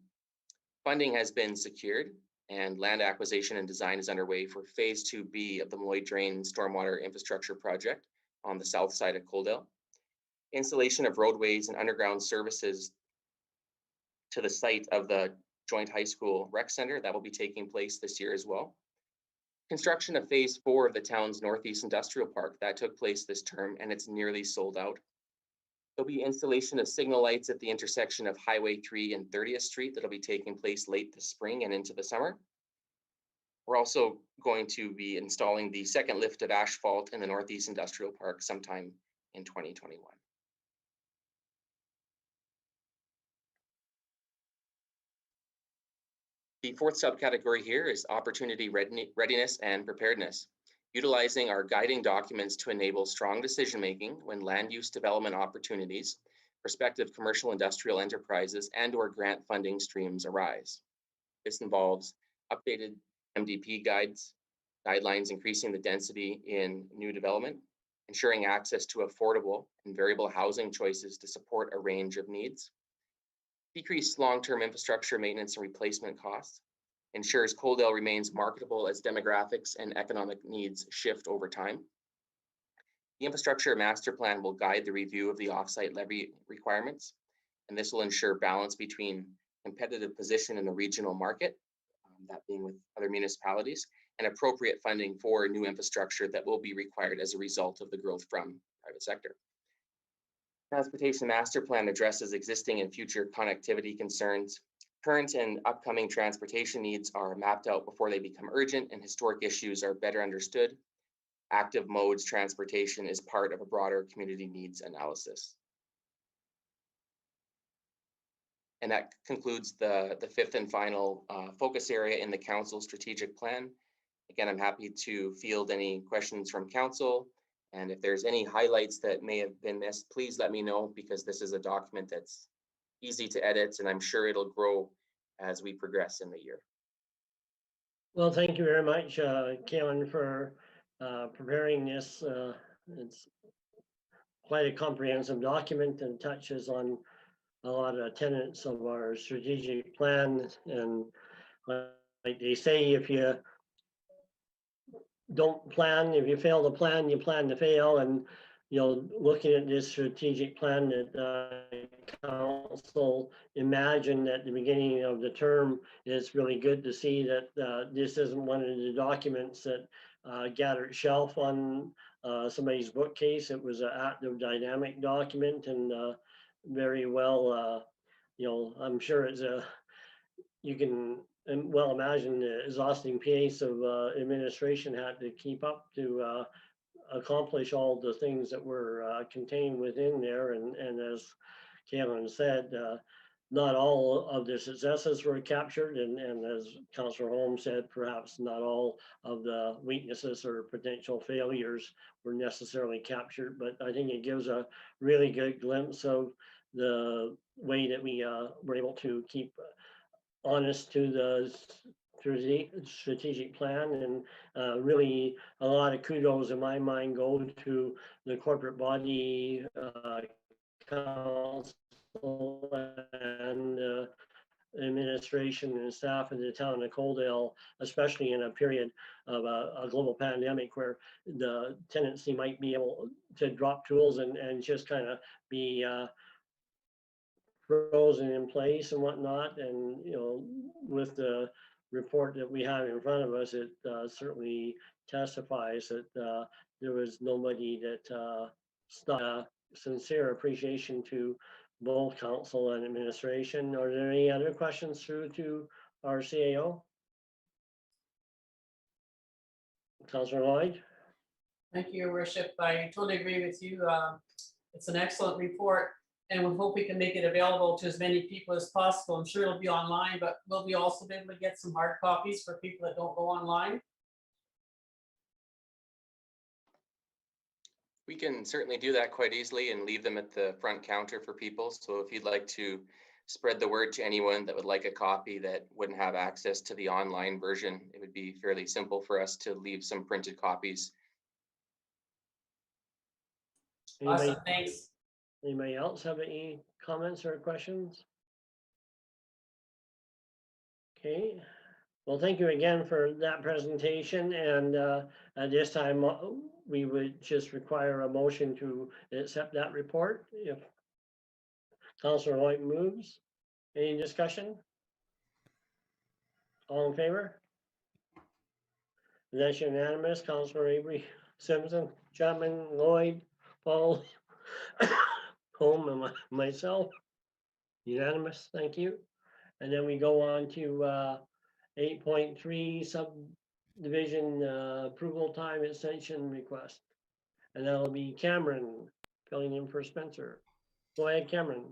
Funding has been secured and land acquisition and design is underway for phase 2B of the Moy Drain Stormwater Infrastructure Project on the south side of Coaldale. Installation of roadways and underground services to the site of the Joint High School Rec Center, that will be taking place this year as well. Construction of phase 4 of the town's Northeast Industrial Park, that took place this term and it's nearly sold out. There'll be installation of signal lights at the intersection of Highway 3 and 30th Street that'll be taking place late this spring and into the summer. We're also going to be installing the second lift of asphalt in the Northeast Industrial Park sometime in 2021. The fourth subcategory here is opportunity readiness and preparedness, utilizing our guiding documents to enable strong decision-making when land use development opportunities, prospective commercial industrial enterprises, and/or grant funding streams arise. This involves updated MDP guidelines increasing the density in new development, ensuring access to affordable and variable housing choices to support a range of needs, decreased long-term infrastructure maintenance and replacement costs, ensures Coaldale remains marketable as demographics and economic needs shift over time. The infrastructure master plan will guide the review of the offsite levy requirements, and this will ensure balance between competitive position in the regional market, that being with other municipalities, and appropriate funding for new infrastructure that will be required as a result of the growth from private sector. Transportation Master Plan addresses existing and future connectivity concerns. Current and upcoming transportation needs are mapped out before they become urgent, and historic issues are better understood. Active modes transportation is part of a broader community needs analysis. And that concludes the fifth and final focus area in the council strategic plan. Again, I'm happy to field any questions from council. And if there's any highlights that may have been missed, please let me know, because this is a document that's easy to edit, and I'm sure it'll grow as we progress in the year. Well, thank you very much, Kalen, for preparing this. It's quite a comprehensive document and touches on a lot of tenets of our strategic plan. And like they say, if you don't plan, if you fail to plan, you plan to fail. And looking at this strategic plan that council imagined at the beginning of the term, it's really good to see that this isn't one of the documents that gathered shelf on somebody's bookcase. It was an active, dynamic document, and very well, I'm sure it's you can well imagine the exhausting pace of administration had to keep up to accomplish all the things that were contained within there. And as Kalen said, not all of the successes were captured, and as Councillor Holmes said, perhaps not all of the weaknesses or potential failures were necessarily captured, but I think it gives a really good glimpse of the way that we were able to keep honest to the strategic plan. And really a lot of kudos in my mind go to the corporate body, council, and administration and staff of the town of Coaldale, especially in a period of a global pandemic where the tendency might be able to drop tools and just kind of be frozen in place and whatnot. And with the report that we have in front of us, it certainly testifies that there was nobody that sincere appreciation to both council and administration. Are there any other questions through to our CAO? Councillor Lloyd? Thank you, Your Worship. I totally agree with you. It's an excellent report, and we hope we can make it available to as many people as possible. I'm sure it'll be online, but will we also be able to get some hard copies for people that don't go online? We can certainly do that quite easily and leave them at the front counter for people. So if you'd like to spread the word to anyone that would like a copy that wouldn't have access to the online version, it would be fairly simple for us to leave some printed copies. Anybody, Awesome, thanks. anybody else have any comments or questions? Okay, well, thank you again for that presentation, and at this time, we would just require a motion to accept that report. If Councillor White moves, any discussion? All in favor? That's unanimous. Councillor Avery, Simpson, Chapman, Lloyd, Paul, Holm, and myself. Unanimous, thank you. And then we go on to 8.3 subdivision approval time extension request. And that'll be Cameron filling in for Spencer. Go ahead, Cameron.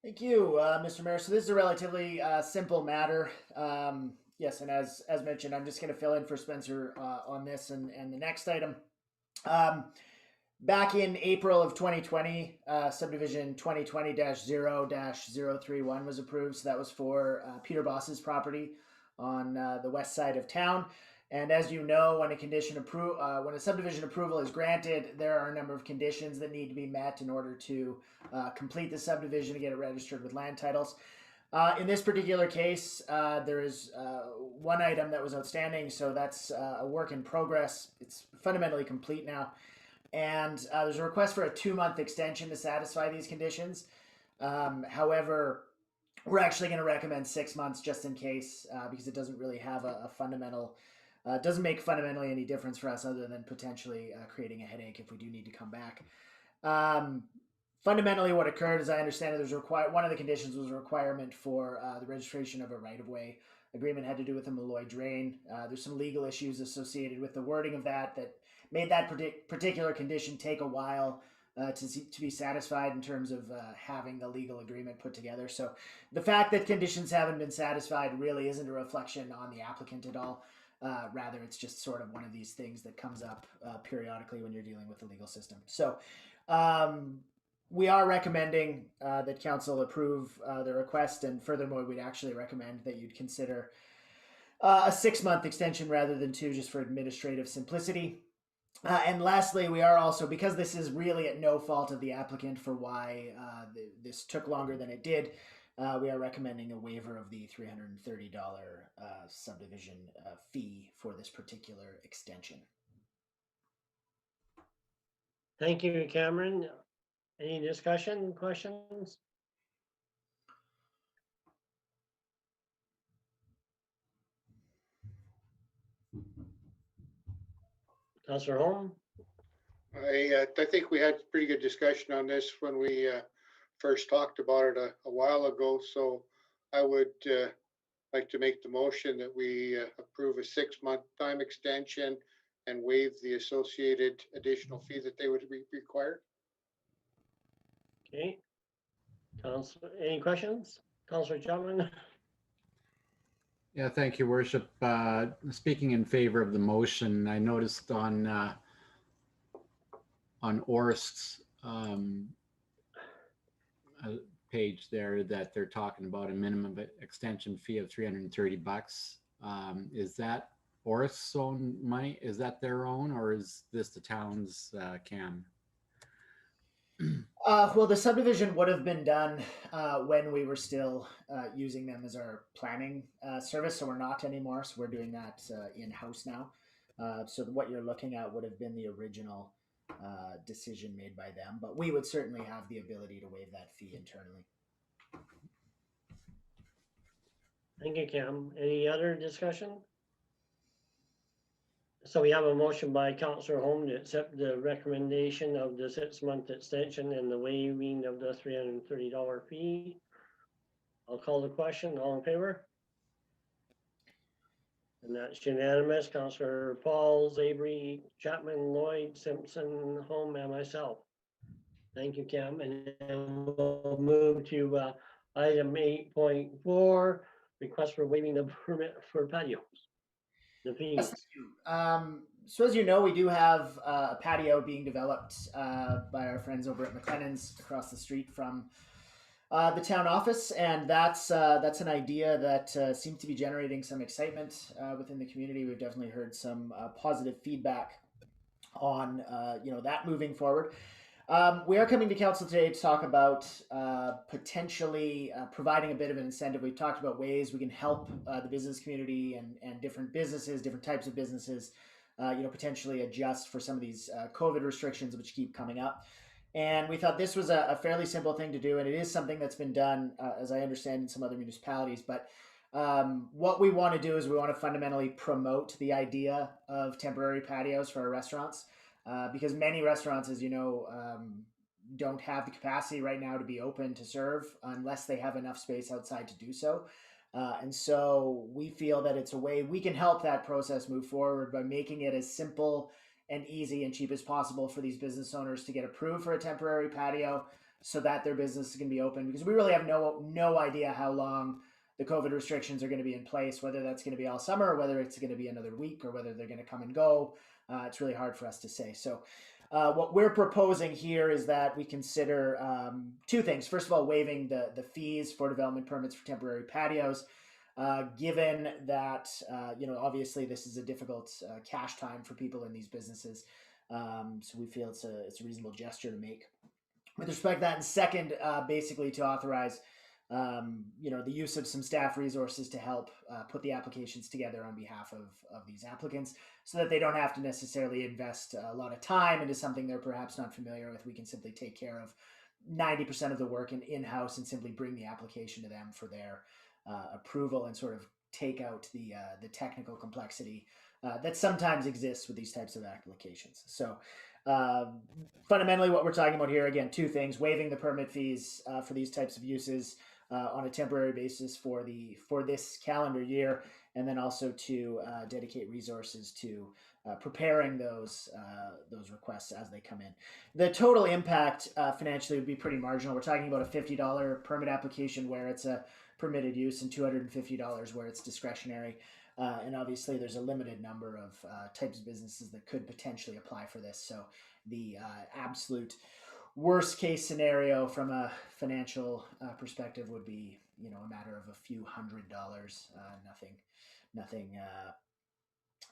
Thank you, Mr. Mayor. So this is a relatively simple matter. Yes, and as mentioned, I'm just going to fill in for Spencer on this and the next item. Back in April of 2020, subdivision 2020-0-031 was approved. So that was for Peter Boss's property on the west side of town. And as you know, when a subdivision approval is granted, there are a number of conditions that need to be met in order to complete the subdivision and get it registered with land titles. In this particular case, there is one item that was outstanding, so that's a work in progress. It's fundamentally complete now. And there's a request for a 2-month extension to satisfy these conditions. However, we're actually going to recommend 6 months just in case, because it doesn't really have a fundamental, doesn't make fundamentally any difference for us other than potentially creating a headache if we do need to come back. Fundamentally, what occurred, as I understand it, one of the conditions was a requirement for the registration of a right-of-way agreement. Had to do with the Malloy drain. There's some legal issues associated with the wording of that made that particular condition take a while to be satisfied in terms of having the legal agreement put together. So the fact that conditions haven't been satisfied really isn't a reflection on the applicant at all. Rather, it's just sort of one of these things that comes up periodically when you're dealing with the legal system. So we are recommending that council approve the request, and furthermore, we'd actually recommend that you'd consider a 6-month extension rather than 2, just for administrative simplicity. And lastly, we are also, because this is really at no fault of the applicant for why this took longer than it did, we are recommending a waiver of the $330 subdivision fee for this particular extension. Thank you, Cameron. Any discussion, questions? Councillor Holm? I think we had pretty good discussion on this when we first talked about it a while ago. So I would like to make the motion that we approve a 6-month time extension and waive the associated additional fee that they would require. Okay. Councillor, any questions? Councillor Chapman? Yeah, thank you, Worship. Speaking in favor of the motion, I noticed on Orsk's page there that they're talking about a minimum extension fee of $330. Is that Orsk's own money? Is that their own, or is this the town's, Cam? Well, the subdivision would have been done when we were still using them as our planning service, so we're not anymore. So we're doing that in-house now. So what you're looking at would have been the original decision made by them, but we would certainly have the ability to waive that fee internally. Thank you, Cam. Any other discussion? So we have a motion by Councillor Holm to accept the recommendation of the 6-month extension and the waiving of the $330 fee. I'll call the question. All in favor? And that's unanimous. Councillor Pauls, Avery, Chapman, Lloyd, Simpson, Holm, and myself. Thank you, Cam. And then we'll move to item 8.4, request for waiving the permit for patios. The fees. Yes, thank you. So as you know, we do have a patio being developed by our friends over at McLennan's across the street from the town office, and that's an idea that seems to be generating some excitement within the community. We've definitely heard some positive feedback on that moving forward. We are coming to council today to talk about potentially providing a bit of an incentive. We've talked about ways we can help the business community and different businesses, different types of businesses, potentially adjust for some of these COVID restrictions which keep coming up. And we thought this was a fairly simple thing to do, and it is something that's been done, as I understand, in some other municipalities. But what we want to do is we want to fundamentally promote the idea of temporary patios for our restaurants. Because many restaurants, as you know, don't have the capacity right now to be open to serve unless they have enough space outside to do so. And so we feel that it's a way we can help that process move forward by making it as simple and easy and cheap as possible for these business owners to get approved for a temporary patio so that their business can be open. Because we really have no idea how long the COVID restrictions are going to be in place, whether that's going to be all summer, or whether it's going to be another week, or whether they're going to come and go. It's really hard for us to say. So what we're proposing here is that we consider two things. First of all, waiving the fees for development permits for temporary patios, given that, obviously this is a difficult cash time for people in these businesses. So we feel it's a reasonable gesture to make. With respect to that, and second, basically to authorize the use of some staff resources to help put the applications together on behalf of these applicants so that they don't have to necessarily invest a lot of time into something they're perhaps not familiar with. We can simply take care of 90% of the work in-house and simply bring the application to them for their approval and sort of take out the technical complexity that sometimes exists with these types of applications. So fundamentally what we're talking about here, again, two things: waiving the permit fees for these types of uses on a temporary basis for this calendar year, and then also to dedicate resources to preparing those requests as they come in. The total impact financially would be pretty marginal. We're talking about a $50 permit application where it's a permitted use and $250 where it's discretionary. And obviously there's a limited number of types of businesses that could potentially apply for this. So the absolute worst case scenario from a financial perspective would be, a matter of a few $100s, nothing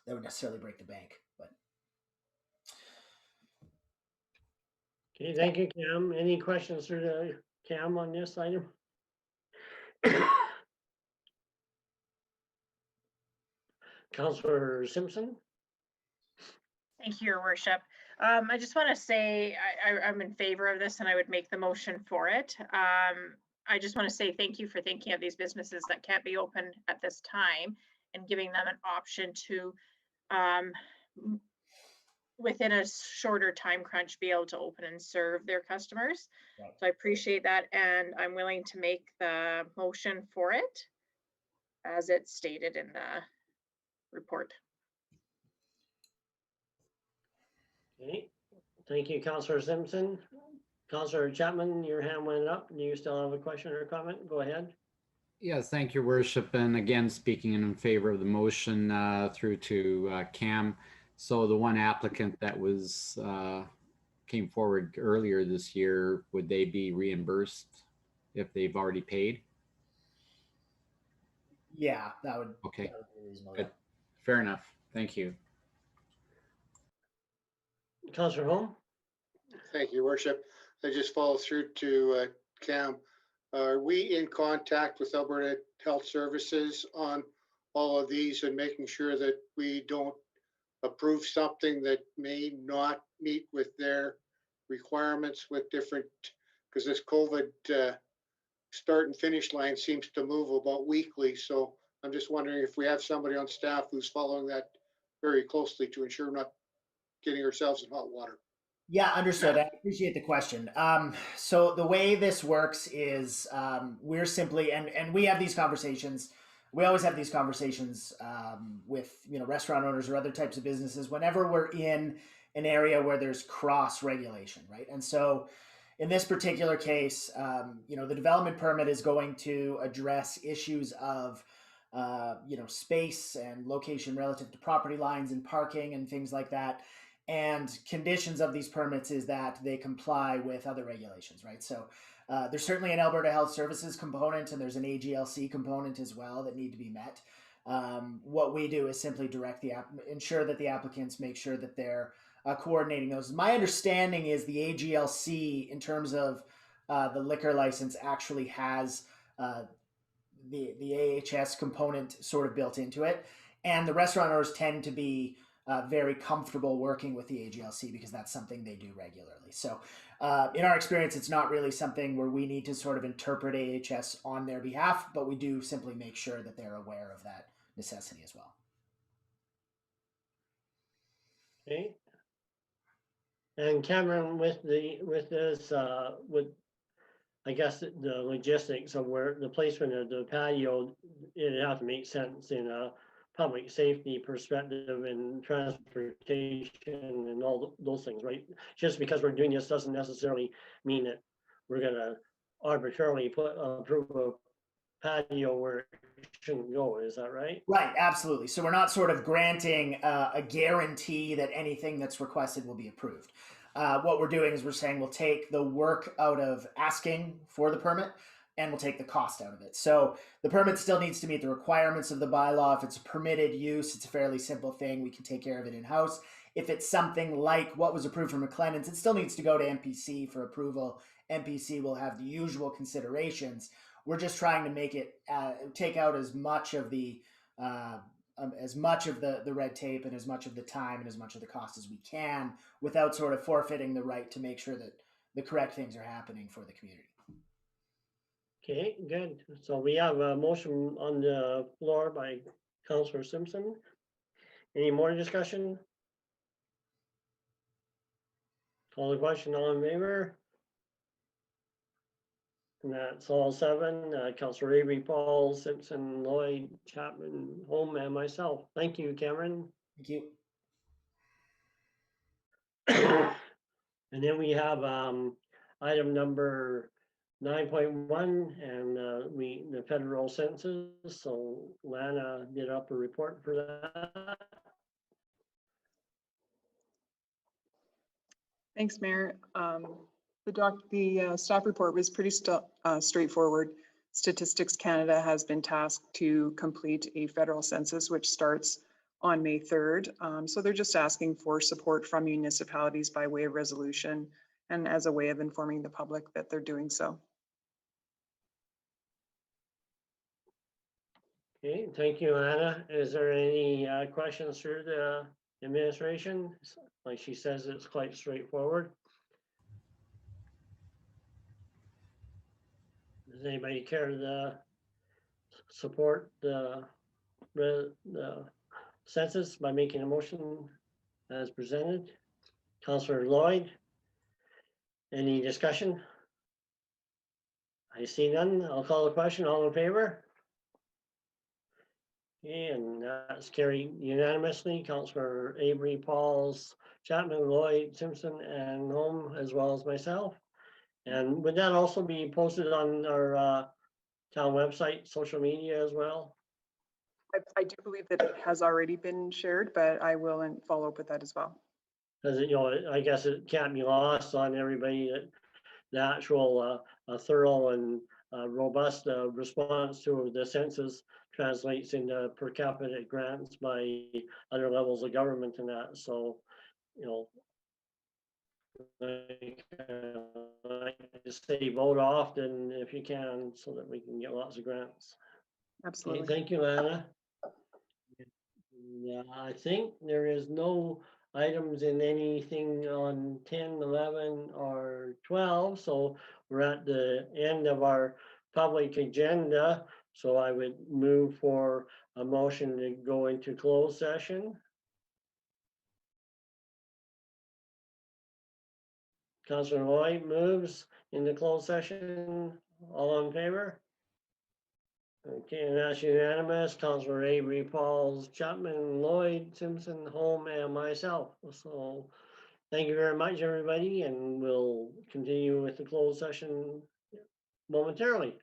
that would necessarily break the bank. But Okay, thank you, Cam. Any questions for the Cam on this item? Councillor Simpson? Thank you, Your Worship. I just want to say I'm in favor of this and I would make the motion for it. I just want to say thank you for thinking of these businesses that can't be open at this time and giving them an option to, within a shorter time crunch, be able to open and serve their customers. Right. So I appreciate that, and I'm willing to make the motion for it as it's stated in the report. Okay, thank you, Councillor Simpson. Councillor Chapman, your hand went up. Do you still have a question or comment? Go ahead. Yes, thank you, Worship. And again, speaking in favor of the motion through to Cam. So the one applicant that was came forward earlier this year, would they be reimbursed if they've already paid? yeah, that would Okay, be reasonable. good. Fair enough. Thank you. Councillor Holm? Thank you, Your Worship. I just follow through to Cam. Are we in contact with Alberta Health Services on all of these and making sure that we don't approve something that may not meet with their requirements with different, because this COVID start and finish line seems to move about weekly. So I'm just wondering if we have somebody on staff who's following that very closely to ensure we're not getting ourselves in hot water. Yeah, understood. I appreciate the question. So the way this works is we're simply, and we have these conversations. We always have these conversations with restaurant owners or other types of businesses whenever we're in an area where there's cross regulation, right? And so in this particular case, the development permit is going to address issues of space and location relative to property lines and parking and things like that. And conditions of these permits is that they comply with other regulations, right? So there's certainly an Alberta Health Services component and there's an AGLC component as well that need to be met. What we do is simply ensure that the applicants make sure that they're coordinating those. My understanding is the AGLC, in terms of the liquor license, actually has the AHS component sort of built into it. And the restaurant owners tend to be very comfortable working with the AGLC because that's something they do regularly. So in our experience, it's not really something where we need to sort of interpret AHS on their behalf, but we do simply make sure that they're aware of that necessity as well. Okay. And Cameron, with this, with, I guess, the logistics of where the placement of the patio, it'd have to make sense in a public safety perspective and transportation and all those things, right? Just because we're doing this doesn't necessarily mean that we're gonna arbitrarily approve a patio where it shouldn't go, is that right? Right, absolutely. So we're not sort of granting a guarantee that anything that's requested will be approved. What we're doing is we're saying we'll take the work out of asking for the permit and we'll take the cost out of it. So the permit still needs to meet the requirements of the bylaw. If it's a permitted use, it's a fairly simple thing. We can take care of it in-house. If it's something like what was approved for McLennan's, it still needs to go to MPC for approval. MPC will have the usual considerations. We're just trying to make it take out as much of the red tape and as much of the time and as much of the cost as we can without sort of forfeiting the right to make sure that the correct things are happening for the community. Okay, good. So we have a motion on the floor by Councillor Simpson. Any more discussion? Call the question, all in favor? And that's all seven, Councillor Avery, Paul, Simpson, Lloyd, Chapman, Holm, and myself. Thank you, Cameron. Thank you. And then we have item number 9.1 and the federal census. So Lana did up a report for that. Thanks, Mayor. The staff report was pretty straightforward. Statistics Canada has been tasked to complete a federal census, which starts on May 3rd. So they're just asking for support from municipalities by way of resolution and as a way of informing the public that they're doing so. Okay, thank you, Anna. Is there any questions through the administration? Like she says, it's quite straightforward. Does anybody care to support the census by making a motion as presented? Councillor Lloyd, any discussion? I see none. I'll call the question. All in favor? And that's carried unanimously. Councillor Avery, Pauls, Chapman, Lloyd, Simpson, and Holm, as well as myself. And would that also be posted on our town website, social media as well? I do believe that it has already been shared, but I will follow up with that as well. Because, I guess it can't be lost on everybody that the actual thorough and robust response to the census translates into per capita grants by other levels of government and that. So, like to say, vote often if you can, so that we can get lots of grants. Absolutely. Okay, thank you, Anna. Yeah, I think there is no items in anything on 10, 11, or 12. So we're at the end of our public agenda, so I would move for a motion to go into closed session. Councillor Lloyd moves into closed session. All in favor? Okay, and that's unanimous. Councillor Avery, Pauls, Chapman, Lloyd, Simpson, Holm, and myself. So thank you very much, everybody, and we'll continue with the closed session momentarily.